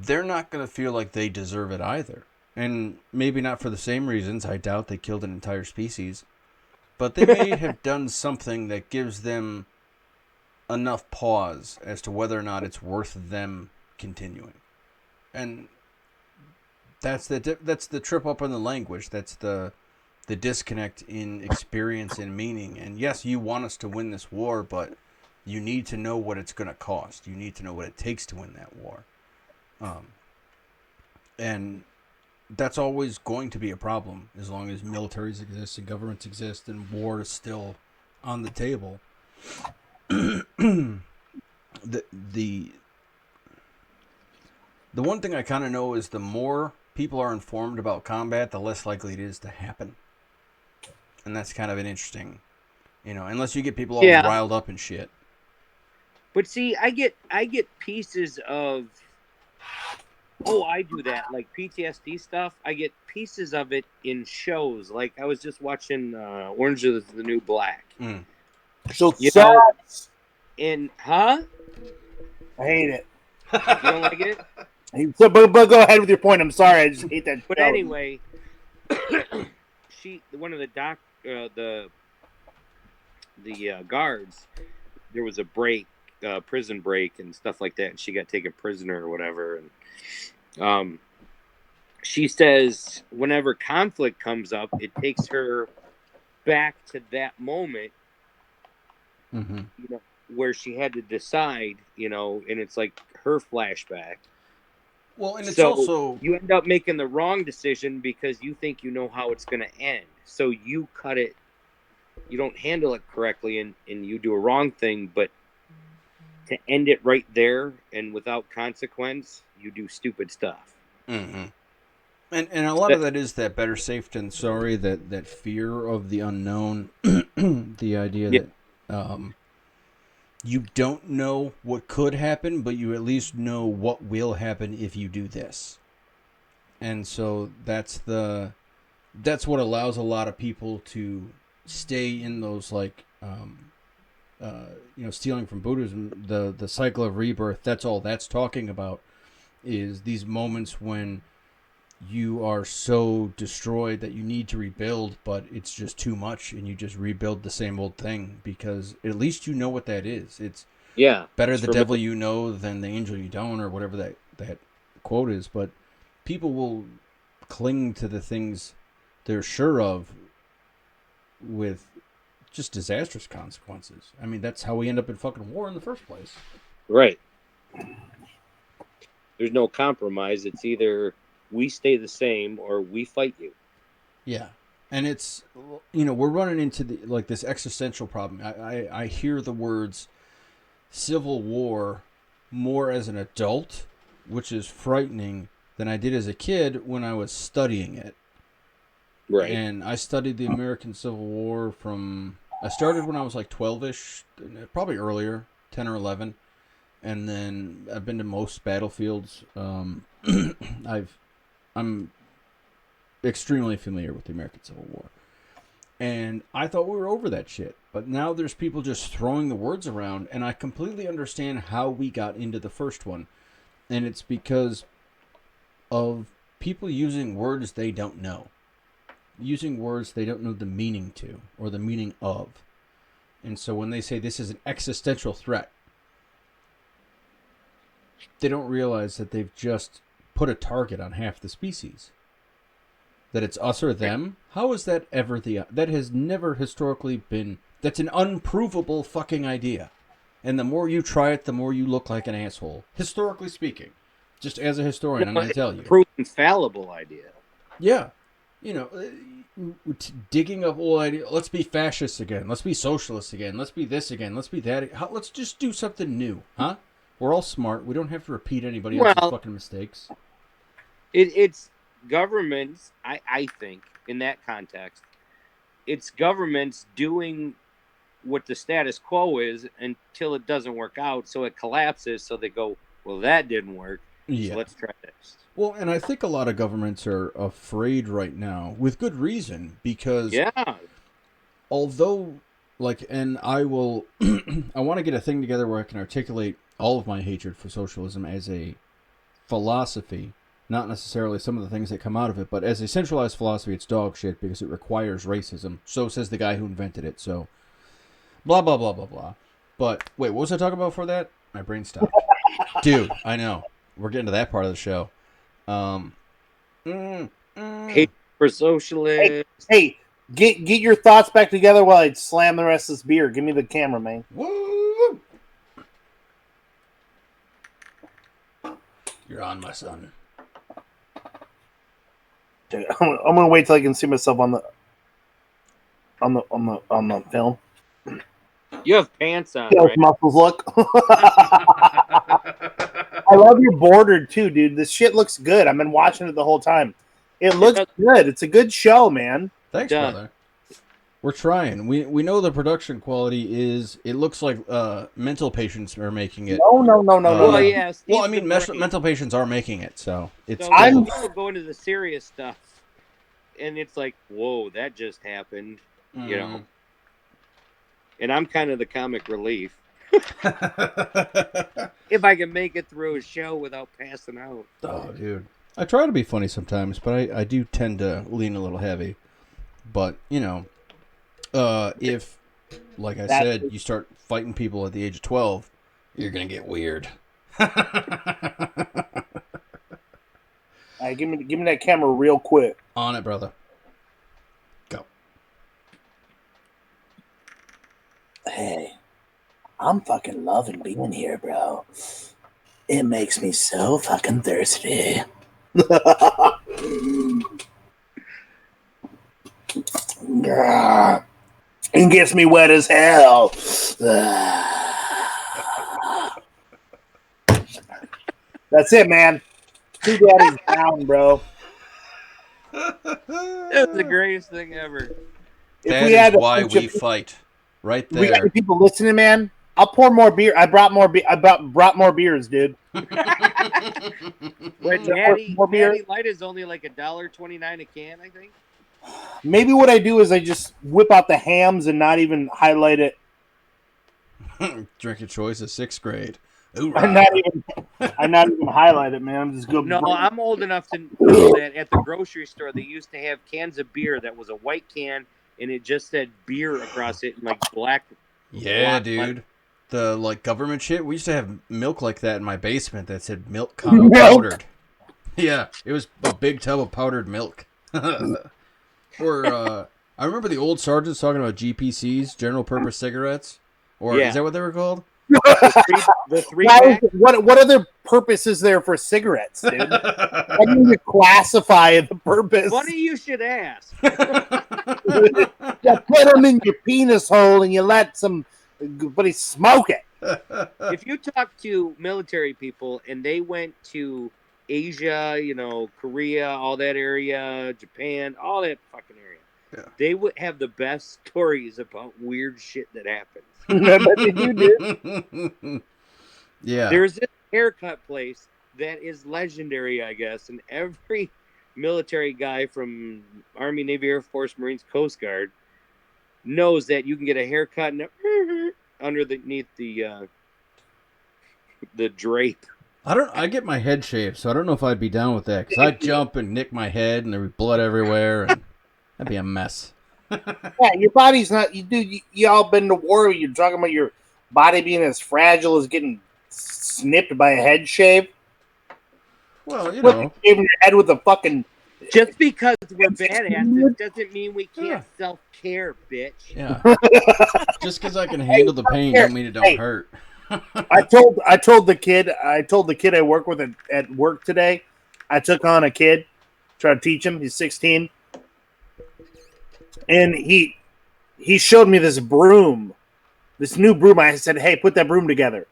S1: they're not going to feel like they deserve it either. And maybe not for the same reasons. I doubt they killed an entire species. But they may have done something that gives them enough pause as to whether or not it's worth them continuing. And that's the trip up in the language. That's the disconnect in experience and meaning. And yes, you want us to win this war, but you need to know what it's going to cost. You need to know what it takes to win that war. And that's always going to be a problem as long as militaries exist and governments exist and war is still on the table. The one thing I kind of know is the more people are informed about combat, the less likely it is to happen. And that's kind of an interesting, unless you get people all riled up and shit.
S4: But see, I get pieces of, I do that, like PTSD stuff. I get pieces of it in shows. Like I was just watching Orange is the New Black.
S1: Mm.
S3: So
S4: and I
S3: hate it.
S4: You don't like it?
S3: But go ahead with your point. I'm sorry, I just hate that.
S4: But anyway, one of the guards, there was a prison break and stuff like that, and she got taken prisoner or whatever. And she says whenever conflict comes up, it takes her back to that moment.
S1: Mm-hmm.
S4: Where she had to decide, and it's like her flashback.
S1: Well, and it's
S4: So
S1: also
S4: you end up making the wrong decision because you think you know how it's going to end. So you cut it, you don't handle it correctly, and you do a wrong thing. But to end it right there and without consequence, you do stupid stuff.
S1: mm-hmm. And a lot of that is that better safe than sorry, that fear of the unknown, the idea
S4: Yeah.
S1: that you don't know what could happen, but you at least know what will happen if you do this. And so that's what allows a lot of people to stay in those like stealing from Buddhism, the cycle of rebirth. That's all that's talking about is these moments when you are so destroyed that you need to rebuild, but it's just too much, and you just rebuild the same old thing because at least you know what that is. It's better the devil you know than the angel you don't, or whatever that quote is. But people will cling to the things they're sure of with just disastrous consequences. I mean, that's how we end up in fucking war in the first place.
S4: Right. There's no compromise. It's either we stay the same or we fight you.
S1: Yeah. And it's, we're running into this existential problem. I hear the words Civil War more as an adult, which is frightening, than I did as a kid when I was studying it.
S4: Right.
S1: And I studied the American Civil War I started when I was like 12-ish, probably earlier, 10 or 11. And then I've been to most battlefields. I'm extremely familiar with the American Civil War. And I thought we were over that shit. But now there's people just throwing the words around, and I completely understand how we got into the first one. And it's because of people using words they don't know. Using words they don't know the meaning to, or the meaning of. And so when they say this is an existential threat, they don't realize that they've just put a target on half the species. That it's us or them. How is that ever that has never historically been, that's an unprovable fucking idea. And the more you try it, the more you look like an asshole. Historically speaking. Just as a historian, I'm going to tell you.
S4: Proven fallible idea.
S1: Yeah. Digging up old ideas. Let's be fascists again. Let's be socialists again. Let's be this again. Let's be that. Let's just do something new, huh? We're all smart. We don't have to repeat anybody else's fucking mistakes.
S4: It's governments, I think, in that context, it's governments doing what the status quo is until it doesn't work out, so it collapses, so they go, well, that didn't work, so let's try this.
S1: Well, and I think a lot of governments are afraid right now, with good reason, because although, and I will, I want to get a thing together where I can articulate all of my hatred for socialism as a philosophy, not necessarily some of the things that come out of it, but as a centralized philosophy, it's dog shit because it requires racism. So says the guy who invented it. So, blah, blah, blah, blah, blah. But, wait, what was I talking about before that? My brain stopped. Dude, I know. We're getting to that part of the show.
S4: Hate for socialists.
S3: Hey, get your thoughts back together while I slam the rest of this beer. Give me the camera, man.
S1: Woo! You're on, my son.
S3: Dude, I'm gonna wait till I can see myself on the film.
S4: You have pants on,
S3: See how
S4: right?
S3: muscles look. I love your border too, dude. This shit looks good. I've been watching it the whole time. It looks good. It's a good show, man.
S1: Thanks, brother. We're trying. We know the production quality is. It looks like mental patients are making it.
S3: No.
S4: Well, yeah.
S1: Well, I mean, mental patients are making it, so it's.
S4: So people go into the serious stuff, and it's like, whoa, that just happened, you know. And I'm kind of the comic relief. If I can make it through a show without passing out.
S1: Oh, dude. I try to be funny sometimes, but I do tend to lean a little heavy. But, if, like I said, you start fighting people at the age of 12, you're going to get weird.
S3: All right, give me that camera real quick.
S1: On it, brother. Go.
S3: Hey, I'm fucking loving being here, bro. It makes me so fucking thirsty. It gets me wet as hell. That's it, man. Two daddies down, bro.
S4: It was the greatest thing ever.
S1: That is why we fight. Right there.
S3: We got the people listening, man. I'll pour more beer. I brought more beer. brought more beers, dude.
S4: When Natty Light is only like $1.29 a can, I think.
S3: Maybe what I do is I just whip out the hams and not even highlight it.
S1: Drink your choice of 6th grade.
S3: I'm not even highlight it, man. I'm just good.
S4: No, I'm old enough to know that at the grocery store they used to have cans of beer that was a white can and it just said beer across it in like black.
S1: Yeah, dude. The like government shit. We used to have milk like that in my basement that said milk comma powdered. Yeah, it was a big tub of powdered milk. Or I remember the old sergeants talking about GPCs, general purpose cigarettes. Or is that what they were called?
S4: The three pack?
S3: What other purpose is there for cigarettes, dude? How do you classify the purpose?
S4: Funny you should ask.
S3: You put them in your penis hole and you let somebody smoke it.
S4: If you talk to military people and they went to Asia, Korea, all that area, Japan, all that fucking area, they would have the best stories about weird shit that happens.
S3: You did.
S1: Yeah.
S4: There's this haircut place that is legendary, I guess, and every military guy from Army, Navy, Air Force, Marines, Coast Guard knows that you can get a haircut underneath the drape.
S1: I get my head shaved, so I don't know if I'd be down with that because I'd jump and nick my head and there'd be blood everywhere and that'd be a mess.
S3: Yeah, your body's not. You all been to war. You're talking about your body being as fragile as getting snipped by a head shave.
S1: Well,
S3: shaving your head with a fucking.
S4: Just because we're badasses doesn't mean we can't self-care, bitch.
S1: Yeah. Just because I can handle the pain don't mean it don't hurt.
S3: I told the kid I work with at work today. I took on a kid, tried to teach him. He's 16. And he showed me this broom, this new broom. I said, "Hey, put that broom together."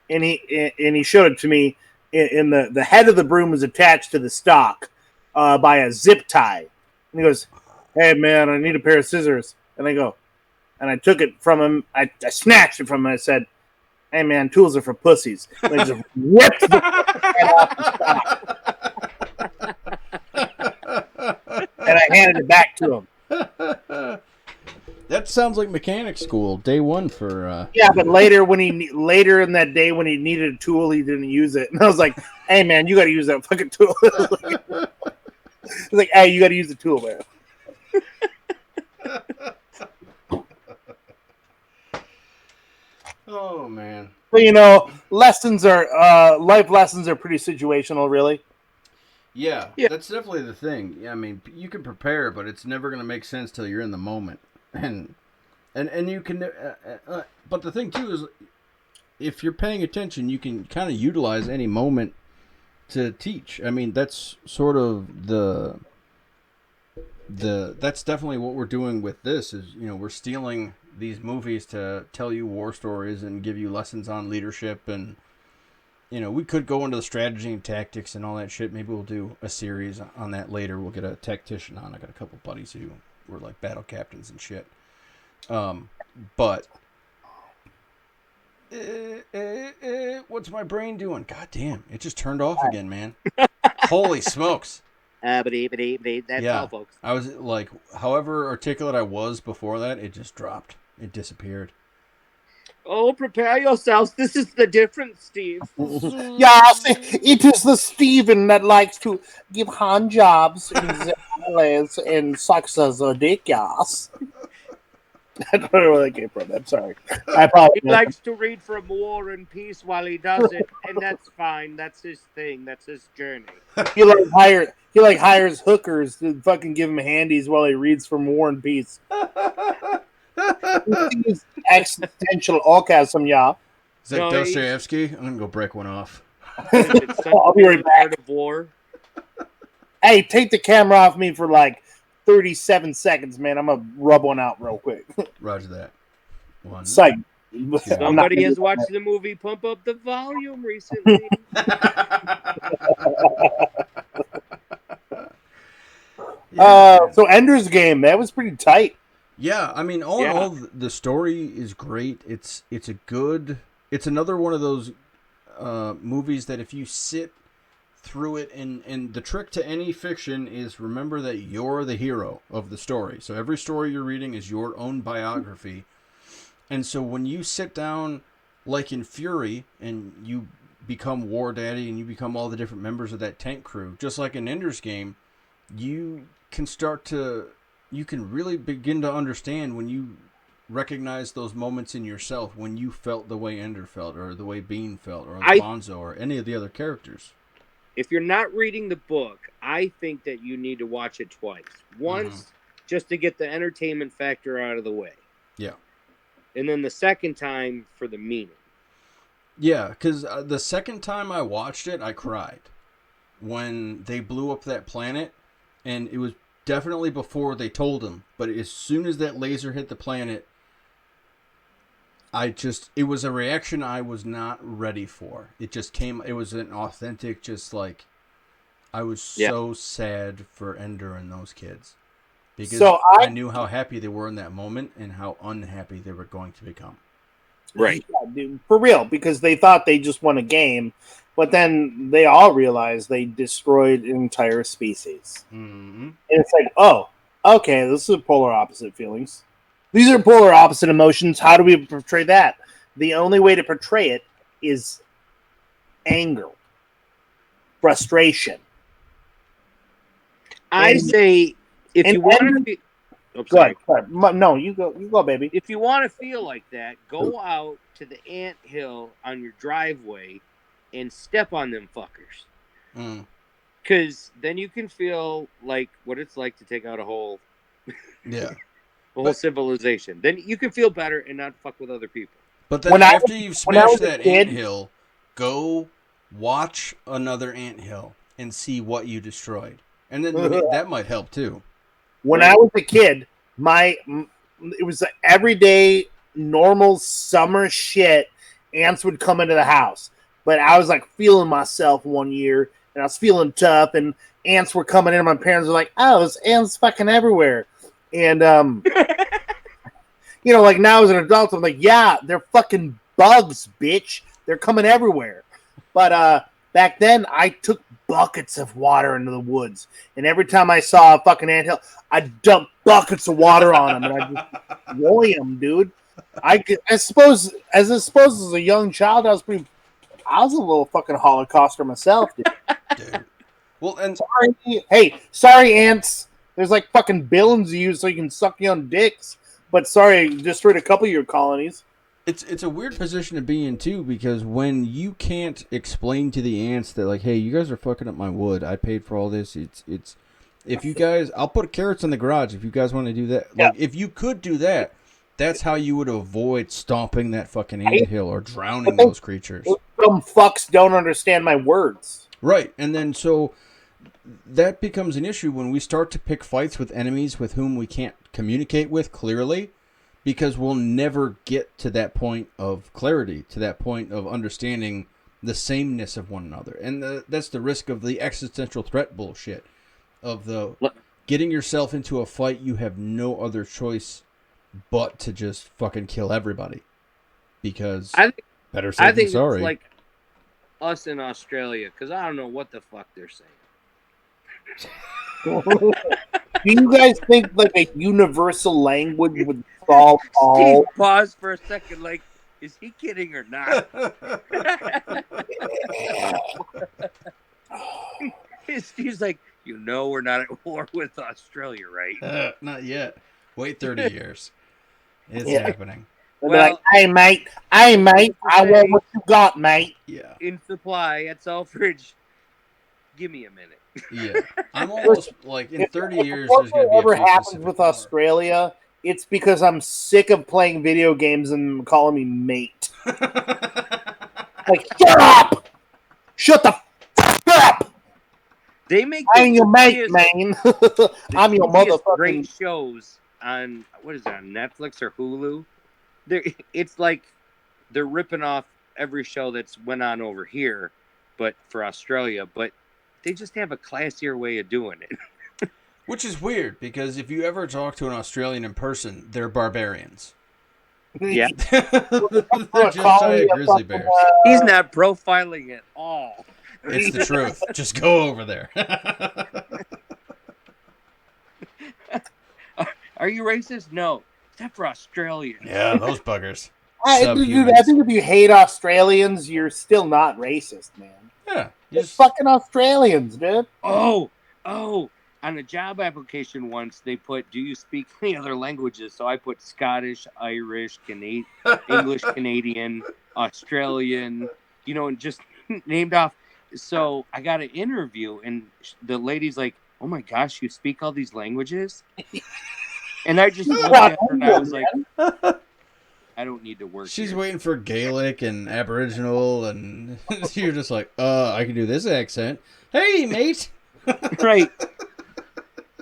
S3: And he showed it to me. And the head of the broom is attached to the stock by a zip tie. And he goes, "Hey, man, I need a pair of scissors." And I go, and I took it from him. I snatched it from him. I said, "Hey, man, tools are for pussies." And I just ripped the head off the stock. And I handed it back to him.
S1: That sounds like mechanic school, day one for.
S3: Yeah, but later in that day when he needed a tool, he didn't use it, and I was like, "Hey, man, you got to use that fucking tool." He's like, "Hey, you got to use the tool, man."
S1: Oh man.
S3: But lessons are life lessons are pretty situational, really.
S1: Yeah, that's definitely the thing. Yeah, I mean, you can prepare, but it's never going to make sense till you're in the moment. And you can, but the thing too is, if you're paying attention, you can kind of utilize any moment to teach. I mean, that's sort of that's definitely what we're doing with this. Is we're stealing these movies to tell you war stories and give you lessons on leadership and. We could go into the strategy and tactics and all that shit. Maybe we'll do a series on that later. We'll get a tactician on. I got a couple buddies who were like battle captains and shit. But what's my brain doing? God damn, it just turned off again, man. Holy smokes.
S4: That's all, folks.
S1: I was like, however articulate I was before that, it just dropped. It disappeared.
S4: Oh, prepare yourselves. This is the difference, Steve.
S3: Yes, it is the Steven that likes to give hand jobs and sucks as a dick, yes. I don't know where that came from. I'm sorry.
S4: He likes to read from War and Peace while he does it, and that's fine. That's his thing. That's his journey.
S3: He hires hookers to fucking give him handies while he reads from War and Peace. This is existential orgasm, yeah.
S1: Is that Dostoevsky? I'm gonna go break one off.
S3: I'll be right back.
S4: Art of War.
S3: Hey, take the camera off me for like 37 seconds, man. I'm gonna rub one out real quick.
S1: Roger that. One.
S3: Psych.
S4: Somebody has watched the movie Pump Up the Volume recently.
S3: So Ender's Game, that was pretty tight.
S1: Yeah, I mean, all in all, the story is great. It's another one of those movies that if you sit through it, and the trick to any fiction is remember that you're the hero of the story. So every story you're reading is your own biography. And so when you sit down, like in Fury, and you become War Daddy and you become all the different members of that tank crew, just like in Ender's Game, you can really begin to understand when you recognize those moments in yourself when you felt the way Ender felt, or the way Bean felt, or Bonzo, or any of the other characters.
S4: If you're not reading the book, I think that you need to watch it twice. Once, just to get the entertainment factor out of the way.
S1: Yeah.
S4: And then the second time for the meaning.
S1: Yeah, because the second time I watched it, I cried. When they blew up that planet, and it was definitely before they told him, but as soon as that laser hit the planet, it was a reaction I was not ready for. It just came, it was an authentic, just like, I was so sad for Ender and those kids. Because I knew how happy they were in that moment and how unhappy they were going to become.
S4: Right.
S3: Yeah, dude, for real, because they thought they just won a game, but then they all realized they destroyed an entire species.
S1: Mm-hmm.
S3: And it's like, oh, okay, this is polar opposite feelings. These are polar opposite emotions. How do we portray that? The only way to portray it is anger, frustration.
S4: I say, if you want to be...
S3: Go ahead. No, you go, baby.
S4: If you want to feel like that, go out to the anthill on your driveway and step on them fuckers. Because then you can feel like what it's like to take out a whole, civilization. Then you can feel better and not fuck with other people.
S1: But then after you've smashed that anthill, go watch another anthill and see what you destroyed, and then that might help too.
S3: When I was a kid, it was everyday, normal summer shit. Ants would come into the house. But I was like feeling myself one year, and I was feeling tough, and ants were coming in, and my parents were like, oh, there's ants fucking everywhere. And, like now as an adult, I'm like, yeah, they're fucking bugs, bitch. They're coming everywhere. But back then, I took buckets of water into the woods, and every time I saw a fucking anthill, I'd dump buckets of water on them, and I'd just annoy them, dude. I suppose as a young child, I was a little fucking Holocauster myself, dude.
S1: Well, and
S3: sorry, ants. There's like fucking billions of you, so you can suck you on dicks. But sorry, destroyed a couple of your colonies.
S1: It's a weird position to be in too, because when you can't explain to the ants that, like, hey, you guys are fucking up my wood. I paid for all this. It's if you guys, I'll put carrots in the garage if you guys want to do that. Like, if you could do that, that's how you would avoid stomping that fucking anthill or drowning those creatures.
S3: Some fucks don't understand my words.
S1: Right, and then so that becomes an issue when we start to pick fights with enemies with whom we can't communicate with clearly. Because we'll never get to that point of clarity, to that point of understanding the sameness of one another. And that's the risk of the existential threat bullshit. Of the getting yourself into a fight you have no other choice but to just fucking kill everybody. Because better safe than sorry.
S4: It's like us in Australia, because I don't know what the fuck they're saying.
S3: Do you guys think like a universal language would solve all?
S4: Steve paused for a second, like, is he kidding or not? Steve's like, we're not at war with Australia, right?
S1: Not yet. Wait 30 years. It's happening.
S3: Well, like, hey, mate, I want what you got, mate.
S1: Yeah.
S4: In supply at Selfridge. Give me a minute.
S1: Yeah. I'm almost like in 30 years there's going to be
S3: whatever happens with Australia, it's because I'm sick of playing video games and calling me mate. Like, shut up! Shut the fuck up!
S4: They make
S3: I ain't your mate,
S4: cheesiest-
S3: man.
S4: the
S3: I'm your
S4: cheesiest
S3: motherfucking.
S4: great shows on what is that, on Netflix or Hulu? It's like they're ripping off every show that's went on over here, but for Australia. But they just have a classier way of doing it.
S1: Which is weird because if you ever talk to an Australian in person, they're barbarians.
S4: Yeah.
S1: They're just giant grizzly bears.
S4: He's not profiling at all.
S1: It's the truth. Just go over there.
S4: Are you racist? No. Except for Australians.
S1: Yeah, those buggers.
S3: Dude, I think if you hate Australians, you're still not racist, man.
S1: Yeah.
S3: It's fucking Australians, dude.
S4: Oh. On a job application once, they put, do you speak any other languages? So I put Scottish, Irish, English, Canadian, Australian, and just named off. So I got an interview, and the lady's like, oh my gosh, you speak all these languages? And I just looked at her and I was like, I don't need to work
S1: She's
S4: here.
S1: waiting for Gaelic and Aboriginal, and you're just like, I can do this accent. Hey, mate.
S4: Right.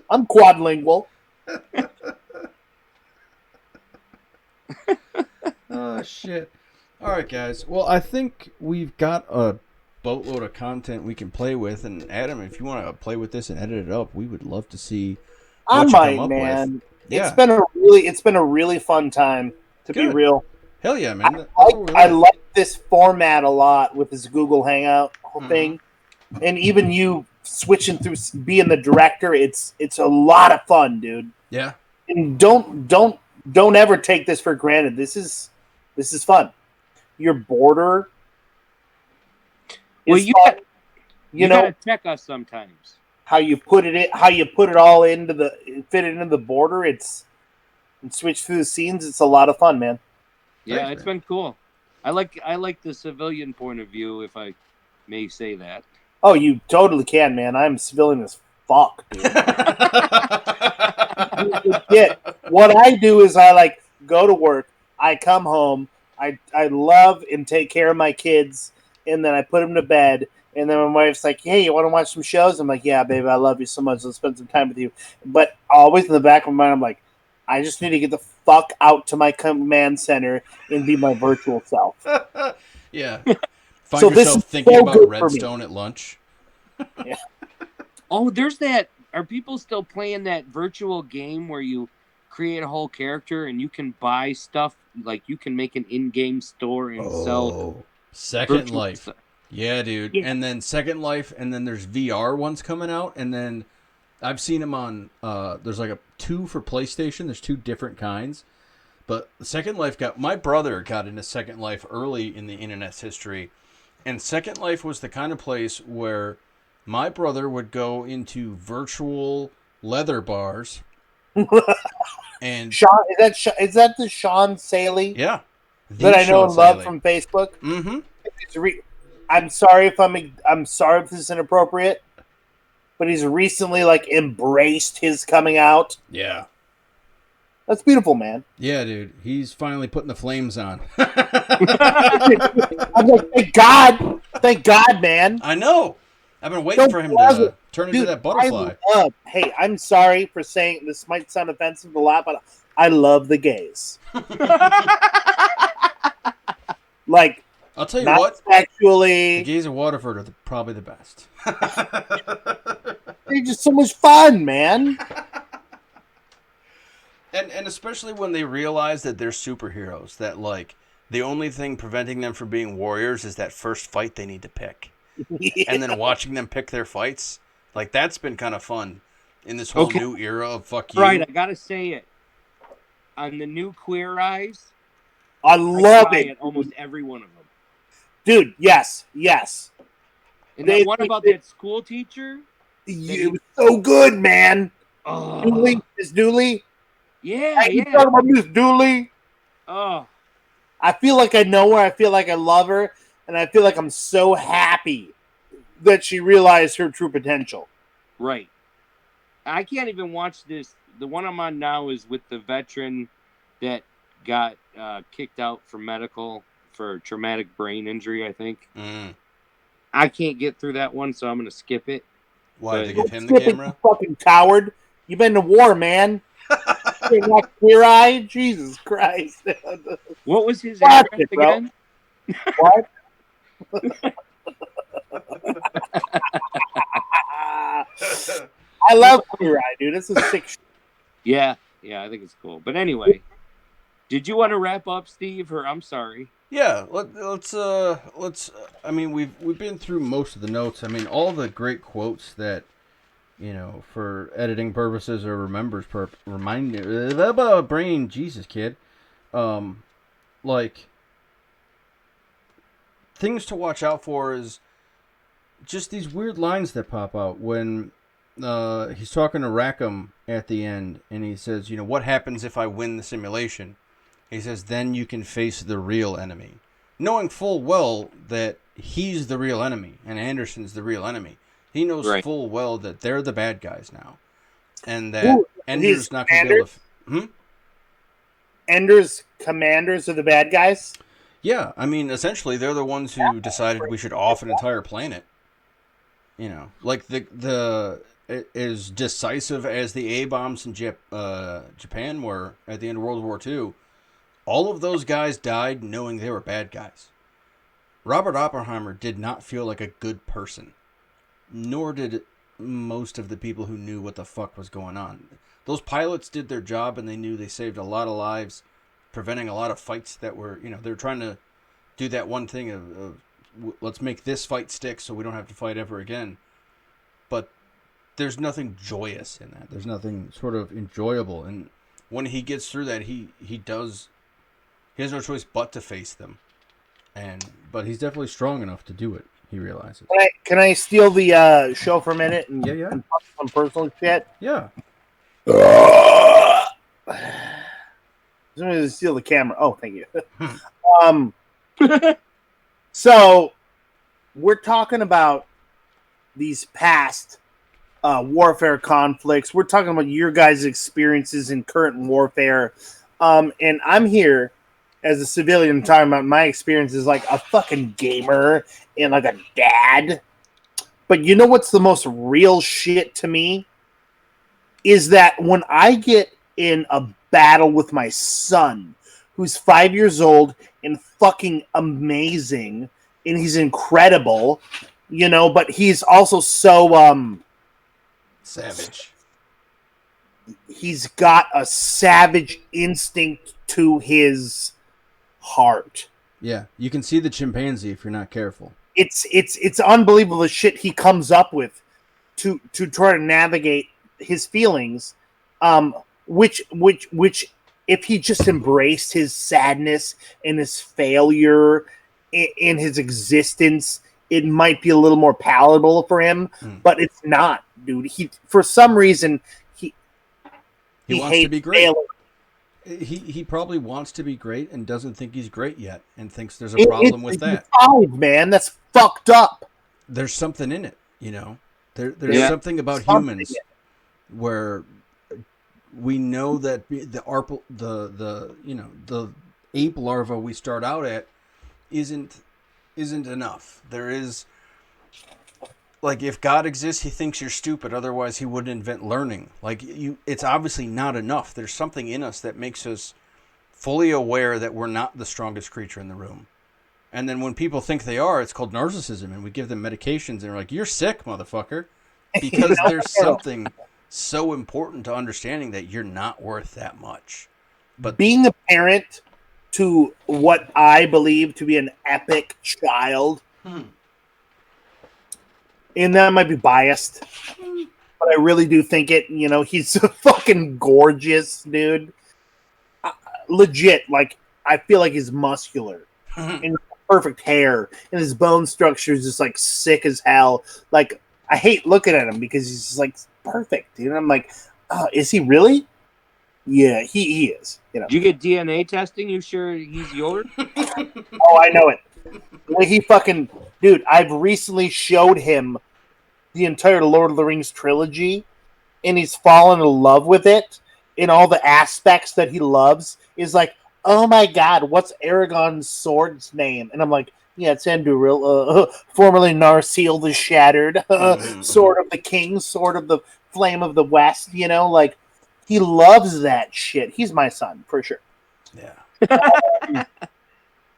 S3: I'm quadlingual.
S1: Oh, shit. All right, guys. Well, I think we've got a boatload of content we can play with. And Adam, if you want to play with this and edit it up, we would love to see what
S3: I
S1: you
S3: might,
S1: come up
S3: man.
S1: with. Yeah.
S3: It's been a really fun time, to be
S1: Good.
S3: real.
S1: Hell yeah, man.
S3: I like this format a lot with this Google Hangout whole thing, and even you switching through being the director. It's a lot of fun, dude.
S1: Yeah.
S3: And don't ever take this for granted. This is fun. Your border.
S4: Well,
S3: is
S4: you
S3: fun. You know
S4: gotta check us sometimes.
S3: how you put it all fit it into the border. And switch through the scenes. It's a lot of fun, man.
S4: Yeah,
S1: Thanks,
S4: it's
S1: man.
S4: been cool. I like the civilian point of view, if I may say that.
S3: Oh, you totally can, man. I'm civilian as fuck, dude. Legit. What I do is I go to work, I come home, I love and take care of my kids, and then I put them to bed, and then my wife's like, hey, you want to watch some shows? I'm like, yeah, baby, I love you so much. Let's spend some time with you. But always in the back of my mind, I'm like, I just need to get the fuck out to my command center and be my virtual self.
S1: Yeah. Find
S3: So this
S1: yourself
S3: is
S1: thinking
S3: so
S1: about
S3: good for me.
S1: Redstone at lunch.
S4: Oh, there's that. Are people still playing that virtual game where you create a whole character and you can buy stuff? Like you can make an in-game store and sell
S1: Second
S4: virtual
S1: Life.
S4: stuff.
S1: Yeah, dude.
S4: Yeah.
S1: And then Second Life, and then there's VR ones coming out, and then I've seen them on. There's like 2 for PlayStation. There's 2 different kinds, but Second Life my brother got into Second Life early in the internet's history, and Second Life was the kind of place where my brother would go into virtual leather bars. And
S3: Sean, is that the Sean Saley
S1: yeah,
S3: that I know and love from Facebook?
S1: Mm-hmm.
S3: I'm sorry if this is inappropriate, but he's recently embraced his coming out.
S1: Yeah.
S3: That's beautiful, man.
S1: Yeah, dude. He's finally putting the flames on.
S3: I'm like, thank God, man.
S1: I know. I've been waiting for him to turn into that butterfly.
S3: Hey, I'm sorry for saying this might sound offensive a lot, but I love the gays.
S1: I'll tell you
S3: not
S1: what.
S3: Sexually,
S1: The gays of Waterford are probably the best.
S3: they're just so much fun, man.
S1: And especially when they realize that they're superheroes, that the only thing preventing them from being warriors is that first fight they need to pick.
S3: Yeah.
S1: And then watching them pick their fights, that's been kind of fun in this whole new era of fuck you.
S4: Right, I gotta say it. On the new Queer Eyes,
S3: I love it.
S4: At almost every one of them.
S3: Dude, yes.
S4: And that one about that school teacher?
S3: It was so good, man.
S4: Oh.
S3: Dooley, Miss Dooley.
S4: Yeah,
S3: You talking about Miss Dooley?
S4: Oh.
S3: I feel like I know her. I feel like I love her. And I feel like I'm so happy that she realized her true potential.
S4: Right. I can't even watch this. The one I'm on now is with the veteran that got kicked out for medical for traumatic brain injury, I think.
S1: Mm.
S4: I can't get through that one, so I'm going to skip it.
S1: Why,
S4: But-
S1: to give him the
S3: Skip it,
S1: camera?
S3: you fucking coward. You've been to war, man. You're not Queer Eye? Jesus Christ.
S4: What was his
S3: Watch
S4: address
S3: it, bro.
S4: again?
S3: What? I love Queer Eye, dude. This is sick shit.
S4: Yeah, I think it's cool. But anyway, did you want to wrap up, Steve? Or I'm sorry.
S1: Yeah, let's. I mean, we've been through most of the notes. I mean, all the great quotes that, for editing purposes or brain. Jesus, kid. Like, things to watch out for is just these weird lines that pop out when he's talking to Rackham at the end, and he says, what happens if I win the simulation? He says, then you can face the real enemy. Knowing full well that he's the real enemy and Anderson's the real enemy. He knows full well that they're the bad guys now. And that Ender's not going to be able to...
S3: Ender's commanders are the bad guys?
S1: Yeah, I mean, essentially, they're the ones who decided we should off an entire planet. Like as decisive as the A-bombs in Japan were at the end of World War II, all of those guys died knowing they were bad guys. Robert Oppenheimer did not feel like a good person, nor did most of the people who knew what the fuck was going on. Those pilots did their job, and they knew they saved a lot of lives, preventing a lot of fights that were, they were trying to do that one thing of let's make this fight stick so we don't have to fight ever again. But there's nothing joyous in that. There's nothing sort of enjoyable. And when he gets through that, he has no choice but to face them. But he's definitely strong enough to do it, he realizes.
S3: Can I steal the show for a minute and,
S1: Yeah.
S3: and talk some personal shit?
S1: Yeah.
S3: I'm going to steal the camera. Oh, thank you. So we're talking about these past warfare conflicts. We're talking about your guys' experiences in current warfare. And I'm here as a civilian talking about my experience as like a fucking gamer and like a dad. But you know what's the most real shit to me? Is that when I get in a battle with my son, who's 5 years old and fucking amazing, and he's incredible, but he's also so
S1: savage.
S3: He's got a savage instinct to his heart.
S1: Yeah, you can see the chimpanzee if you're not careful.
S3: It's unbelievable the shit he comes up with to try to navigate his feelings, which if he just embraced his sadness and his failure in his existence, it might be a little more palatable for him. But it's not, dude. He, for some reason, he
S1: wants to be great.
S3: Failure.
S1: He probably wants to be great and doesn't think he's great yet, and thinks there's a problem with that.
S3: Man, that's fucked up.
S1: There's something in it, There's something about humans where we know that the ape larva we start out at isn't enough. There is, like, if God exists, he thinks you're stupid. Otherwise, he wouldn't invent learning. Like, it's obviously not enough. There's something in us that makes us fully aware that we're not the strongest creature in the room. And then when people think they are, it's called narcissism, and we give them medications, and they're like, "You're sick, motherfucker," because there's something so important to understanding that you're not worth that much. But
S3: being a parent to what I believe to be an epic child. And that might be biased, but I really do think it. He's fucking gorgeous, dude. Legit, like, I feel like he's muscular and perfect hair, and his bone structure is just like sick as hell. Like, I hate looking at him because he's just like perfect, dude. And I'm like, oh, is he really? Yeah, he is.
S4: Did you get DNA testing? You sure he's yours?
S3: Oh, I know it. The way he fucking... Dude, I've recently showed him the entire Lord of the Rings trilogy, and he's fallen in love with it, in all the aspects that he loves. Is like, oh my god, what's Aragorn's sword's name? And I'm like, Yeah, it's Anduril, formerly Narsil the Shattered, Sword of the King, Sword of the Flame of the West. Like he loves that shit. He's my son for sure.
S1: Yeah.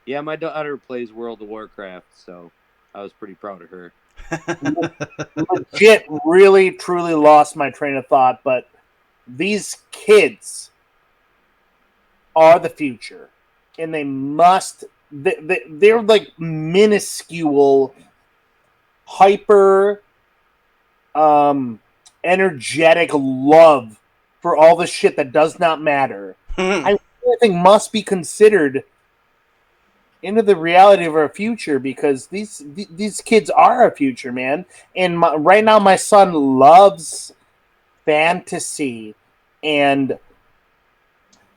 S4: Yeah, my daughter plays World of Warcraft, so I was pretty proud of her.
S3: Legit, really, truly lost my train of thought, but these kids are the future, and they must. They're like minuscule, hyper, energetic love for all the shit that does not matter. I really think must be considered into the reality of our future because these kids are our future, man. And right now, my son loves fantasy and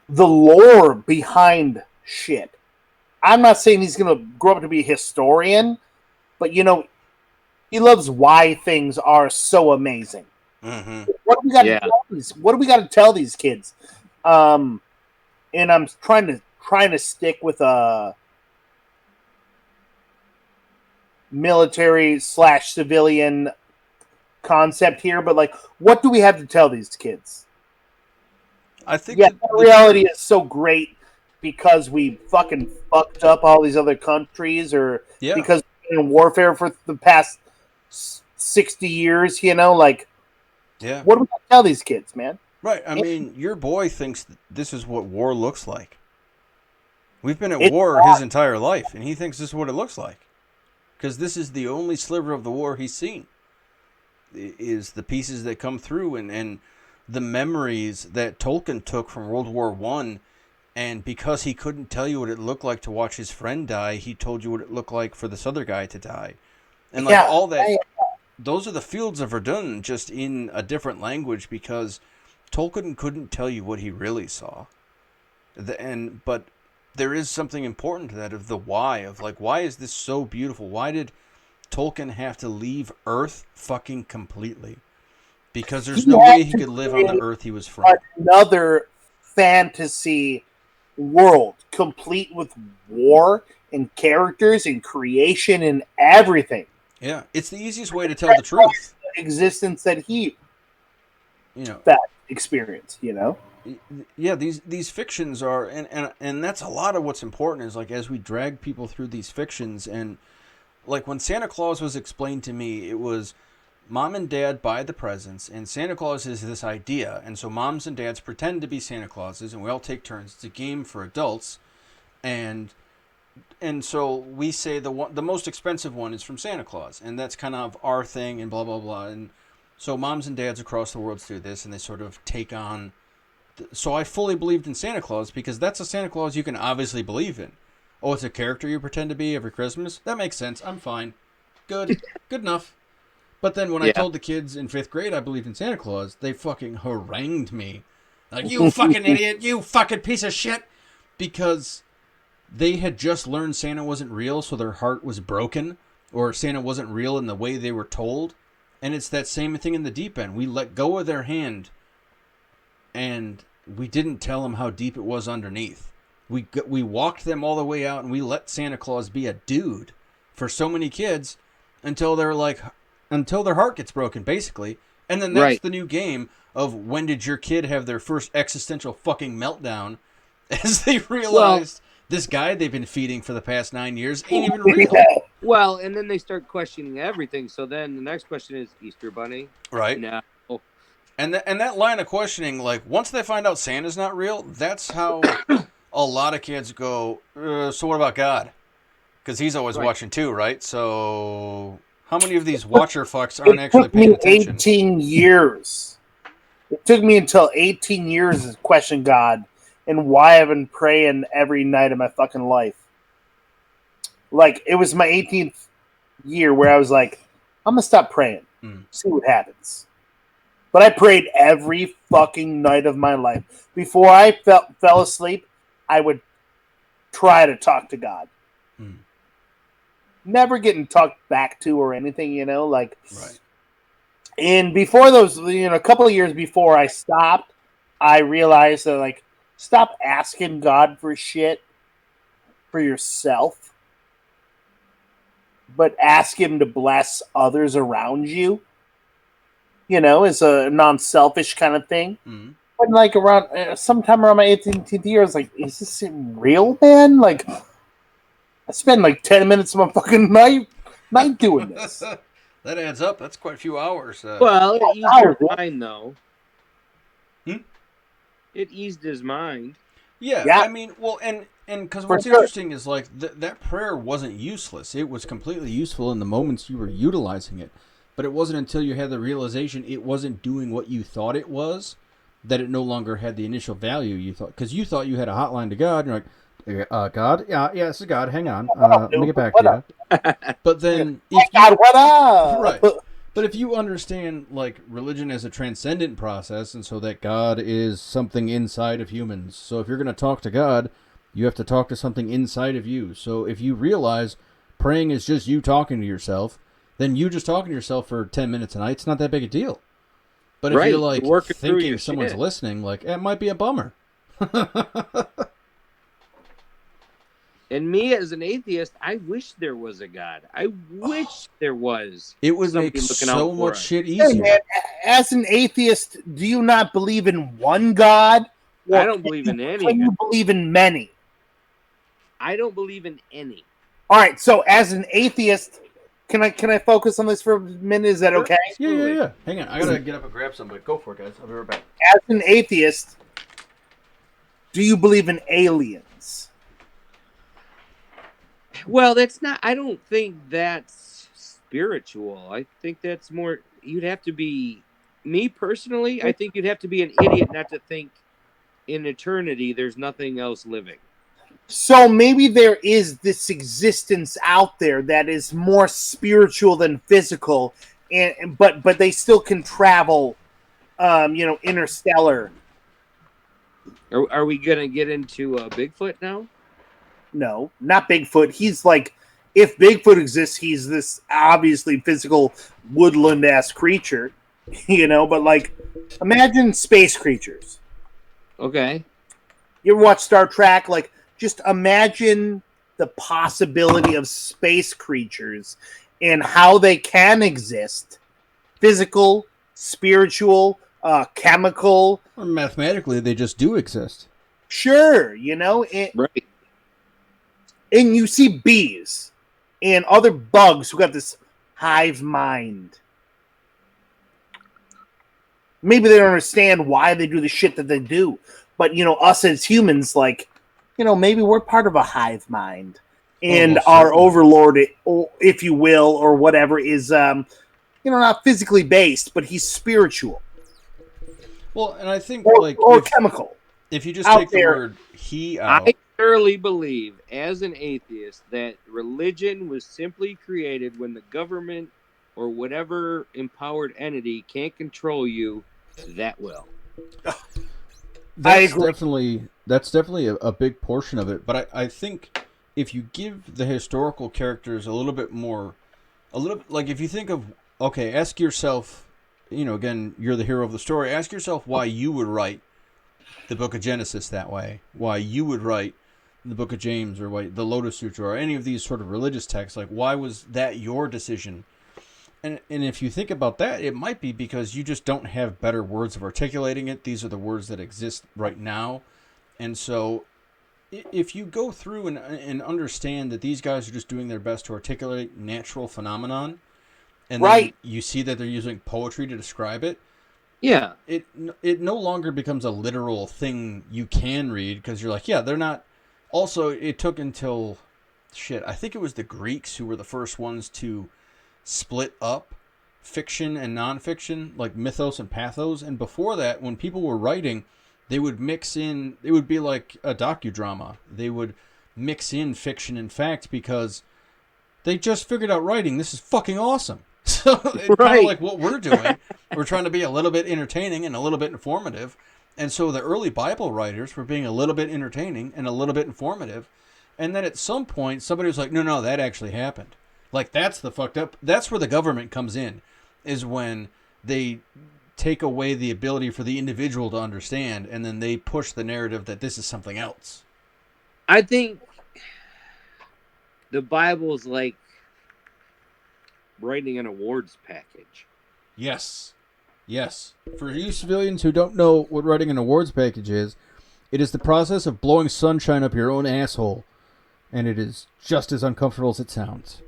S3: the lore behind shit. I'm not saying he's gonna grow up to be a historian, but he loves why things are so amazing. What do we got to tell these? What do we got to tell these kids? And I'm trying to stick with a military / civilian concept here, but like, what do we have to tell these kids?
S1: I think
S3: the reality is so great because we fucking fucked up all these other countries, or because we're in warfare for the past 60 years. Like, what do we tell these kids, man?
S1: Right. I mean, your boy thinks this is what war looks like. We've been at war his entire life, and he thinks this is what it looks like. Because this is the only sliver of the war he's seen. Is the pieces that come through and the memories that Tolkien took from World War I. And because he couldn't tell you what it looked like to watch his friend die, he told you what it looked like for this other guy to die. And like all that, those are the fields of Verdun, just in a different language, because Tolkien couldn't tell you what he really saw. But there is something important to that, of the why, of like, why is this so beautiful? Why did Tolkien have to leave Earth fucking completely? Because there's no way he could live on the Earth he was from.
S3: Another fantasy world, complete with war and characters and creation and everything.
S1: Yeah, it's the easiest way to tell the truth.
S3: Existence that he, that experience,
S1: Yeah, these fictions are, and that's a lot of what's important, is like, as we drag people through these fictions, and like when Santa Claus was explained to me, it was mom and dad buy the presents, and Santa Claus is this idea, and so moms and dads pretend to be Santa Clauses, and we all take turns. It's a game for adults, and so we say the most expensive one is from Santa Claus, and that's kind of our thing, and blah blah blah. And so moms and dads across the world do this, and they sort of take on. So I fully believed in Santa Claus because that's a Santa Claus you can obviously believe in. Oh, it's a character you pretend to be every Christmas? That makes sense. I'm fine. Good enough. But then when I told the kids in 5th grade I believed in Santa Claus, they fucking harangued me. Like, you fucking idiot, you fucking piece of shit. Because they had just learned Santa wasn't real, so their heart was broken. Or Santa wasn't real in the way they were told. And it's that same thing in the deep end. We let go of their hand, and we didn't tell them how deep it was underneath. We walked them all the way out, and we let Santa Claus be a dude for so many kids until their heart gets broken, basically. And then that's the new game of, when did your kid have their first existential fucking meltdown as they realized this guy they've been feeding for the past 9 years ain't even real.
S4: Well, and then they start questioning everything. So then the next question is, Easter Bunny?
S1: Right.
S4: No.
S1: And that line of questioning, like, once they find out Santa's not real, that's how a lot of kids go, so what about God? Because he's always watching too, right? So how many of these watcher fucks aren't actually paying attention?
S3: 18 years. It took me until 18 years to question God and why I've been praying every night of my fucking life. Like, it was my 18th year where I was like, I'm going to stop praying. See what happens. But I prayed every fucking night of my life. Before I fell asleep, I would try to talk to God. Never getting talked back to or anything, like.
S1: Right.
S3: And before those, a couple of years before I stopped, I realized that, like, stop asking God for shit for yourself. but ask him to bless others around you. You know, as a non-selfish kind of thing.
S1: Mm.
S3: But like around sometime around my 18th year, I was like, "Is this real, man?" Like, I spend like 10 minutes of my fucking night doing this.
S1: That adds up. That's quite a few hours.
S4: Well, it eased
S3: hours,
S4: his
S3: yeah.
S4: mind, though.
S1: Hmm?
S4: It eased his mind.
S1: Yeah,
S3: Yeah.
S1: I mean, well, and because
S3: For
S1: what's
S3: sure.
S1: interesting is like that prayer wasn't useless. It was completely useful in the moments you were utilizing it, but it wasn't until you had the realization it wasn't doing what you thought it was that it no longer had the initial value you thought. Because you thought you had a hotline to God. And you're like, God, yeah, this is God. Hang on, let me get back to you. But then if you
S3: God, what up?
S1: right. But if you understand, like, religion as a transcendent process, and so that God is something inside of humans. So if you're going to talk to God, you have to talk to something inside of you. So if you realize praying is just you talking to yourself, then you just talking to yourself for 10 minutes a night, it's not that big a deal. But if
S4: Right,
S1: you're, like,
S4: you're working through
S1: thinking
S4: your
S1: someone's
S4: shit.
S1: listening, like, it might be a bummer.
S4: And me as an atheist, I wish there was a God. I wish there was
S1: It would make
S4: somebody looking
S1: so
S4: out for
S1: much
S4: us.
S1: shit
S3: Hey,
S1: easier.
S3: man, as an atheist, do you not believe in one God?
S4: I don't believe in any
S3: Can you
S4: God.
S3: believe in many?
S4: I don't believe in any.
S3: All right. So, as an atheist, can I focus on this for a minute? Is that
S4: Sure.
S3: okay?
S1: Yeah. Hang on. I got to get up and grab somebody. Go for it, guys. I'll be right back.
S3: As an atheist, do you believe in aliens?
S4: Well, that's not. I don't think that's spiritual. I think that's more. You'd have to be. Me personally, I think you'd have to be an idiot not to think in eternity there's nothing else living.
S3: So maybe there is this existence out there that is more spiritual than physical, and but they still can travel, interstellar.
S4: Are we gonna get into Bigfoot now?
S3: No, not Bigfoot. He's like, if Bigfoot exists, he's this obviously physical woodland ass creature, But like, imagine space creatures.
S4: Okay.
S3: You ever watch Star Trek? Like, just imagine the possibility of space creatures and how they can exist: physical, spiritual, chemical.
S1: Or mathematically, they just do exist.
S3: Sure,
S4: Right.
S3: and you see bees and other bugs who got this hive mind. Maybe they don't understand why they do the shit that they do, but us as humans, like, maybe we're part of a hive mind, and
S1: Almost
S3: our
S1: certainly.
S3: overlord, if you will, or whatever, is not physically based, but he's spiritual
S1: Well, and I think,
S3: or,
S1: like,
S3: chemical.
S1: if you just
S3: out
S1: take the
S3: there.
S1: word he out,
S4: I thoroughly believe, as an atheist, that religion was simply created when the government or whatever empowered entity can't control you that well.
S1: that's
S3: agree.
S1: definitely a big portion of it. But I think if you give the historical characters a little bit more, like if you think of, okay, ask yourself, again, you're the hero of the story. Ask yourself why you would write the book of Genesis that way, why you would write the book of James or why the Lotus Sutra or any of these sort of religious texts. Like, why was that your decision? And if you think about that, it might be because you just don't have better words of articulating it. These are the words that exist right now. And so if you go through and understand that these guys are just doing their best to articulate natural phenomenon, and
S3: Right.
S1: then you see that they're using poetry to describe it,
S4: Yeah.
S1: it no longer becomes a literal thing you can read because you're like, yeah, they're not. Also, it took until, I think it was the Greeks who were the first ones to split up fiction and nonfiction, like mythos and pathos. And before that, when people were writing, they would mix in, it would be like a docudrama. They would mix in fiction and fact because they just figured out writing. This is fucking awesome. So it's kind
S4: Right.
S1: of like what we're doing. We're trying to be a little bit entertaining and a little bit informative. And so the early Bible writers were being a little bit entertaining and a little bit informative. And then at some point, somebody was like, no, that actually happened. Like, that's the fucked up. That's where the government comes in, is when they take away the ability for the individual to understand, and then they push the narrative that this is something else.
S4: I think the Bible's like writing an awards package.
S1: Yes. Yes. For you civilians who don't know what writing an awards package is, it is the process of blowing sunshine up your own asshole. And it is just as uncomfortable as it sounds.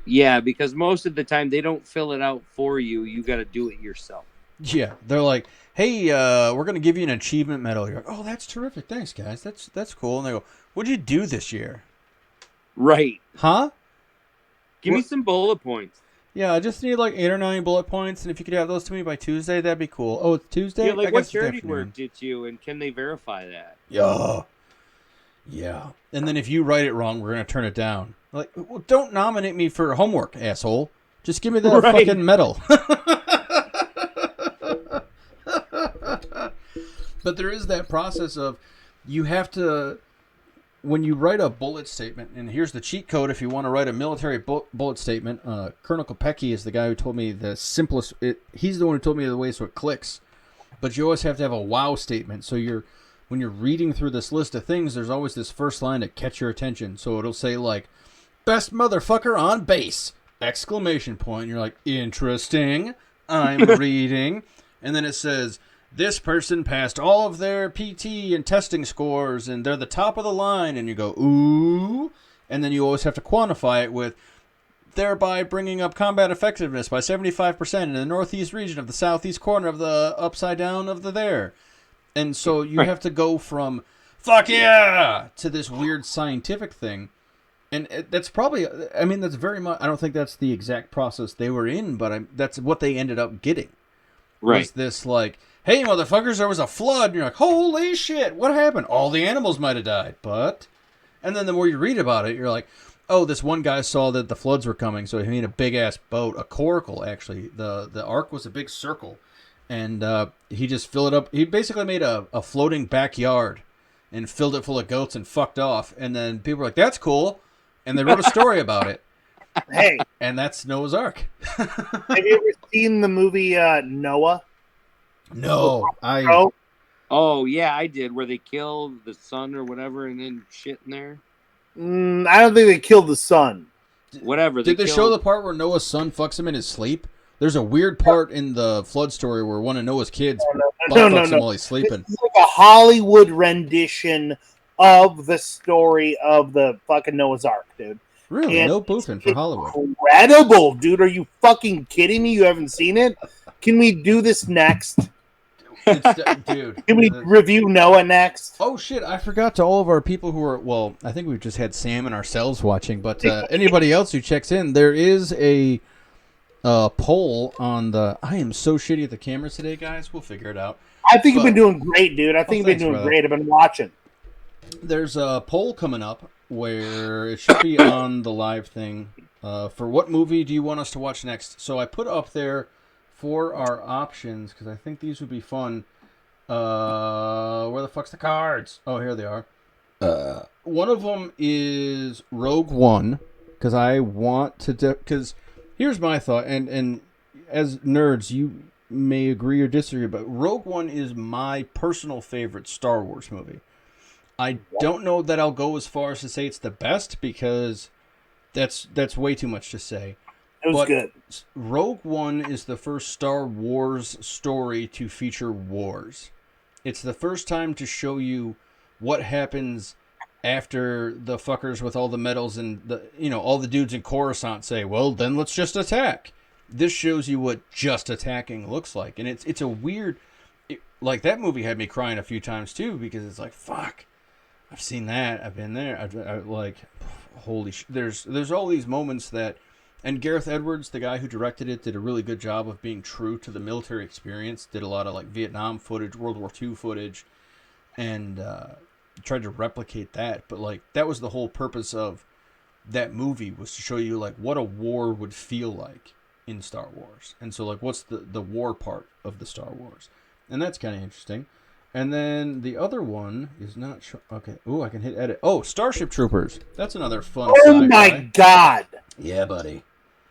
S4: Yeah, because most of the time they don't fill it out for you. You got to do it yourself.
S1: Yeah. They're like, hey, we're going to give you an achievement medal. You're like, oh, that's terrific. Thanks, guys. That's cool. And they go, what'd you do this year?
S4: Right.
S1: Huh?
S4: Give me some bullet points.
S1: Yeah, I just need like 8 or 9 bullet points, and if you could have those to me by Tuesday, that'd be cool. Oh, it's Tuesday?
S4: Yeah, like
S1: I
S4: what
S1: guess it's
S4: charity
S1: afternoon.
S4: work did you, and can they verify that?
S1: Yeah. Yeah. And then if you write it wrong, we're going to turn it down. Like, well, don't nominate me for homework, asshole. Just give me that
S4: Right.
S1: fucking medal. But there is that process of you have to, when you write a bullet statement, and here's the cheat code if you want to write a military bullet statement. Colonel Kopecky is the guy who told me the simplest. He's the one who told me the way so it clicks. But you always have to have a wow statement. So when you're reading through this list of things, there's always this first line to catch your attention. So it'll say like, best motherfucker on base! Exclamation point. And you're like, interesting. I'm reading. And then it says, this person passed all of their PT and testing scores, and they're the top of the line. And you go, ooh. And then you always have to quantify it with, thereby bringing up combat effectiveness by 75% in the northeast region of the southeast corner of the upside down of the there. And so you have to go from, fuck yeah, to this weird scientific thing. And that's probably, I mean, that's very much, I don't think that's the exact process they were in, but that's what they ended up getting.
S4: Right.
S1: Was this like, hey, motherfuckers, there was a flood. And you're like, holy shit, what happened? All the animals might have died, but... And then the more you read about it, you're like, oh, this one guy saw that the floods were coming, so he made a big-ass boat, a coracle, actually. The ark was a big circle, and he just filled it up. He basically made a floating backyard and filled it full of goats and fucked off. And then people were like, that's cool. And they wrote a story about it.
S3: Hey,
S1: And that's Noah's Ark.
S3: have you ever seen the movie Noah?
S1: No,
S3: Oh,
S4: Oh, yeah, I did. Where they kill the son or whatever and then shit in there.
S3: I don't think they killed the son.
S4: Whatever.
S1: Did they
S4: killed...
S1: show the part where Noah's son fucks him in his sleep? There's a weird part in the flood story where one of Noah's kids fucks him while he's sleeping.
S3: It's like a Hollywood rendition of the story of the fucking Noah's Ark, dude.
S1: Really?
S3: And
S1: No boofing for Hollywood.
S3: Incredible, dude. Are you fucking kidding me? You haven't seen it? Can we do this next?
S1: Dude.
S3: Can we review Noah next?
S1: Oh, shit. I forgot to all of our people who are, well, I think we've just had Sam and ourselves watching, but anybody else who checks in, there is a poll on the, I am so shitty at the cameras today, guys. We'll figure it out.
S3: I think you've been doing great, dude. I think you've been doing great. I've been watching.
S1: There's a poll coming up where it should be on the live thing for what movie do you want us to watch next. So I put up there for our options because I think these would be fun. Where the fuck's the cards? Oh, here they are. One of them is Rogue One because I want to because here's my thought, and as nerds you may agree or disagree, but Rogue One is my personal favorite Star Wars movie. I don't know that I'll go as far as to say it's the best because that's way too much to say.
S3: It was good.
S1: Rogue One is the first Star Wars story to feature wars. It's the first time to show you what happens after the fuckers with all the medals and all the dudes in Coruscant say, well, then let's just attack. This shows you what just attacking looks like. And it's a weird... like, that movie had me crying a few times, too, because it's like, fuck. I've seen that. I've been there. I like, holy shit. There's all these moments that... And Gareth Edwards, the guy who directed it, did a really good job of being true to the military experience. Did a lot of like Vietnam footage, World War II footage, and tried to replicate that. But like that was the whole purpose of that movie, was to show you like what a war would feel like in Star Wars. And so like what's the war part of the Star Wars. And that's kind of interesting. And then the other one is not sure. Okay. Oh, I can hit edit. Oh, Starship Troopers. That's another fun
S3: Oh my god.
S1: Yeah, buddy.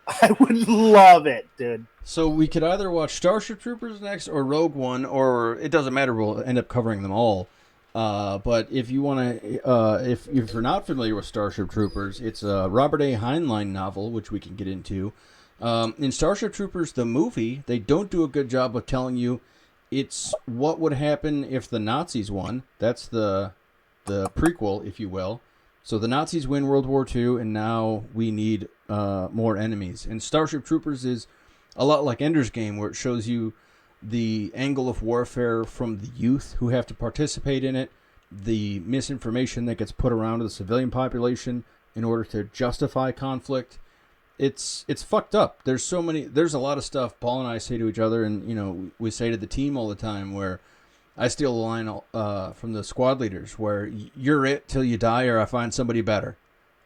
S3: I would love it, dude.
S1: So we could either watch Starship Troopers next or Rogue One, or it doesn't matter. We'll end up covering them all. But if you want to, if you're not familiar with Starship Troopers, it's a Robert A. Heinlein novel, which we can get into. In Starship Troopers, the movie, they don't do a good job of telling you it's what would happen if the Nazis won. That's the prequel, if you will. So the Nazis win World War II, and now we need more enemies. And Starship Troopers is a lot like Ender's Game, where it shows you the angle of warfare from the youth who have to participate in it, the misinformation that gets put around to the civilian population in order to justify conflict. It's fucked up. There's a lot of stuff Paul and I say to each other, and we say to the team all the time, where I steal a line from the squad leaders where you're it till you die or I find somebody better.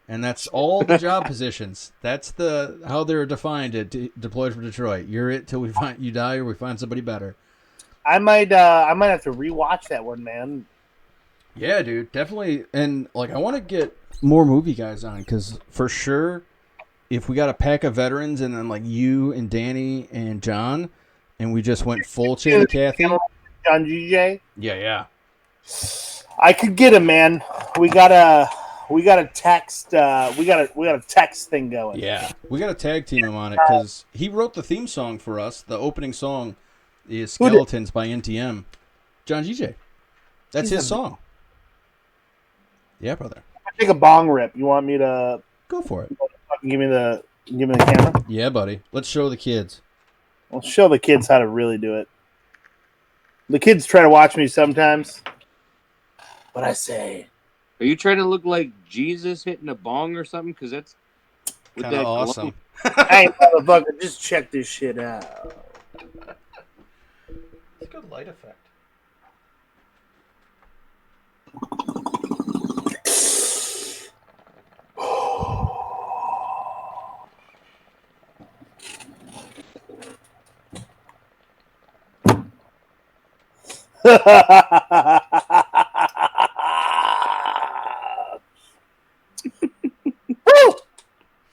S1: And that's all the job positions. That's how they're defined at Deployed from Detroit. You're it till you die or we find somebody better.
S3: I might have to rewatch that one, man.
S1: Yeah, dude, definitely. And I want to get more movie guys on, because for sure, if we got a pack of veterans and then you and Danny and John, and we just went full Chatty Cathy.
S3: John GJ.
S1: Yeah.
S3: I could get him, man. We got a text. We got a text thing going.
S1: Yeah, we got to tag team him on it, because he wrote the theme song for us. The opening song is "Skeletons" by NTM. John GJ. That's his song. Yeah, brother.
S3: I take a bong rip. You want me to
S1: go for it?
S3: Give me the camera.
S1: Yeah, buddy. Let's show the kids.
S3: I'll show the kids how to really do it. The kids try to watch me sometimes, but I say,
S4: are you trying to look like Jesus hitting a bong or something? Because that's
S1: kind of awesome.
S3: Hey, motherfucker, just check this shit out.
S1: It's a good light effect.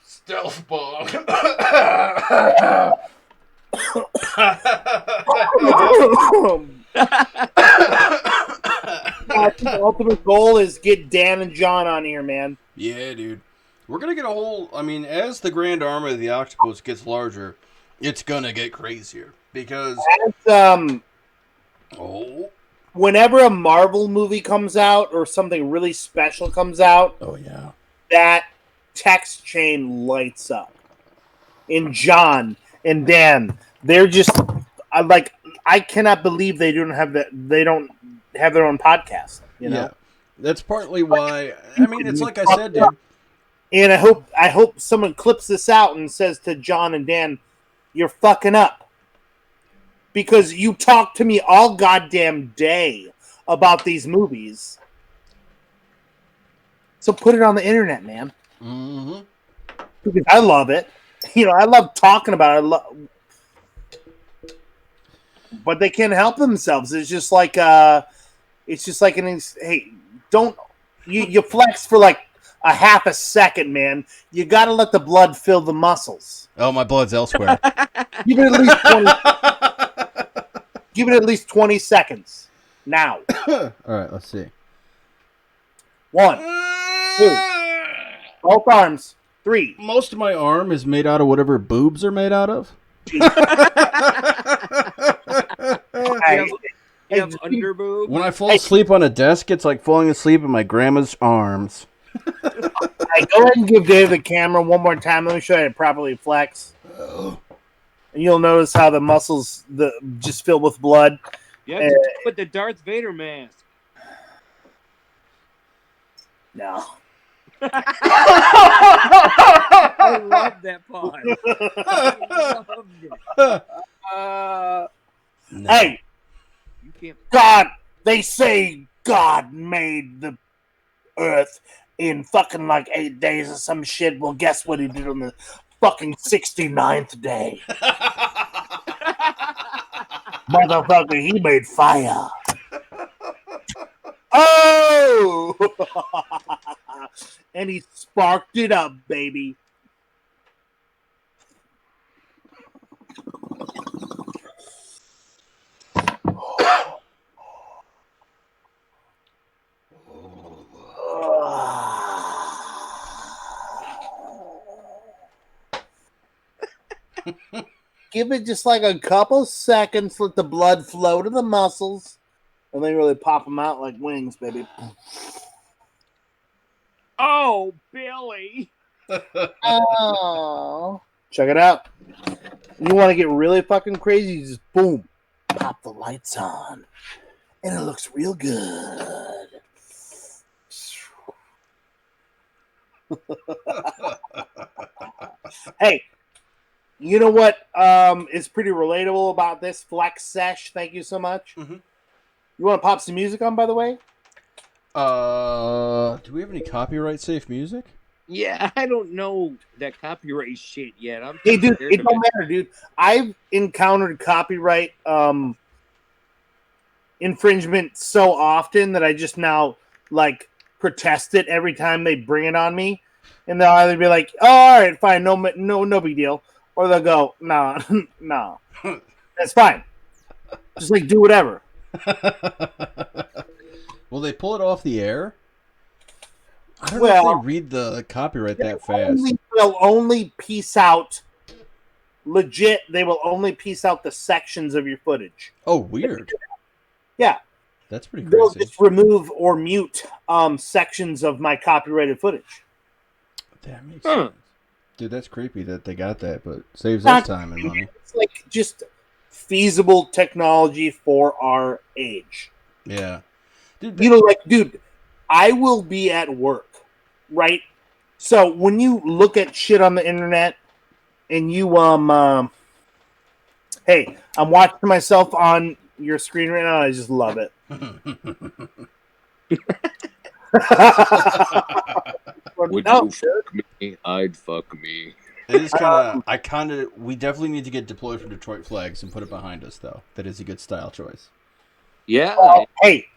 S1: Stealth bong.
S3: The ultimate goal is get Dan and John on here, man.
S1: Yeah, dude. We're going to get a whole... as the Grand Army of the Octopus gets larger, it's going to get crazier. Because...
S3: whenever a Marvel movie comes out or something really special comes out...
S1: Oh, yeah.
S3: That text chain lights up. And John and Dan, they're just... I cannot believe they don't have their own podcast.
S1: Yeah. That's partly why... it's like I said, dude.
S3: And I hope someone clips this out and says to John and Dan, "You're fucking up." Because you talk to me all goddamn day about these movies. So put it on the internet, man.
S1: Mm-hmm.
S3: Because I love it. I love talking about it. But they can't help themselves. It's just like hey, don't you flex for a half a second, man. You got to let the blood fill the muscles.
S1: Oh, my blood's elsewhere.
S3: Give it at least 20 seconds. Now.
S1: All right, let's see.
S3: 1, 2. Both arms. 3.
S1: Most of my arm is made out of whatever boobs are made out of.
S4: You have under boob?
S1: When I fall asleep on a desk, it's like falling asleep in my grandma's arms.
S3: Hey, go ahead and give Dave the camera one more time. Let me show you how to properly flex. And you'll notice how the muscles just fill with blood.
S4: You have to put the Darth Vader mask.
S3: No.
S4: I love that part. I loved it.
S3: No. Hey,
S4: you can't...
S3: God, they say God made the earth in fucking 8 days or some shit. Well, guess what he did on the fucking 69th day? Motherfucker, he made fire. Oh! And he sparked it up, baby. Give it just like a couple seconds, let the blood flow to the muscles, and then really pop them out like wings, baby.
S4: Oh, Billy.
S3: Oh, check it out. You want to get really fucking crazy? You just boom, pop the lights on, and it looks real good. Hey, you know what is pretty relatable about this flex sesh? Thank you so much.
S1: Mhm.
S3: You want to pop some music on, by the way?
S1: Do we have any copyright safe music?
S4: Yeah, I don't know that copyright shit yet. I'm
S3: Hey, dude,
S4: scared
S3: it
S4: of
S3: don't matter, dude. I've encountered copyright infringement so often that I just now like protest it every time they bring it on me, and they'll either be like, "Oh, all right, fine, no big deal," or they'll go, "No, no, that's fine. Just like do whatever."
S1: Will they pull it off the air? I don't know
S3: Well,
S1: if they read the copyright that fast.
S3: They'll only piece out legit. They will only piece out the sections of your footage.
S1: Oh, weird.
S3: Yeah.
S1: That's pretty
S3: They'll
S1: crazy.
S3: just remove or mute sections of my copyrighted footage.
S1: That makes sense. Dude, that's creepy that they got that, but saves us time and money.
S3: It's like just feasible technology for our age.
S1: Yeah. Dude,
S3: You know, like, dude, I will be at work, right? So when you look at shit on the internet and you hey, I'm watching myself on your screen right now. I just love it.
S4: Would
S3: No,
S4: you fuck me? I'd fuck me.
S1: it is kind of. We definitely need to get deployed from Detroit flags and put it behind us, though. That is a good style choice.
S4: Yeah.
S3: hey,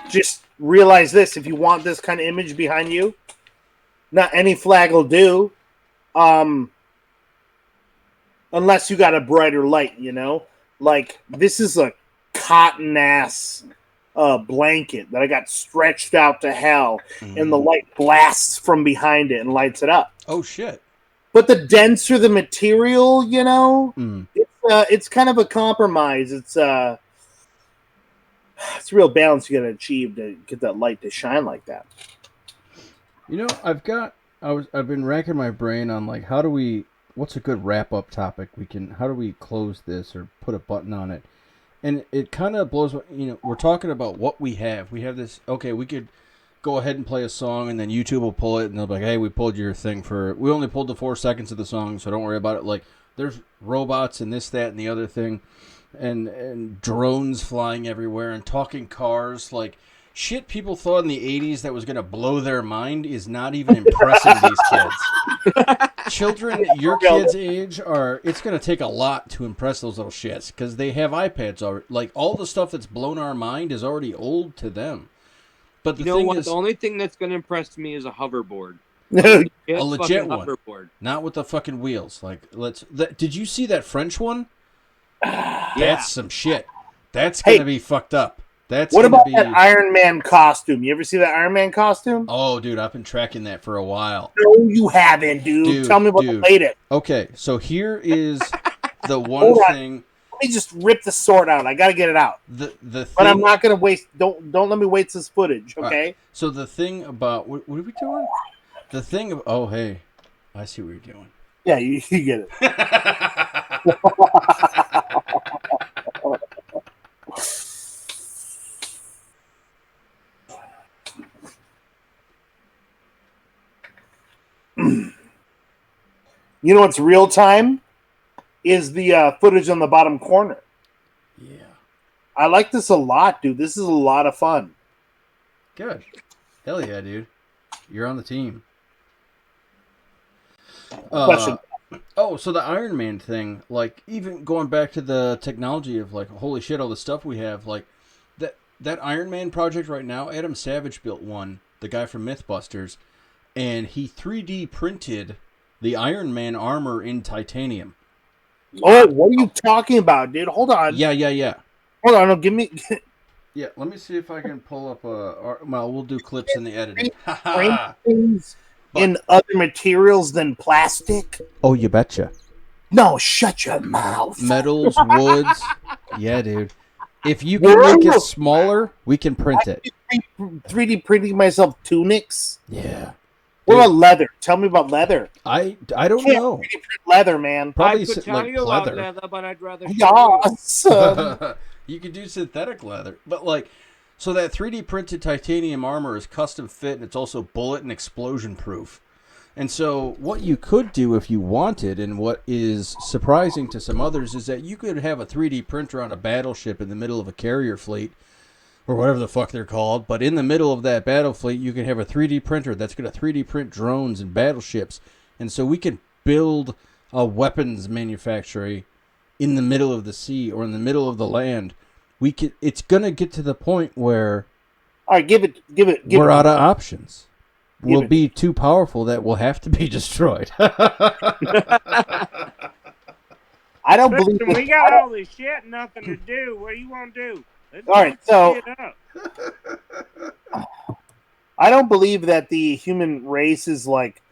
S3: just realize this: if you want this kind of image behind you, not any flag will do. Unless you got a brighter light, you know? Like, this is a cotton ass blanket that I got stretched out to hell, and the light blasts from behind it and lights it up.
S1: Oh, shit.
S3: But the denser the material, you know, it's kind of a compromise. It's real balance you got to achieve to get that light to shine like that.
S1: You know, I've been racking my brain on like what's a good wrap up topic how do we close this or put a button on it? And it kind of blows, we're talking about what we have. We have this, okay, we could go ahead and play a song and then YouTube will pull it and they'll be like, hey, we pulled your thing we only pulled the 4 seconds of the song, so don't worry about it. Like, there's robots and this, that, and the other thing, and drones flying everywhere and talking cars. Like, shit people thought in the 80s that was going to blow their mind is not even impressing these kids. Children your kids' age it's going to take a lot to impress those little shits because they have iPads already. Like, all the stuff that's blown our mind is already old to them. But the thing is,
S4: the only thing that's going to impress me is a hoverboard.
S1: A legit one.
S4: Hoverboard.
S1: Not with the fucking wheels. Like, did you see that French one?
S4: Yeah.
S1: That's some shit. That's going to be fucked up.
S3: What about that Iron Man costume? You ever see that Iron Man costume?
S1: Oh, dude, I've been tracking that for a while.
S3: No, you haven't, dude. Tell me about the latest.
S1: Okay, so here is the one thing.
S3: Let me just rip the sword out. I gotta get it out. But I'm not gonna waste. Don't let me waste this footage. Okay.
S1: Right. So the thing about what are we doing? The thing of hey, I see what you're doing.
S3: Yeah, you get it. You know what's real time? Is the footage on the bottom corner.
S1: Yeah.
S3: I like this a lot, dude. This is a lot of fun.
S1: Good. Hell yeah, dude. You're on the team.
S3: Question.
S1: So the Iron Man thing, like, even going back to the technology of, like, holy shit, all the stuff we have, like, that Iron Man project right now, Adam Savage built one, the guy from Mythbusters, and he 3D printed the Iron Man armor in titanium.
S3: Oh, what are you talking about, dude? Hold on.
S1: Yeah.
S3: Hold on. Give me.
S1: Yeah, let me see if I can pull up we'll do clips in the editing.
S3: Things in other materials than plastic.
S1: Oh, you betcha.
S3: No, shut your mouth.
S1: Metals, woods. Yeah, dude. If you can make it smaller, we can print it.
S3: 3D printing myself tunics.
S1: Yeah.
S3: What
S1: Dude,
S3: about leather? Tell me about leather.
S1: I don't
S3: Can't
S1: know.
S3: 3D print leather, man.
S1: Probably
S4: I could tell
S1: like
S4: you about
S1: leather.
S4: leather, but I'd rather show you.
S3: Yes.
S1: You could do synthetic leather, but like, so that 3D printed titanium armor is custom fit and it's also bullet and explosion proof. And so, what you could do if you wanted, and what is surprising to some others, is that you could have a 3D printer on a battleship in the middle of a carrier fleet, or whatever the fuck they're called. But in the middle of that battle fleet, you can have a 3D printer that's going to 3D print drones and battleships. And so we can build a weapons manufactory in the middle of the sea or in the middle of the land. It's going to get to the point where
S3: All right, give it.
S1: we're out of options. We'll
S3: it.
S1: be too powerful that we'll have to be destroyed.
S3: I don't believe
S6: Listen, we got all this shit, nothing to do. What do you want to do? Let's
S3: All right, so
S6: get up.
S3: I don't believe that the human race is like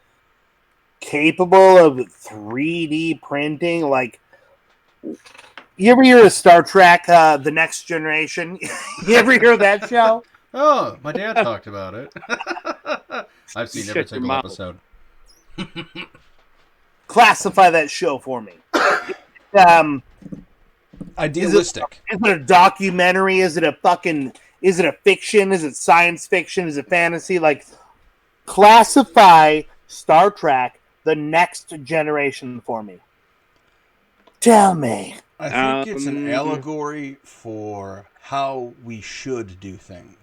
S3: capable of 3D printing. Like, you ever hear of Star Trek: The Next Generation? You ever hear that show?
S1: Oh, my dad talked about it. I've seen every
S4: Shut your
S1: single
S4: mouth.
S1: episode.
S3: Classify that show for me.
S1: Idealistic.
S3: Is it a documentary? Is it a fiction? Is it science fiction? Is it fantasy? Like, classify Star Trek: The Next Generation for me. Tell me.
S1: I think it's an allegory for how we should do things.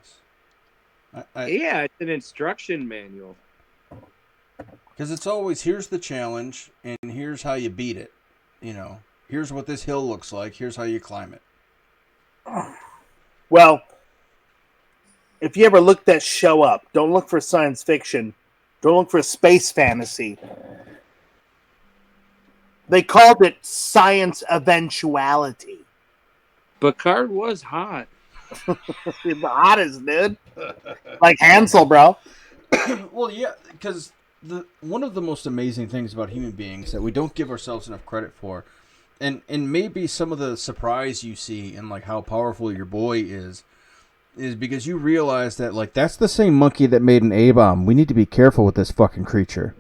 S4: Yeah, it's an instruction manual.
S1: Because it's always, here's the challenge, and here's how you beat it. You know, here's what this hill looks like, here's how you climb it.
S3: Well, if you ever look that show up, don't look for science fiction. Don't look for space fantasy. They called it science eventuality.
S4: Picard was hot.
S3: The hottest, dude. Like Hansel, bro.
S1: Well, yeah, because one of the most amazing things about human beings that we don't give ourselves enough credit for, and maybe some of the surprise you see in like how powerful your boy is because you realize that like that's the same monkey that made an A-bomb. We need to be careful with this fucking creature.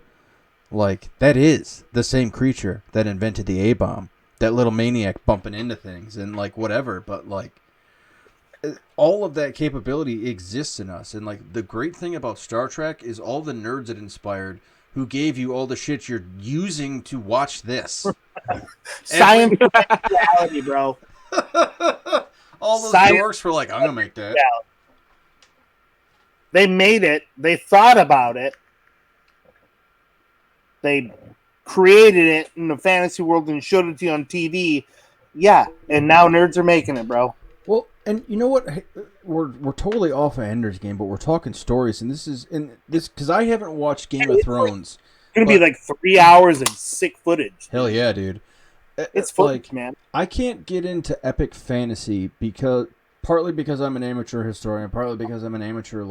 S1: Like, that is the same creature that invented the A-bomb. That little maniac bumping into things and, like, whatever. But, like, all of that capability exists in us. And, like, the great thing about Star Trek is all the nerds it inspired who gave you all the shit you're using to watch this.
S3: Science eventuality, bro.
S1: All those
S3: Science
S1: dorks were like, I'm going to make that.
S3: They made it. They thought about it. They created it in the fantasy world and showed it to you on TV. Yeah, and now nerds are making it, bro.
S1: Well, and you know what? We're totally off of Ender's Game, but we're talking stories, and this because I haven't watched Game of Thrones.
S3: It's gonna be like 3 hours of sick footage.
S1: Hell yeah, dude!
S3: It's footage,
S1: like,
S3: man.
S1: I can't get into epic fantasy partly because I'm an amateur historian, partly because I'm an amateur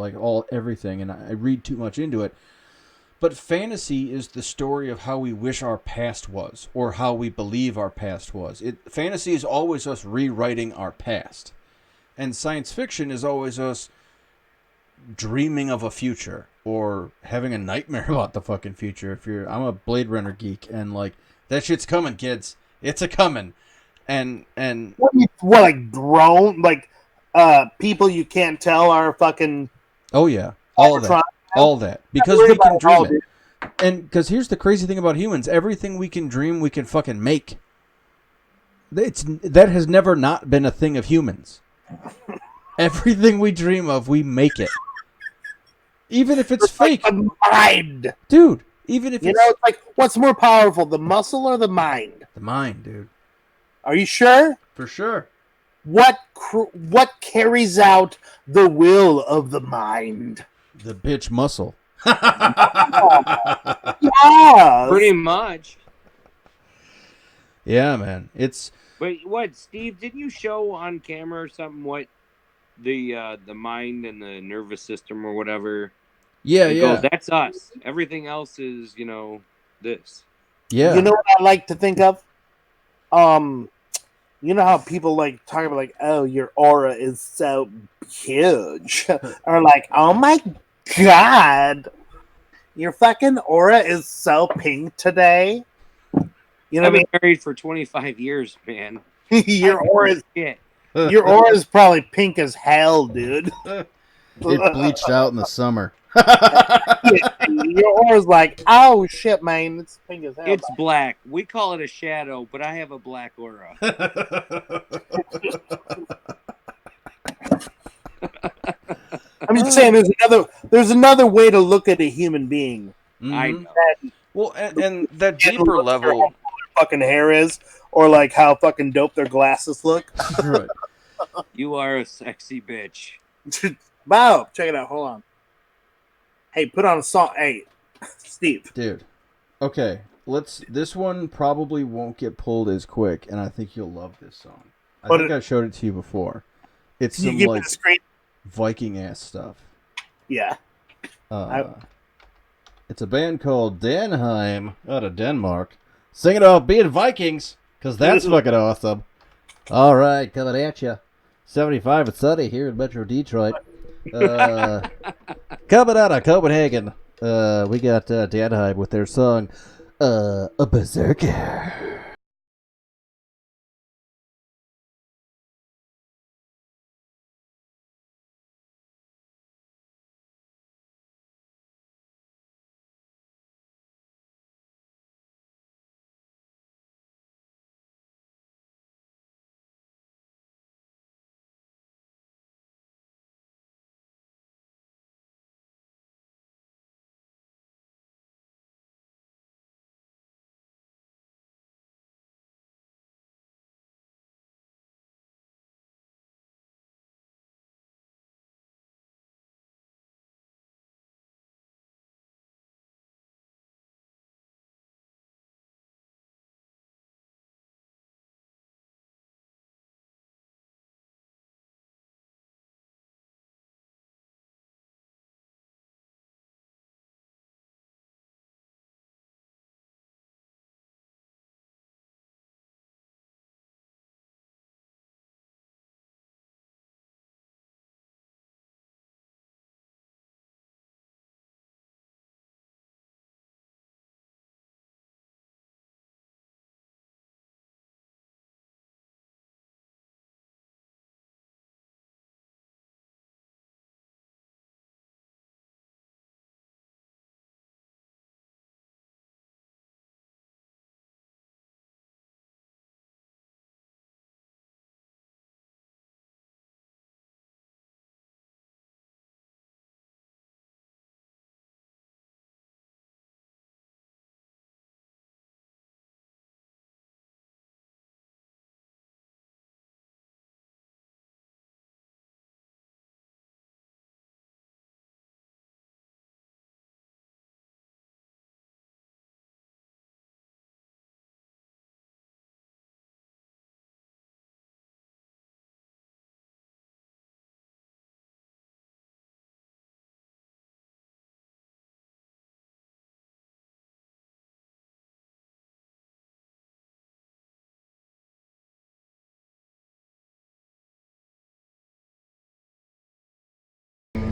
S1: everything, and I read too much into it. But fantasy is the story of how we wish our past was, or how we believe our past was. Fantasy is always us rewriting our past. And science fiction is always us dreaming of a future, or having a nightmare about the fucking future. I'm a Blade Runner geek, and like, that shit's coming, kids. It's a coming. And
S3: what, like drone, like people you can't tell are fucking.
S1: Oh yeah, all that. All that. Because we can dream it. And because here's the crazy thing about humans. Everything we can dream, we can fucking make. That has never not been a thing of humans. Everything we dream of, we make it. Even if it's fake.
S3: Like the mind.
S1: Dude, even if it's...
S3: it's like, what's more powerful, the muscle or the mind?
S1: The mind, dude.
S3: Are you sure?
S1: For sure.
S3: What carries out the will of the mind?
S1: The bitch muscle.
S3: Yeah,
S4: Pretty much.
S1: Yeah, man. It's.
S4: But what, Steve? Didn't you show on camera or something what the mind and the nervous system or whatever?
S1: Yeah,
S4: It
S1: yeah.
S4: goes, that's us. Everything else is, this.
S1: Yeah.
S3: You know what I like to think of? You know how people like talk about like, oh, your aura is so huge, or like, oh my god, your fucking aura is so pink today. You know
S4: I've
S3: what
S4: been married for 25 years, man.
S3: I mean? Your aura is
S4: Shit.
S3: your aura is probably pink as hell, dude.
S1: It bleached out in the summer.
S3: Your aura's like, oh shit, man, it's pink as hell.
S4: It's black. We call it a shadow, but I have a black aura.
S3: I'm just saying, there's another way to look at a human being.
S4: I
S1: Mhm.
S4: know.
S1: Well, and that deeper level.
S3: Fucking hair is, or like how fucking dope their glasses look.
S1: Right.
S4: You are a sexy bitch.
S3: Wow, check it out. Hold on. Hey, put on a song. Hey, Steve.
S1: Dude. Okay. This one probably won't get pulled as quick, and I think you'll love this song. I think I showed it to you before. It's
S3: Can you
S1: some
S3: give me
S1: like
S3: the screen?
S1: Viking ass stuff.
S3: Yeah.
S1: It's a band called Danheim out of Denmark, singing about being Vikings, because that's fucking awesome. All right, coming at you. 75 and sunny here in Metro Detroit. Coming out of Copenhagen, we got Danheim with their song, A Berserker.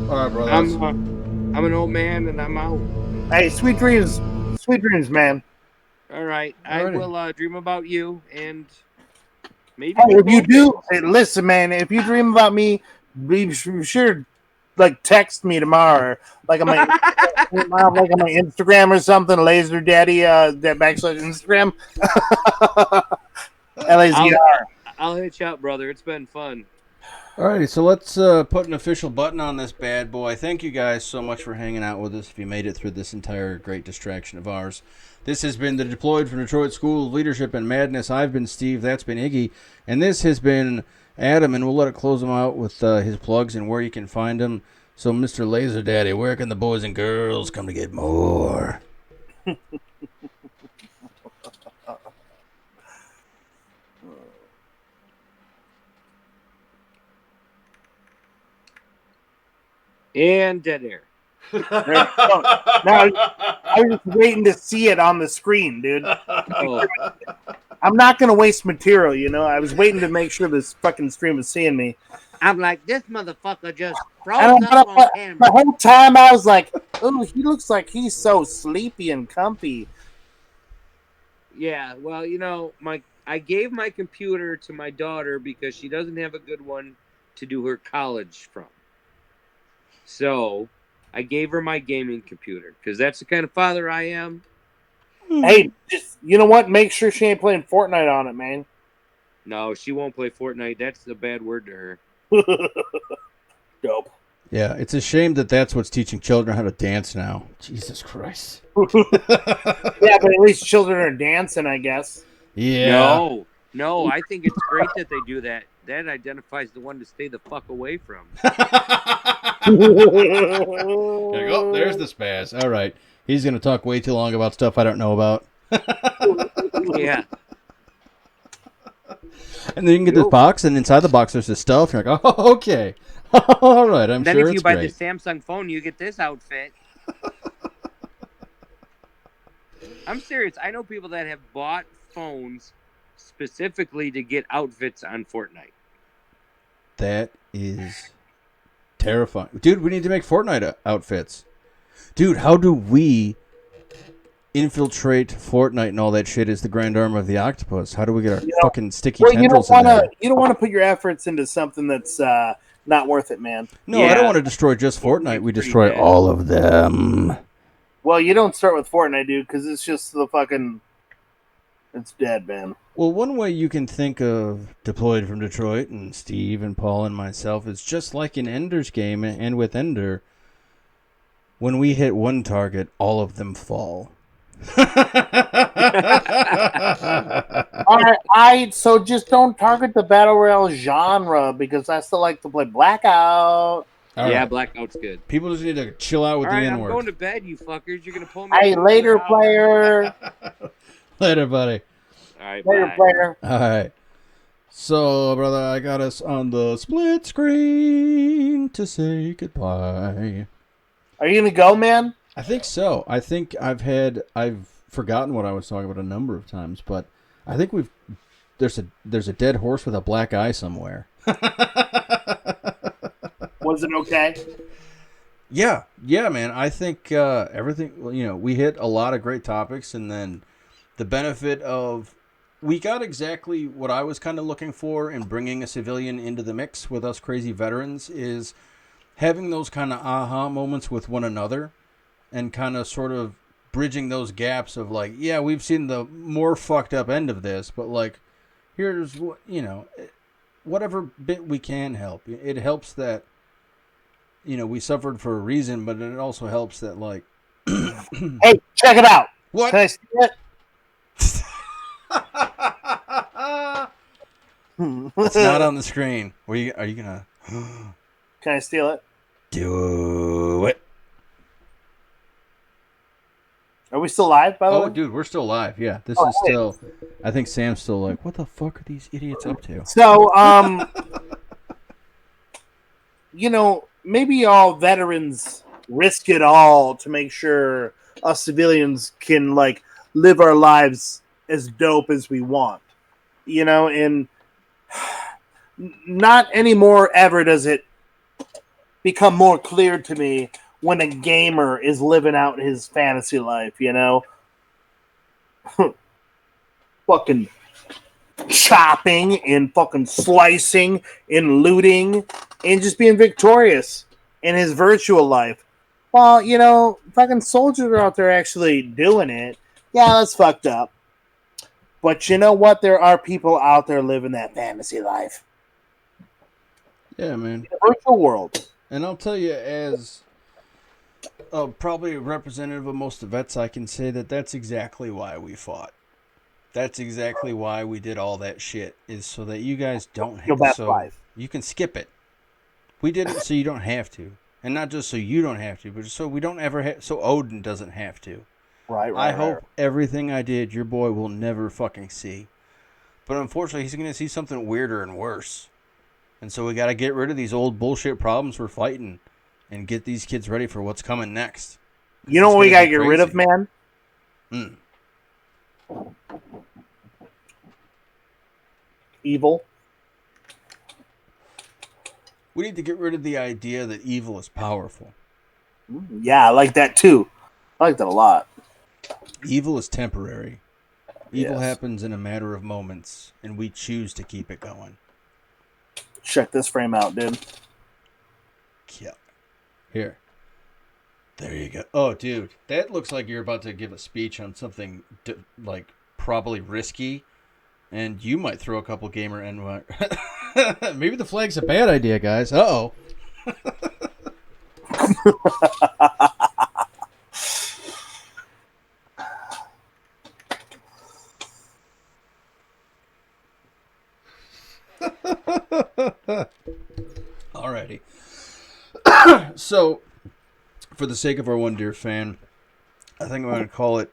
S1: All right, brother.
S4: I'm an old man and I'm out.
S3: Hey, sweet dreams, man.
S4: All right. I
S1: Alrighty.
S4: will dream about you and maybe
S3: Hey,
S4: we'll
S3: if you
S4: both
S3: do, hey, listen, man. If you dream about me, be sure like text me tomorrow, like on my Instagram or something. Laser Daddy, that backslash Instagram. LAZR.
S4: I'll hit you up, brother. It's been fun.
S1: Alrighty, so let's put an official button on this bad boy. Thank you guys so much for hanging out with us. If you made it through this entire great distraction of ours, this has been the Deployed from Detroit School of Leadership and Madness. I've been Steve. That's been Iggy, and this has been Adam. And we'll let it close him out with his plugs and where you can find him. So, Mr. Laser Daddy, where can the boys and girls come to get more?
S4: And dead air.
S3: No, I was just waiting to see it on the screen, dude.
S4: Oh.
S3: I'm not gonna waste material. You know, I was waiting to make sure this fucking stream was seeing me.
S6: I'm like, this motherfucker just
S3: I
S6: froze
S3: don't,
S6: up on
S3: the
S6: camera.
S3: whole time I was like, "Ooh, he looks like he's so sleepy and comfy."
S6: Yeah, well, I gave my computer to my daughter because she doesn't have a good one to do her college from. So I gave her my gaming computer because that's the kind of father I am.
S3: Hey, just you know what? Make sure she ain't playing Fortnite on it, man.
S6: No, she won't play Fortnite. That's a bad word to her.
S3: Dope.
S1: Yeah, it's a shame that that's what's teaching children how to dance now. Jesus Christ.
S3: Yeah, but at least children are dancing, I guess.
S1: Yeah.
S6: No, I think it's great that they do that. That identifies the one to stay the fuck away from.
S1: Oh, there's the spaz. All right. He's going to talk way too long about stuff I don't know about.
S6: Yeah.
S1: And then you can get this box, and inside the box there's this stuff. You're like, oh, okay. All right, I'm
S6: Then
S1: sure
S6: if you
S1: it's
S6: buy
S1: great.
S6: the Samsung phone, you get this outfit. I'm serious. I know people that have bought phones specifically to get outfits on Fortnite.
S1: That is terrifying. Dude, we need to make Fortnite outfits. Dude, how do we infiltrate Fortnite and all that shit as the grand arm of the octopus? How do we get our fucking sticky tendrils in there?
S3: You don't want to put your efforts into something that's not worth it, man.
S1: No, I don't want to destroy just Fortnite. We destroy
S6: bad.
S1: all of them.
S3: Well, you don't start with Fortnite, dude, because it's just the fucking... It's dead, man.
S1: Well, one way you can think of Deployed from Detroit and Steve and Paul and myself is just like in Ender's Game and with Ender, when we hit one target, all of them fall.
S3: So just don't target the battle royale genre because I still like to play Blackout.
S6: Blackout's good.
S1: People just need to chill out with the
S6: I'm
S1: N-word.
S6: going to bed, you fuckers. You're gonna pull me.
S3: Hey, later, player.
S1: Later, buddy.
S6: All right,
S3: Later,
S6: bye.
S3: player.
S1: All right. So, brother, I got us on the split screen to say goodbye.
S3: Are you gonna go, man?
S1: I think so. I think I've forgotten what I was talking about a number of times, but I think there's a dead horse with a black eye somewhere.
S3: Was it okay?
S1: Yeah, man. I think everything. We hit a lot of great topics, and then the benefit of we got exactly what I was kind of looking for in bringing a civilian into the mix with us crazy veterans is having those kind of aha moments with one another, and kind of sort of bridging those gaps of like, yeah, we've seen the more fucked up end of this, but like, here's what whatever bit we can help. It helps that. We suffered for a reason, but it also helps that, like...
S3: Hey, check it out.
S1: What?
S3: Can I see it?
S1: It's not on the screen. Are you gonna...
S3: Can I steal it?
S1: Do it.
S3: Are we still live, by the way?
S1: Oh, dude, we're still live. Yeah, this is still... I think Sam's still like, what the fuck are these idiots up to?
S3: So, maybe all veterans risk it all to make sure us civilians can like live our lives as dope as we want, and not anymore ever does it become more clear to me when a gamer is living out his fantasy life, fucking chopping and fucking slicing and looting and just being victorious in his virtual life. Well, fucking soldiers are out there actually doing it. Yeah, that's fucked up. But you know what? There are people out there living that fantasy life.
S1: Yeah, man.
S3: In the virtual world.
S1: And I'll tell you, as probably a representative of most of the vets, I can say that that's exactly why we fought. That's exactly why we did all that shit, is so that you guys don't have to. You can skip it. We did it so you don't have to. And not just so you don't have to, but so we don't ever have, so Odin doesn't have to.
S3: Right.
S1: I hope everything I did, your boy will never fucking see. But unfortunately, he's going to see something weirder and worse. And so we got to get rid of these old bullshit problems we're fighting and get these kids ready for what's coming next.
S3: You know what we got to get rid of, man? evil.
S1: We need to get rid of the idea that evil is powerful.
S3: Yeah, I like that too. I like that a lot.
S1: Evil is temporary. Evil
S3: Yes.
S1: happens in a matter of moments, and we choose to keep it going.
S3: Check this frame out, dude.
S1: Yeah. Here. There you go. Oh, dude, that looks like you're about to give a speech on something like probably risky, and you might throw a couple gamer NY. Maybe the flag's a bad idea, guys. Uh-oh. Alrighty. So, for the sake of our one dear fan, I think I'm going to call it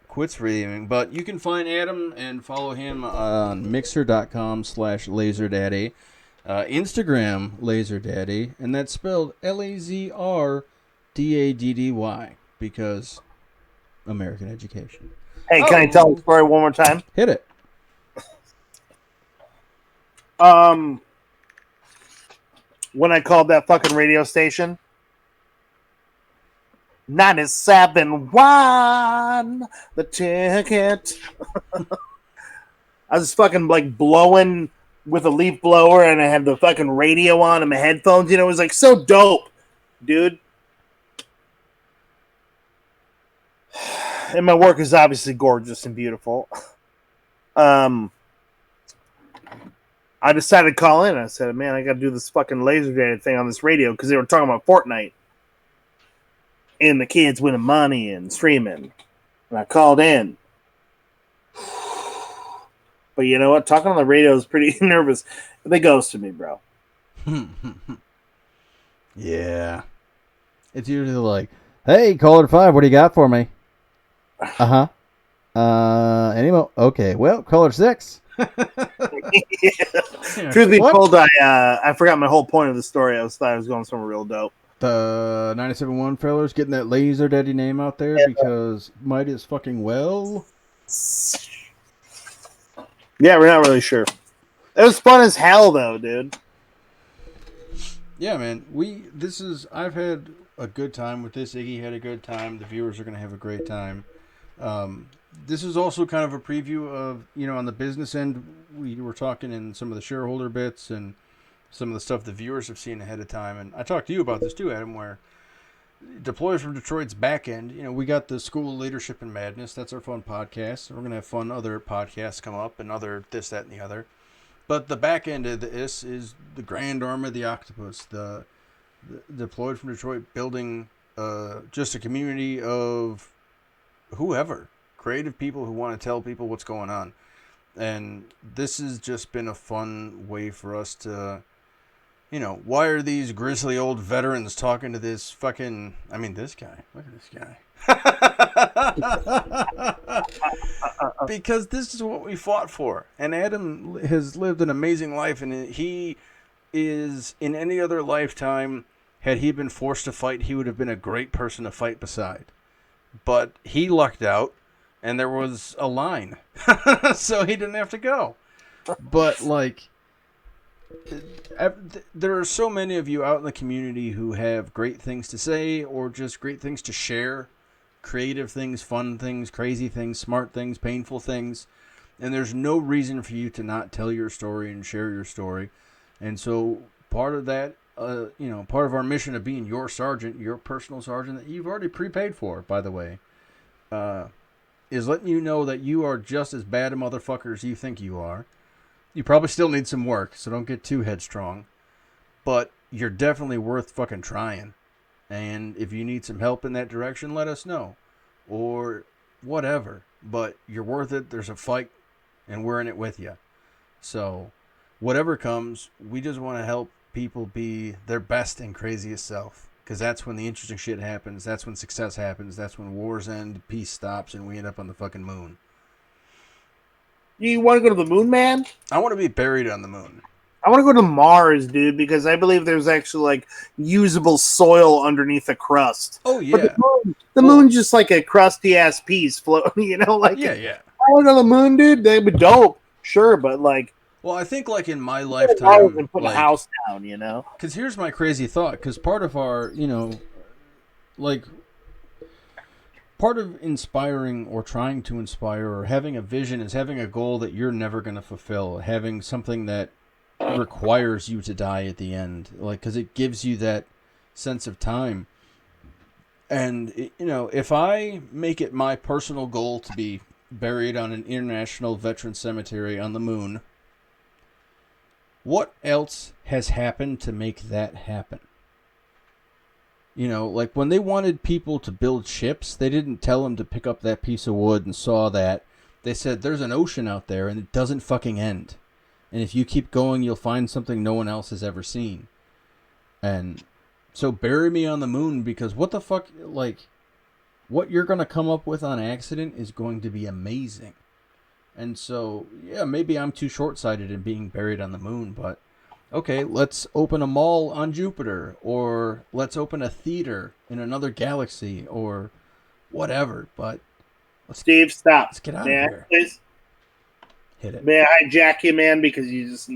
S1: quits reading. But you can find Adam and follow him on mixer.com/laserdaddy, Instagram laserdaddy, and that's spelled LAZRDADDY because American education.
S3: Hey, can I tell the story one more time?
S1: Hit it.
S3: When I called that fucking radio station, 97.1, the ticket. I was fucking like blowing with a leaf blower, and I had the fucking radio on and my headphones. You know, it was like so dope, dude. And my work is obviously gorgeous and beautiful. I decided to call in. I said, man, I got to do this fucking laser data thing on this radio because they were talking about Fortnite and the kids winning money and streaming. And I called in. But you know what? Talking on the radio is pretty nervous. They ghosted me, bro.
S1: Yeah. It's usually like, hey, caller 5, what do you got for me? Uh-huh. Any mo? Okay, well, caller 6.
S3: Truth be told, I forgot my whole point of the story. I thought I was going somewhere real dope.
S1: The 97.1 fellas getting that Laser Daddy name out there because might as fucking well.
S3: Yeah, we're not really sure. It was fun as hell, though, dude.
S1: Yeah, man. I've had a good time with this. Iggy had a good time. The viewers are going to have a great time. This is also kind of a preview of, on the business end, we were talking in some of the shareholder bits and some of the stuff the viewers have seen ahead of time. And I talked to you about this too, Adam, where Deployers from Detroit's back end, we got the School of Leadership and Madness. That's our fun podcast. We're going to have fun other podcasts come up and other this, that, and the other. But the back end of this is the Grand Arm of the Octopus, the Deployed from Detroit building just a community of whoever. Creative people who want to tell people what's going on. And this has just been a fun way for us to, why are these grizzly old veterans talking to this fucking, this guy. Look at this guy. Because this is what we fought for. And Adam has lived an amazing life, and he is, in any other lifetime, had he been forced to fight, he would have been a great person to fight beside. But he lucked out. And there was a line, so he didn't have to go. But, there are so many of you out in the community who have great things to say or just great things to share. Creative things, fun things, crazy things, smart things, painful things. And there's no reason for you to not tell your story and share your story. And so part of that, part of our mission of being your sergeant, your personal sergeant that you've already prepaid for, by the way, is letting you know that you are just as bad a motherfucker as you think you are. You probably still need some work, so don't get too headstrong. But you're definitely worth fucking trying. And if you need some help in that direction, let us know. Or whatever. But you're worth it. There's a fight, and we're in it with you. So whatever comes, we just want to help people be their best and craziest self. Because that's when the interesting shit happens. That's when success happens. That's when wars end, peace stops, and we end up on the fucking moon.
S3: You want to go to the moon, man?
S1: I want to be buried on the moon.
S3: I want to go to Mars, dude, because I believe there's actually, usable soil underneath the crust.
S1: Oh, yeah.
S3: But the moon's just like a crusty-ass piece floating,
S1: Yeah.
S3: I want to go to the moon, dude. That'd be dope. Sure, but,
S1: Well, I think like in my
S3: I
S1: lifetime,
S3: wasn't putting a
S1: like,
S3: house down, you know.
S1: because here's my crazy thought. Because part of our, like part of inspiring or trying to inspire or having a vision is having a goal that you're never going to fulfill, having something that requires you to die at the end, like, because it gives you that sense of time. And if I make it my personal goal to be buried on an international veteran cemetery on the moon, what else has happened to make that happen? Like when they wanted people to build ships, they didn't tell them to pick up that piece of wood and saw that. They said, there's an ocean out there and it doesn't fucking end. And if you keep going, you'll find something no one else has ever seen. And so bury me on the moon, because what the fuck, like, what you're going to come up with on accident is going to be amazing. And so, yeah, maybe I'm too short-sighted in being buried on the moon, but okay, let's open a mall on Jupiter, or let's open a theater in another galaxy, or whatever. But
S3: Steve, stop.
S1: Let's get out
S3: May
S1: of
S3: I,
S1: here.
S3: please?
S1: Hit it.
S3: May I hijack you, man? Because you just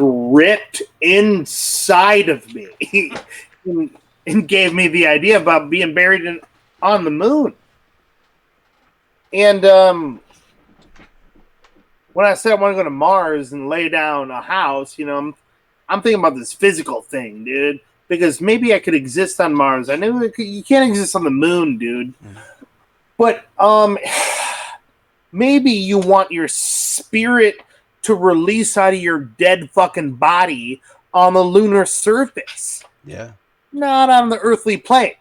S3: ripped inside of me and gave me the idea about being buried on the moon. And when I said I want to go to Mars and lay down a house, I'm thinking about this physical thing, dude. Because maybe I could exist on Mars. I know you can't exist on the moon, dude. But maybe you want your spirit to release out of your dead fucking body on the lunar surface.
S1: Yeah.
S3: Not on the earthly plane.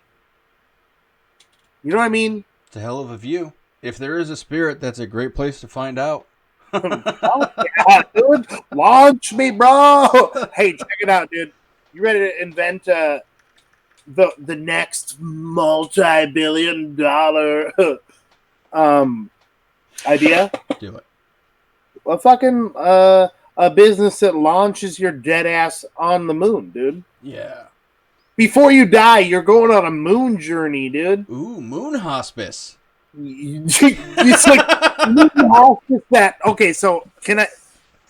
S3: You know what I mean?
S1: It's a hell of a view. If there is a spirit, that's a great place to find out.
S3: Oh, yeah, dude. Launch me, bro. Hey, check it out, dude. You ready to invent the next multi-billion-dollar idea?
S1: Do it.
S3: A fucking a business that launches your dead ass on the moon, dude.
S1: Yeah.
S3: Before you die, you're going on a moon journey, dude.
S1: Ooh, moon hospice.
S3: It's like moon hospice that. Okay, so can I?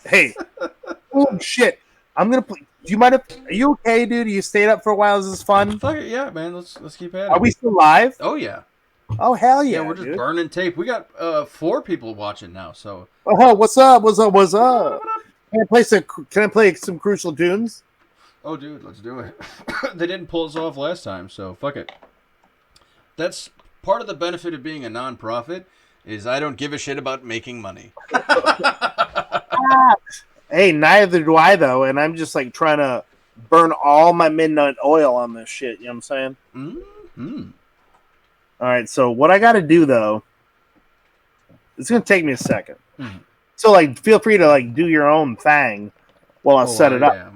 S3: Hey, oh shit! I'm gonna play. Do you mind if? Are you okay, dude? You stayed up for a while. Is this fun?
S1: Fuck it, yeah, man. Let's keep at it.
S3: Are we still live?
S1: Oh yeah.
S3: Oh hell yeah!
S1: Yeah, we're just
S3: dude.
S1: burning tape. We got 4 people watching now, so.
S3: Oh, what's up? What's up? What's up? Can I play some crucial tunes?
S1: Oh, dude, let's do it. They didn't pull us off last time, so fuck it. That's part of the benefit of being a non-profit, is I don't give a shit about making money.
S3: Hey, neither do I, though, and I'm just like trying to burn all my midnight oil on this shit. You know what I'm saying?
S1: Mm-hmm.
S3: All right, so what I got to do, though, it's going to take me a second.
S1: Mm-hmm.
S3: So, like, feel free to, like, do your own thing while I set it up.
S1: Yeah.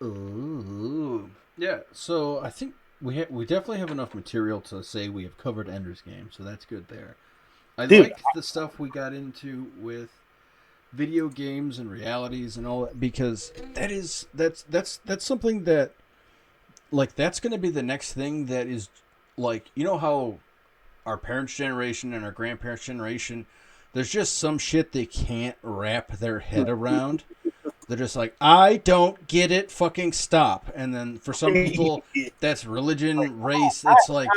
S1: Ooh. Yeah, so I think we definitely have enough material to say we have covered Ender's Game, so that's good there. I like the stuff we got into with video games and realities and all that, because that's something that, like, that's going to be the next thing that is, like, you know how our parents' generation and our grandparents' generation, there's just some shit they can't wrap their head around. They're just like, I don't get it, fucking stop. And then for some people, that's religion, race. It's like,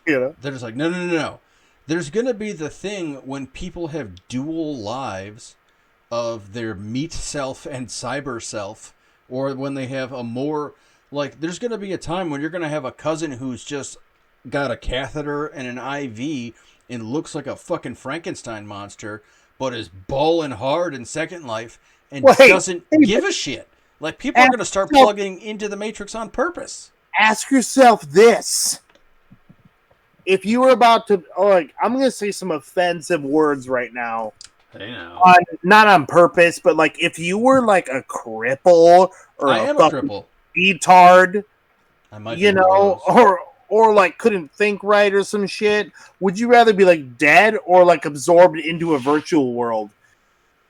S1: they're just like, no. There's going to be the thing when people have dual lives of their meat self and cyber self, or when they have a more, like, there's going to be a time when you're going to have a cousin who's just got a catheter and an IV and looks like a fucking Frankenstein monster, but is balling hard in Second Life and doesn't give a shit. Like, people are going to start plugging into the Matrix on purpose.
S3: Ask yourself this. If you were about to, like, I'm going to say some offensive words right now.
S1: Hey now.
S3: Not on purpose, but, like, if you were, like, a cripple or
S1: I am a cripple.
S3: Retard,
S1: I might
S3: you know, or like couldn't think right or some shit, would you rather be like dead or like absorbed into a virtual world?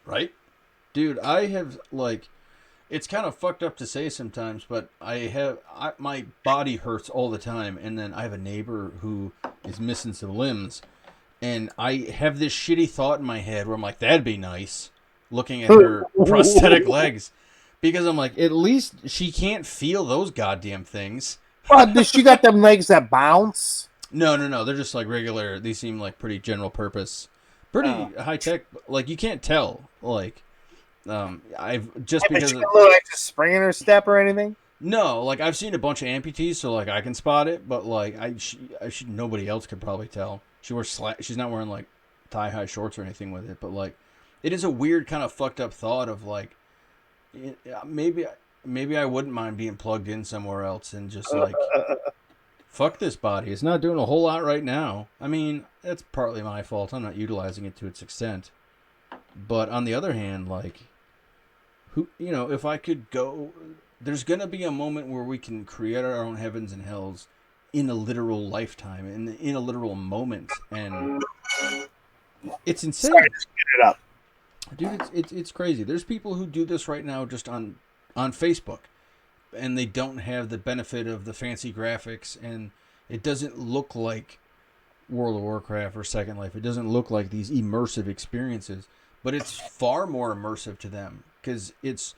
S1: Right? Dude, I have, like, it's kind of fucked up to say sometimes, but my body hurts all the time, and then I have a neighbor who is missing some limbs, And I have this shitty thought in my head where I'm like, that'd be nice, looking at her prosthetic legs. Because I'm like, at least she can't feel those goddamn things.
S3: But she got them legs that bounce.
S1: No. They're just like regular. These seem like pretty general purpose. Pretty high tech. Like, you can't tell. Like, I've just
S3: But
S1: because
S3: she got a little extra spring in her step or anything?
S1: no, like I've seen a bunch of amputees, so like I can spot it, but like nobody else could probably tell. She's not wearing like thigh high shorts or anything with it, but like it is a weird kind of fucked up thought of like maybe I wouldn't mind being plugged in somewhere else and just like fuck this body. It's not doing a whole lot right now. I mean, that's partly my fault. I'm not utilizing it to its extent. But on the other hand, like if I could go, there's going to be a moment where we can create our own heavens and hells in a literal lifetime, in a literal moment. And it's insane.
S3: Sorry, just get it up.
S1: Dude, it's crazy. There's people who do this right now just on Facebook, and they don't have the benefit of the fancy graphics, and it doesn't look like World of Warcraft or Second Life. It doesn't look like these immersive experiences, but it's far more immersive to them because it's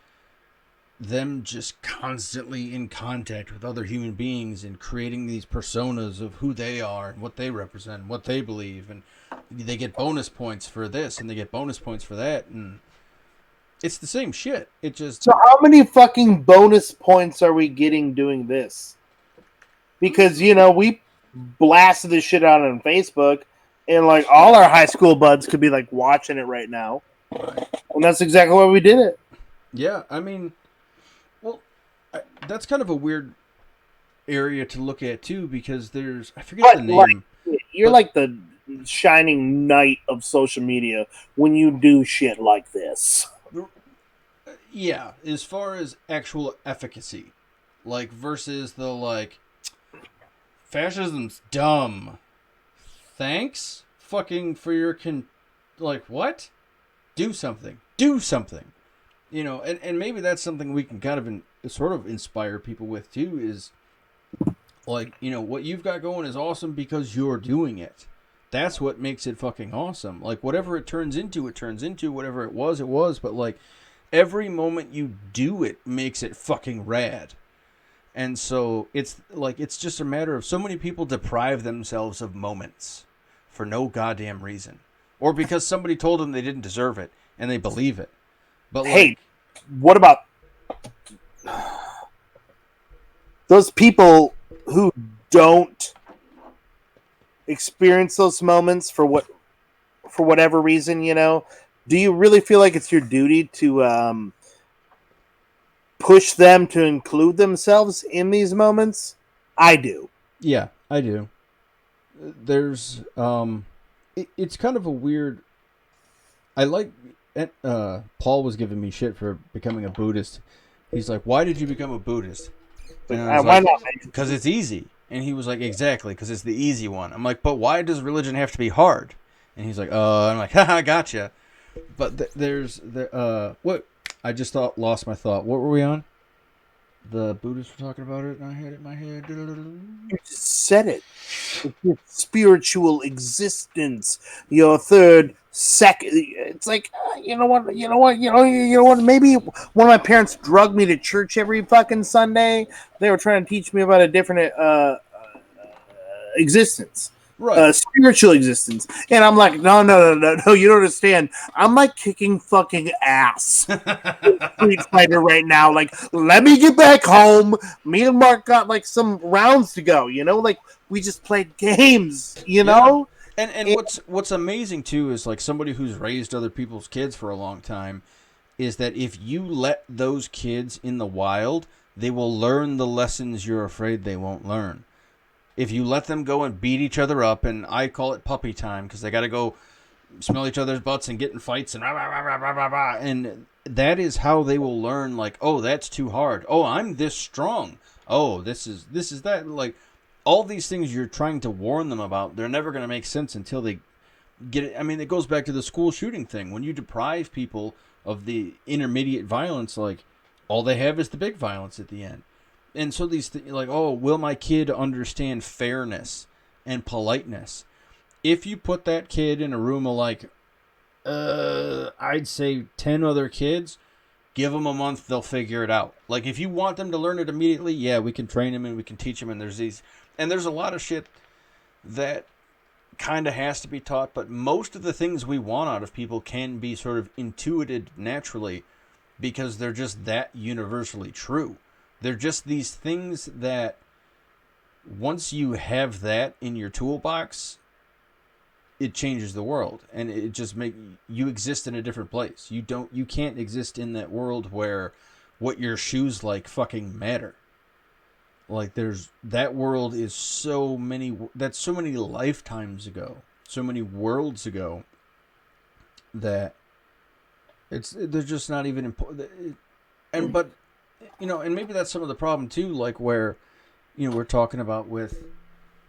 S1: them just constantly in contact with other human beings and creating these personas of who they are and what they represent and what they believe, and they get bonus points for this and they get bonus points for that, and it's the same shit. It just
S3: So how many fucking bonus points are we getting doing this? Because we blasted this shit out on Facebook, and like all our high school buds could be like watching it right now, and that's exactly why we did it.
S1: Yeah, I mean, well, that's kind of a weird area to look at too, because I forget the name.
S3: You're like the shining knight of social media when you do shit like this.
S1: Yeah, as far as actual efficacy, like versus the like, fascism's dumb. Thanks, fucking for your like what? Do something. And maybe that's something we can kind of sort of inspire people with too. Is like, what you've got going is awesome because you're doing it. That's what makes it fucking awesome. Like, whatever it turns into, it turns into. Whatever it was. But like, every moment you do it makes it fucking rad. And so it's just a matter of so many people deprive themselves of moments for no goddamn reason, or because somebody told them they didn't deserve it and they believe it. But
S3: hey, what about those people who don't experience those moments for whatever reason? Do you really feel like it's your duty to push them to include themselves in these moments? I do.
S1: Yeah, I do. There's it's kind of a weird. I like. Paul was giving me shit for becoming a Buddhist. He's like, "Why did you become a Buddhist?" And I was
S3: why
S1: like,
S3: not?
S1: "Because it's easy." And he was like, "Exactly, because it's the easy one." I'm like, "But why does religion have to be hard?" And he's like, I'm like, "Haha, gotcha." But there's what? I just lost my thought. What were we on? The Buddhists were talking about it, and I had it in my head.
S3: You just said it. It's your spiritual existence, your third, second. It's like, you know what? Maybe one of my parents drugged me to church every fucking Sunday. They were trying to teach me about a different existence.
S1: Right.
S3: Spiritual existence. And I'm like, no, you don't understand. I'm like kicking fucking ass in Street Fighter right now. Like, let me get back home. Me and Mark got like some rounds to go, like we just played games, know?
S1: And what's amazing too is like somebody who's raised other people's kids for a long time is that if you let those kids in the wild, they will learn the lessons you're afraid they won't learn. If you let them go and beat each other up, and I call it puppy time because they got to go smell each other's butts and get in fights and rah, rah, rah, rah, rah, rah, and that is how they will learn. Like, oh, that's too hard. Oh, I'm this strong. Oh, this is that. Like, all these things you're trying to warn them about, they're never going to make sense until they get it. I mean, it goes back to the school shooting thing. When you deprive people of the intermediate violence, like all they have is the big violence at the end. And so these like, oh, will my kid understand fairness and politeness? if you put that kid in a room of like, I'd say 10 other kids, give them a month, they'll figure it out. Like, if you want them to learn it immediately, yeah, we can train them and we can teach them. And there's a lot of shit that kind of has to be taught, but most of the things we want out of people can be sort of intuited naturally because they're just that universally true. They're just these things that once you have that in your toolbox, it changes the world, and it just you exist in a different place. You can't exist in that world where what your shoes like fucking matter. Like that world is so many lifetimes ago, so many worlds ago that they're just not even important. But and maybe that's some of the problem too, like where we're talking about with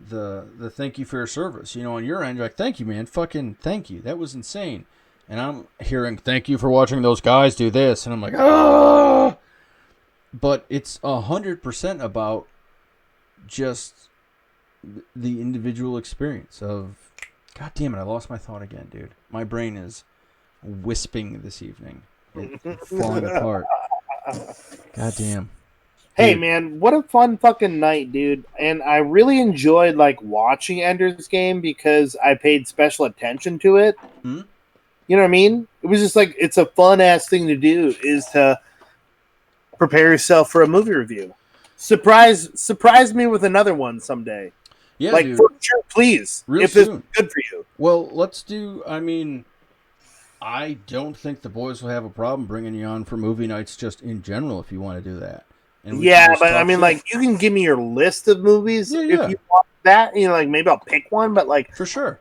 S1: the thank you for your service. On your end, you're like, thank you, man, fucking thank you, that was insane. And I'm hearing thank you for watching those guys do this, and I'm like, ah. But it's 100% about just the individual experience of. God damn it, I lost my thought again, dude. My brain is wisping this evening. It's falling apart. God damn.
S3: Hey,
S1: Dude.
S3: man, what a fun fucking night, dude. And I really enjoyed, like, watching Ender's Game because I paid special attention to it.
S1: Hmm?
S3: You know what I mean? It was just like, it's a fun-ass thing to do, is to prepare yourself for a movie review. Surprise me with another one someday.
S1: Yeah,
S3: like,
S1: dude.
S3: for sure, please.
S1: Real
S3: if
S1: soon.
S3: it's good for you.
S1: Well, let's do, I don't think the boys will have a problem bringing you on for movie nights just in general if you want to do that. And we can
S3: Yeah,
S1: just
S3: but
S1: talk
S3: I mean,
S1: shit.
S3: like, you can give me your list of movies
S1: Yeah.
S3: if you want that. Like, maybe I'll pick one, but, like,
S1: For sure.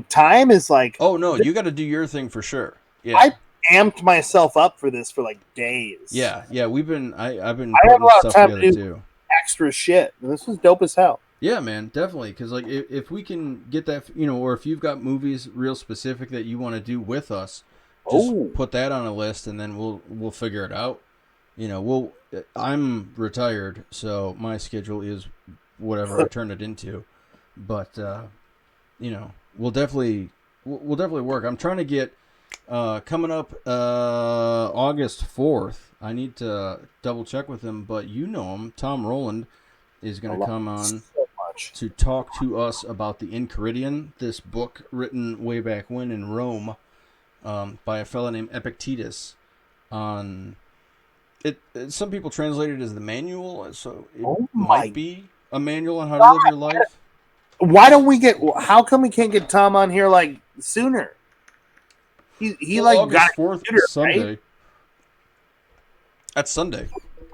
S3: time is like...
S1: Oh, no, you got to do your thing for sure. Yeah.
S3: I amped myself up for this for, like, days.
S1: Yeah, I've been
S3: I have
S1: putting
S3: a lot
S1: stuff
S3: of time
S1: together
S3: to do
S1: too.
S3: extra shit. This is dope as hell.
S1: Yeah, man, definitely. Because like, if we can get that, or if you've got movies real specific that you want to do with us, just put that on a list, and then we'll figure it out. I'm retired, so my schedule is whatever I turn it into. But we'll definitely work. I'm trying to get coming up August 4th. I need to double check with him, but him, Tom Rowland, is going to come on to talk to us about the Enchiridion, this book written way back when in Rome by a fellow named Epictetus. On it, some people translate it as the manual, so it might be a manual on how to live your life.
S3: Why don't we how come we can't get Tom on here like sooner? He like
S1: August
S3: got
S1: 4th,
S3: computer,
S1: Sunday.
S3: Right?
S1: That's Sunday.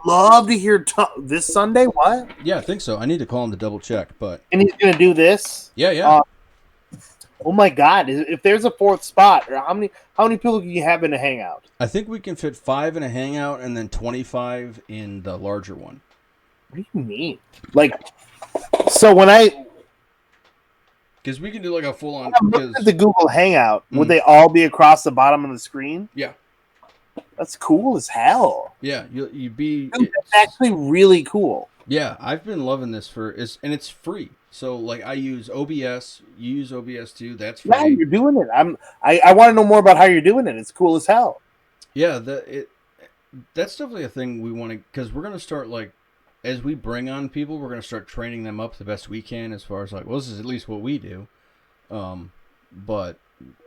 S3: Love to hear this Sunday. What?
S1: Yeah, I think so. I need to call him to double check, but
S3: and he's gonna do this.
S1: Yeah.
S3: Oh my God! If there's a fourth spot, or how many people can you have in a hangout?
S1: I think we can fit 5 in a hangout and then 25 in the larger one.
S3: What do you mean? Like, so
S1: because we can do like a full on.
S3: I'm looking at the Google Hangout. Would they all be across the bottom of the screen?
S1: Yeah.
S3: That's cool as hell.
S1: Yeah, you'd be.
S3: Dude, that's actually really cool.
S1: Yeah, I've been loving this and it's free. So like I use OBS, you use OBS too. That's free.
S3: Yeah, you're doing it. I want to know more about how you're doing it. It's cool as hell.
S1: Yeah, that's definitely a thing we want to, because we're gonna start, like, as we bring on people, we're gonna start training them up the best we can as far as like, well, this is at least what we do. But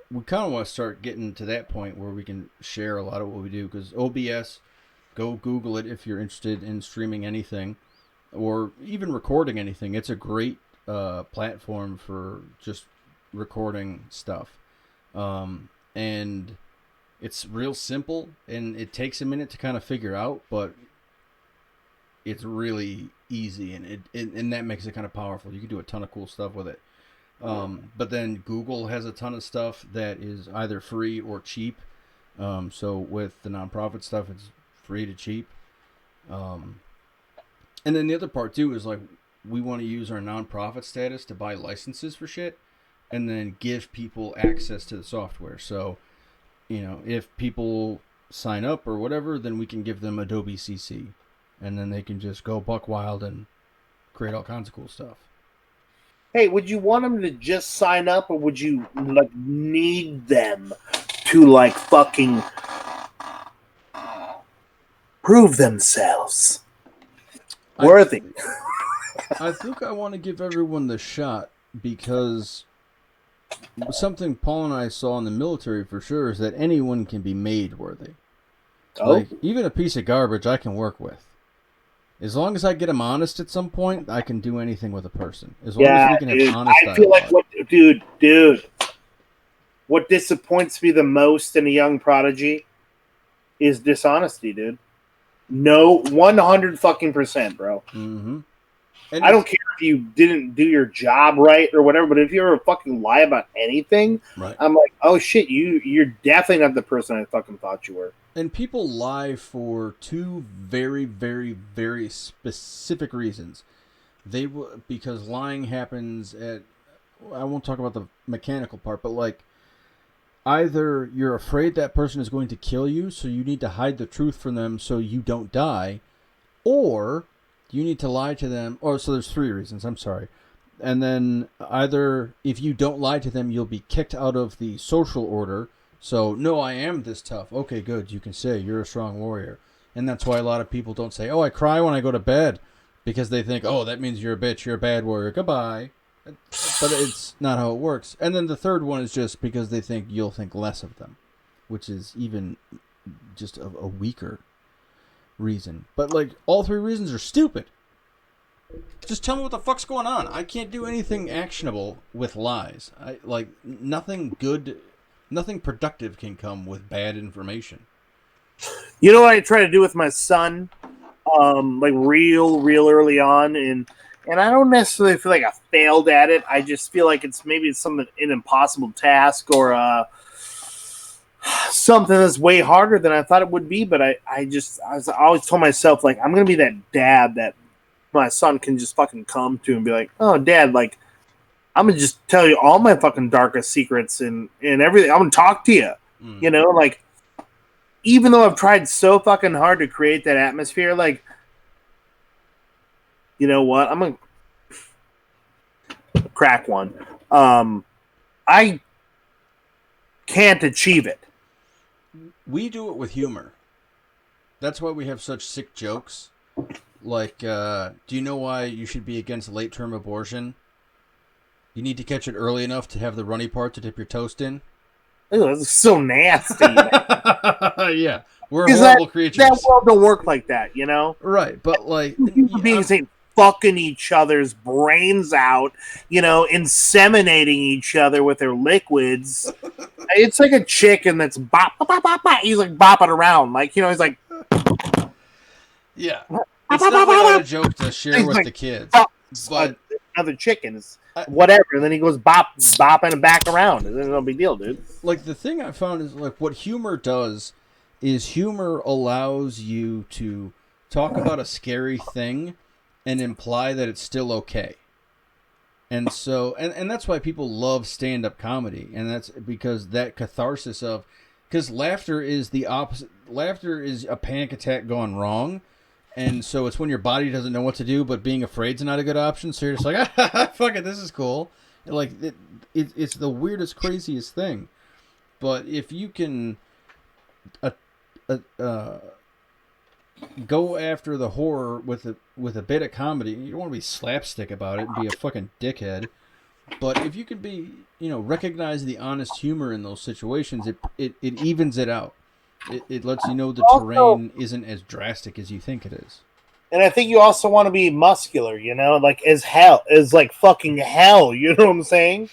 S1: we kind of want to start getting to that point where we can share a lot of what we do, because OBS, go Google it if you're interested in streaming anything or even recording anything. It's a great platform for just recording stuff. And it's real simple, and it takes a minute to kind of figure out, but it's really easy, and and that makes it kind of powerful. You can do a ton of cool stuff with it. But then Google has a ton of stuff that is either free or cheap. So with the nonprofit stuff, it's free to cheap. And then the other part too is, like, we want to use our nonprofit status to buy licenses for shit and then give people access to the software. So, if people sign up or whatever, then we can give them Adobe CC, and then they can just go buck wild and create all kinds of cool stuff.
S3: Hey, would you want them to just sign up, or would you like need them to like fucking prove themselves worthy?
S1: I think I want to give everyone the shot because something Paul and I saw in the military for sure is that anyone can be made worthy.
S3: Oh,
S1: Like, even a piece of garbage I can work with. As long as I get them honest at some point, I can do anything with a person. As long as we can
S3: dude.
S1: have honest
S3: I feel like
S1: dialogue.
S3: dude. What disappoints me the most in a young prodigy is dishonesty, dude. No, 100 fucking percent, bro.
S1: Mm-hmm.
S3: I don't care if you didn't do your job right or whatever, but if you ever fucking lie about anything,
S1: right.
S3: I'm like, oh shit, you're definitely not the person I fucking thought you were.
S1: And people lie for two very, very, very specific reasons. Because lying happens at. I won't talk about the mechanical part, but like either you're afraid that person is going to kill you, so you need to hide the truth from them so you don't die, or you need to lie to them. Or so there's three reasons. I'm sorry. And then either if you don't lie to them, you'll be kicked out of the social order. So, no, I am this tough. Okay, good. You can say you're a strong warrior. And that's why a lot of people don't say, oh, I cry when I go to bed. Because they think, oh, that means you're a bitch. You're a bad warrior. Goodbye. But it's not how it works. And then the third one is just because they think you'll think less of them. Which is even just a weaker reason. But, like, all three reasons are stupid. Just tell me what the fuck's going on. I can't do anything actionable with lies. Nothing good, nothing productive can come with bad information.
S3: You know what I try to do with my son, like real early on, and I don't necessarily feel like I failed at it. I just feel like it's an impossible task or something that's way harder than I thought it would be. But I always told myself like I'm gonna be that dad that my son can just fucking come to and be like, oh, dad, like I'm gonna just tell you all my fucking darkest secrets and everything. I'm gonna talk to you, you know, like. Even though I've tried so fucking hard to create that atmosphere, like, you know what? I'm gonna crack one. I can't achieve it.
S1: We do it with humor. That's why we have such sick jokes. Like, do you know why you should be against late-term abortion? You need to catch it early enough to have the runny part to dip your toast in.
S3: Ew, that's so nasty.
S1: Yeah, we're horrible creatures.
S3: That world don't work like that, you know?
S1: Right, but like
S3: human beings ain't fucking each other's brains out, you know, inseminating each other with their liquids. It's like a chicken that's bop, bop, bop, bop, bop. He's like bopping around, like, you know, he's like,
S1: yeah. It's not a joke to share with the kids, but
S3: another chicken is whatever. And then he goes bopping and back around. It's no big deal, dude.
S1: Like the thing I found is like what humor does is humor allows you to talk about a scary thing and imply that it's still okay. And so, and that's why people love stand-up comedy, and that's because that catharsis of, because laughter is the opposite. Laughter is a panic attack gone wrong. And so it's when your body doesn't know what to do, but being afraid is not a good option. So you're just like, fuck it, this is cool. Like it's the weirdest, craziest thing. But if you can go after the horror with a bit of comedy, you don't want to be slapstick about it and be a fucking dickhead. But if you can be, recognize the honest humor in those situations, it evens it out. It lets you know the terrain isn't as drastic as you think it is.
S3: And I think you also want to be muscular, like as like fucking hell. You know what I'm saying?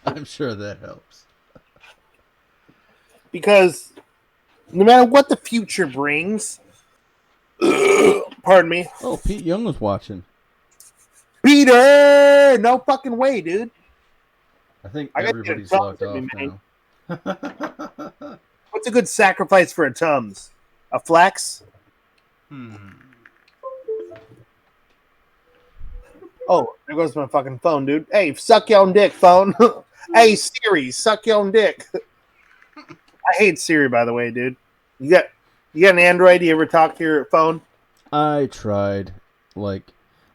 S1: I'm sure that helps.
S3: Because no matter what the future brings, pardon me.
S1: Oh, Pete Young was watching.
S3: Peter! No fucking way, dude.
S1: I think everybody's logged off now.
S3: What's a good sacrifice for a Tums? A flex? Oh, there goes my fucking phone, dude. Hey, suck your own dick, phone. Hey, Siri, suck your own dick. I hate Siri, by the way, dude. You got an Android? Do you ever talk to your phone?
S1: I tried. Like,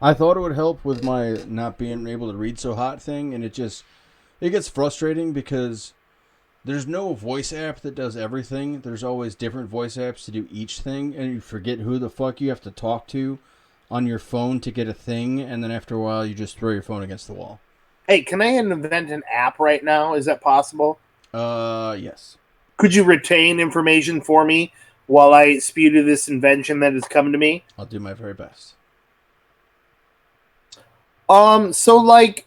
S1: I thought it would help with my not being able to read so hot thing, and it gets frustrating because there's no voice app that does everything. There's always different voice apps to do each thing, and you forget who the fuck you have to talk to on your phone to get a thing, and then after a while you just throw your phone against the wall.
S3: Hey, can I invent an app right now? Is that possible?
S1: Yes.
S3: Could you retain information for me while I spew to this invention that has come to me?
S1: I'll do my very best.
S3: So like,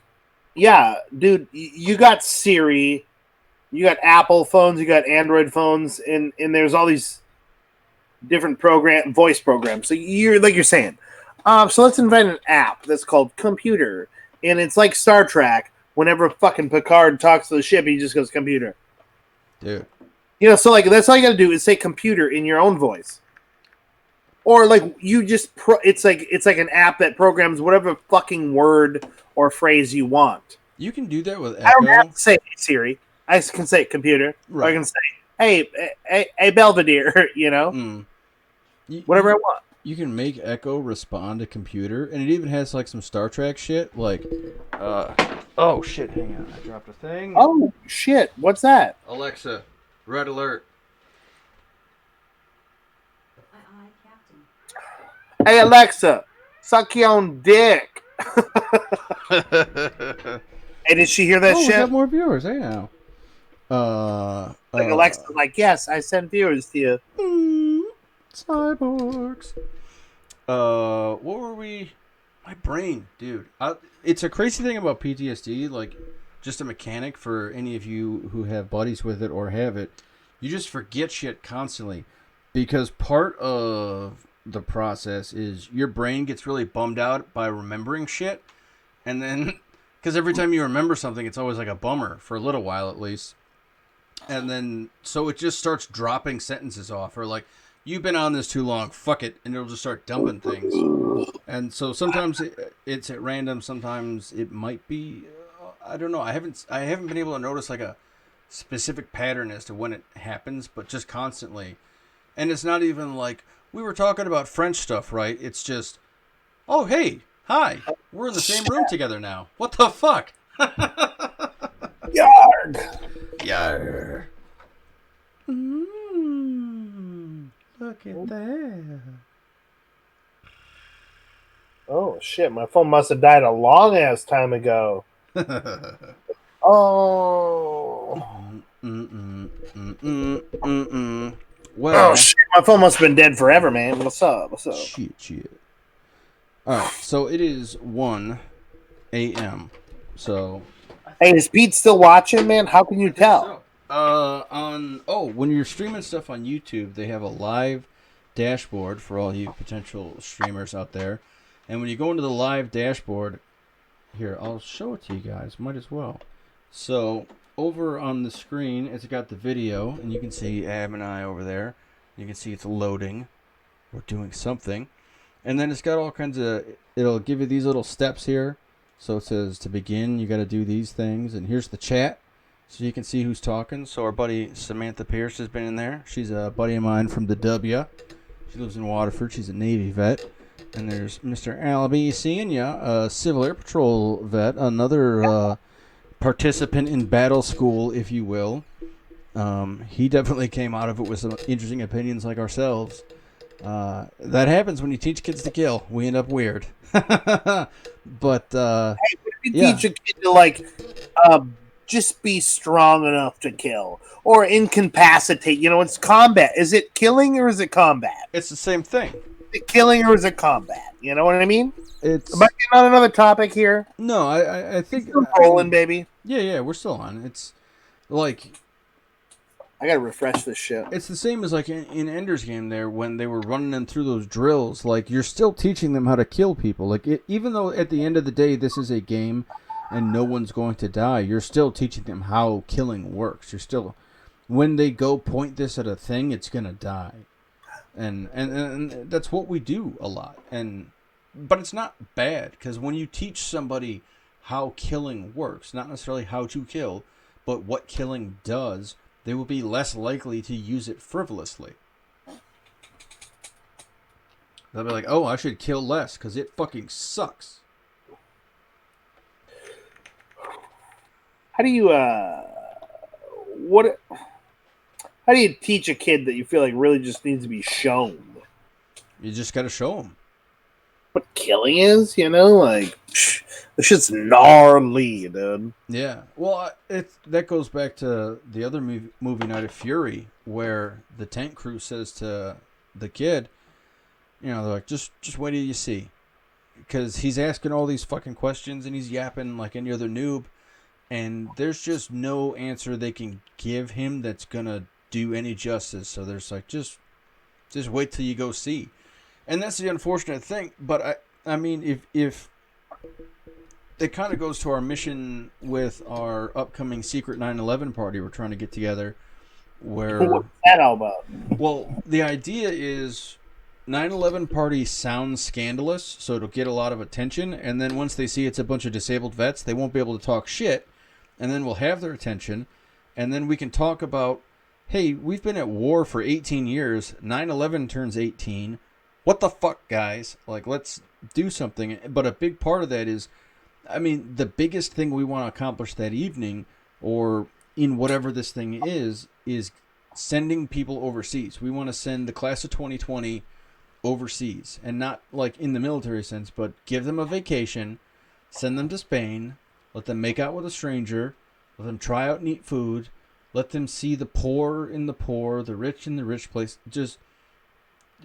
S3: yeah, dude, you got Siri, you got Apple phones, you got Android phones, and there's all these different voice programs. So you're saying. So let's invent an app that's called Computer, and it's like Star Trek. Whenever fucking Picard talks to the ship, he just goes computer.
S1: Dude.
S3: So like that's all you got to do is say computer in your own voice, or like you just it's like an app that programs whatever fucking word or phrase you want.
S1: You can do that with Echo.
S3: I don't have to say Siri. I can say computer. Right. Or I can say, hey, Belvedere. Whatever I want.
S1: You can make Echo respond to computer, and it even has like some Star Trek shit. Like, oh shit! Hang on, I dropped a thing.
S3: Oh shit! What's that?
S1: Alexa, red alert.
S3: Hey Alexa, suck your own dick. Hey, did she hear that shit?
S1: We got more viewers. Hey now.
S3: Alexa, like, yes, I sent viewers to you.
S1: Cyborgs. What were we? My brain, dude. It's a crazy thing about PTSD. Like, just a mechanic for any of you who have buddies with it or have it. You just forget shit constantly, because part of the process is your brain gets really bummed out by remembering shit, and then because every time you remember something, it's always like a bummer for a little while at least, and then so it just starts dropping sentences off, or like, you've been on this too long, fuck it, and it'll just start dumping things. And so sometimes it's at random, sometimes it might be, I don't know. I haven't been able to notice like a specific pattern as to when it happens, but just constantly. And it's not even like, we were talking about French stuff, right? It's just, oh, hey, hi, we're in the same room together now. What the fuck?
S3: Yarg.
S1: Yarg. Look at that.
S3: Oh shit, my phone must have died a long ass time ago. Oh.
S1: Well,
S3: oh shit, my phone must have been dead forever, man. What's up?
S1: Shit. Alright, so it is 1 a.m. So.
S3: Hey, is Pete still watching, man? How can you tell?
S1: When you're streaming stuff on YouTube, they have a live dashboard for all you potential streamers out there. And when you go into the live dashboard, here, I'll show it to you guys. Might as well. So, over on the screen, it's got the video, and you can see Ab and I over there. You can see it's loading. We're doing something. And then it's got all kinds of, it'll give you these little steps here. So it says to begin, you got to do these things. And here's the chat, so you can see who's talking. So our buddy Samantha Pierce has been in there. She's a buddy of mine from the W. She lives in Waterford. She's a Navy vet. And there's Mr. Alaby seeing ya, a Civil Air Patrol vet, another participant in battle school, if you will. He definitely came out of it with some interesting opinions like ourselves. That happens when you teach kids to kill. We end up weird. But
S3: hey, if you teach a kid to just be strong enough to kill or incapacitate, it's combat. Is it killing or is it combat?
S1: It's the same thing.
S3: Is it killing or is it combat? You know what I mean? Am I getting on another topic here?
S1: No, I think
S3: we're rolling, baby.
S1: Yeah, we're still on. It's like,
S3: I gotta refresh this shit.
S1: It's the same as like in Ender's Game there, when they were running them through those drills. Like, you're still teaching them how to kill people. Like, even though at the end of the day this is a game and no one's going to die, you're still teaching them how killing works. You're still, when they go point this at a thing, it's gonna die. And that's what we do a lot. But it's not bad, because when you teach somebody how killing works, not necessarily how to kill, but what killing does, they will be less likely to use it frivolously. They'll be like, oh, I should kill less because it fucking sucks.
S3: How do you what? How do you teach a kid that you feel like really just needs to be shown
S1: You just got to show them.
S3: what killing is? You know, like this shit's gnarly, dude.
S1: Yeah. Well, that goes back to the other movie Night of Fury, where the tank crew says to the kid, you know, they're like, just wait till you see. Because he's asking all these fucking questions and he's yapping like any other noob. And there's just no answer they can give him that's going to do any justice. So there's like, just wait till you go see. And that's the unfortunate thing. But I mean, if it kind of goes to our mission with our upcoming secret 9/11 party we're trying to get together. Where,
S3: What's that all about?
S1: Well, the idea is 9/11 party sounds scandalous, so it'll get a lot of attention. And then once they see it's a bunch of disabled vets, they won't be able to talk shit. And then we'll have their attention. And then we can talk about, hey, we've been at war for 18 years. 9/11 turns 18. What the fuck, guys? Like, let's do something. But a big part of that is, I mean, the biggest thing we want to accomplish that evening, or in whatever this thing is sending people overseas. We want to send the class of 2020 overseas. And not like in the military sense, but give them a vacation, send them to Spain, let them make out with a stranger, let them try out and eat food, let them see the poor in the poor, the rich in the rich place. Just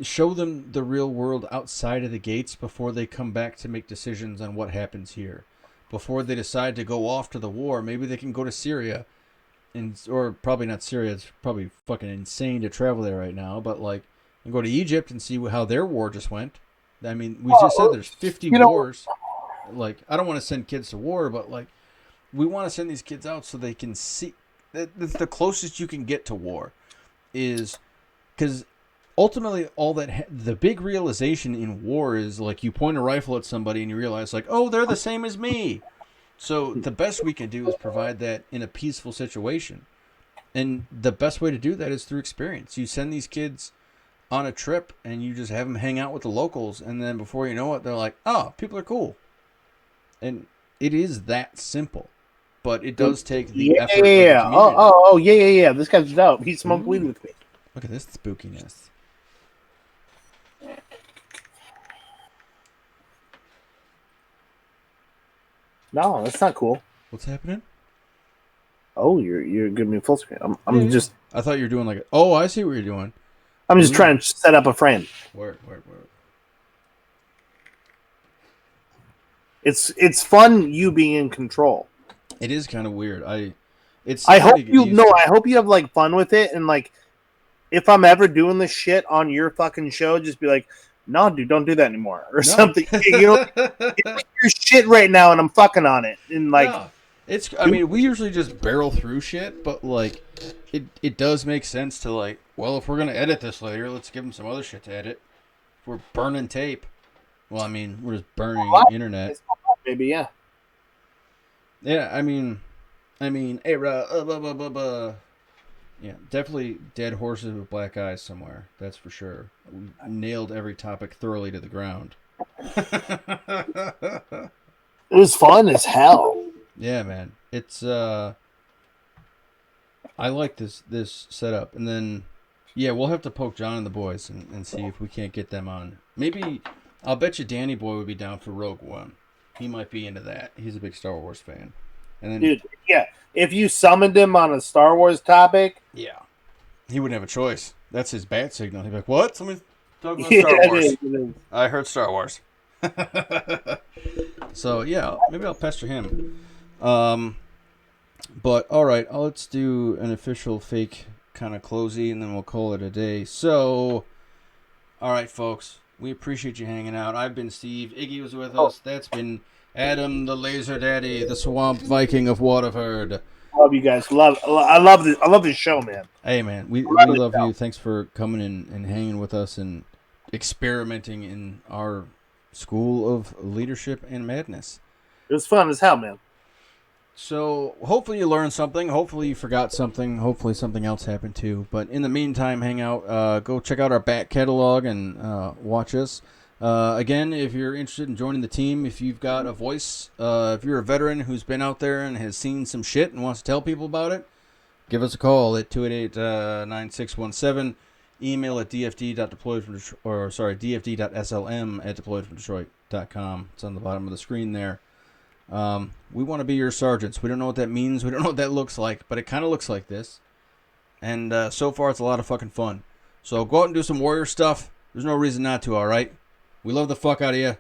S1: show them the real world outside of the gates before they come back to make decisions on what happens here. Before they decide to go off to the war, maybe they can go to Syria, or probably not Syria. It's probably fucking insane to travel there right now. But like, and go to Egypt and see how their war just went. I mean, we just said there's 50 wars. Like, I don't want to send kids to war, but like, we want to send these kids out so they can see. That's the closest you can get to war, is because ultimately all that the big realization in war is like you point a rifle at somebody and you realize like, oh, they're the same as me. So the best we can do is provide that in a peaceful situation, and the best way to do that is through experience. You send these kids on a trip and you just have them hang out with the locals, and then before you know it, they're like, oh, people are cool. And it is that simple, but it does take the effort of the community.
S3: Yeah. This guy's dope. He smoked weed with me.
S1: Look at this spookiness.
S3: No, that's not cool.
S1: What's happening?
S3: Oh, you're giving me full screen. I'm just.
S1: I thought you were doing like. Oh, I see what you're doing.
S3: I'm just trying to set up a frame.
S1: Word.
S3: It's fun you being in control.
S1: It is kind of weird. I
S3: hope you have like fun with it, and like if I'm ever doing this shit on your fucking show, just be like, no, dude, don't do that anymore, or something. You know, it's your shit right now, and I'm fucking on it, and like,
S1: no, I mean, we usually just barrel through shit, but like, it does make sense to like, well, if we're gonna edit this later, let's give them some other shit to edit. If we're burning tape. Well, I mean, we're just burning internet.
S3: Maybe, yeah.
S1: Yeah, I mean, hey, yeah, definitely dead horses with black eyes somewhere. That's for sure. We nailed every topic thoroughly to the ground.
S3: It was fun as hell.
S1: Yeah, man. It's I like this setup, and then yeah, we'll have to poke John and the boys and see if we can't get them on. Maybe I'll bet you Danny Boy would be down for Rogue One. He might be into that. He's a big Star Wars fan. And then,
S3: dude, yeah, if you summoned him on a Star Wars topic,
S1: yeah, he wouldn't have a choice. That's his bat signal. He'd be like, "What? Somebody talking about Star Wars?
S3: It is.
S1: I heard Star Wars." So yeah, maybe I'll pester him. But all right, let's do an official fake kind of closey, and then we'll call it a day. So, all right, folks, we appreciate you hanging out. I've been Steve. Iggy was with us. That's been Adam, the Laser Daddy, the Swamp Viking of Waterford.
S3: Love you guys. I love this show, man.
S1: Hey, man, we love you. Thanks for coming in and hanging with us and experimenting in our school of leadership and madness.
S3: It was fun as hell, man.
S1: So hopefully you learned something. Hopefully you forgot something. Hopefully something else happened too. But in the meantime, hang out. Go check out our back catalog and watch us. Again, if you're interested in joining the team, if you've got a voice, if you're a veteran who's been out there and has seen some shit and wants to tell people about it, give us a call at 288-9617. Email at dfd.slm@deployedfromdetroit.com. It's on the bottom of the screen there. We want to be your sergeants. We don't know what that means. We don't know what that looks like, but it kind of looks like this. And so far, it's a lot of fucking fun. So go out and do some warrior stuff. There's no reason not to, all right? We love the fuck out of you.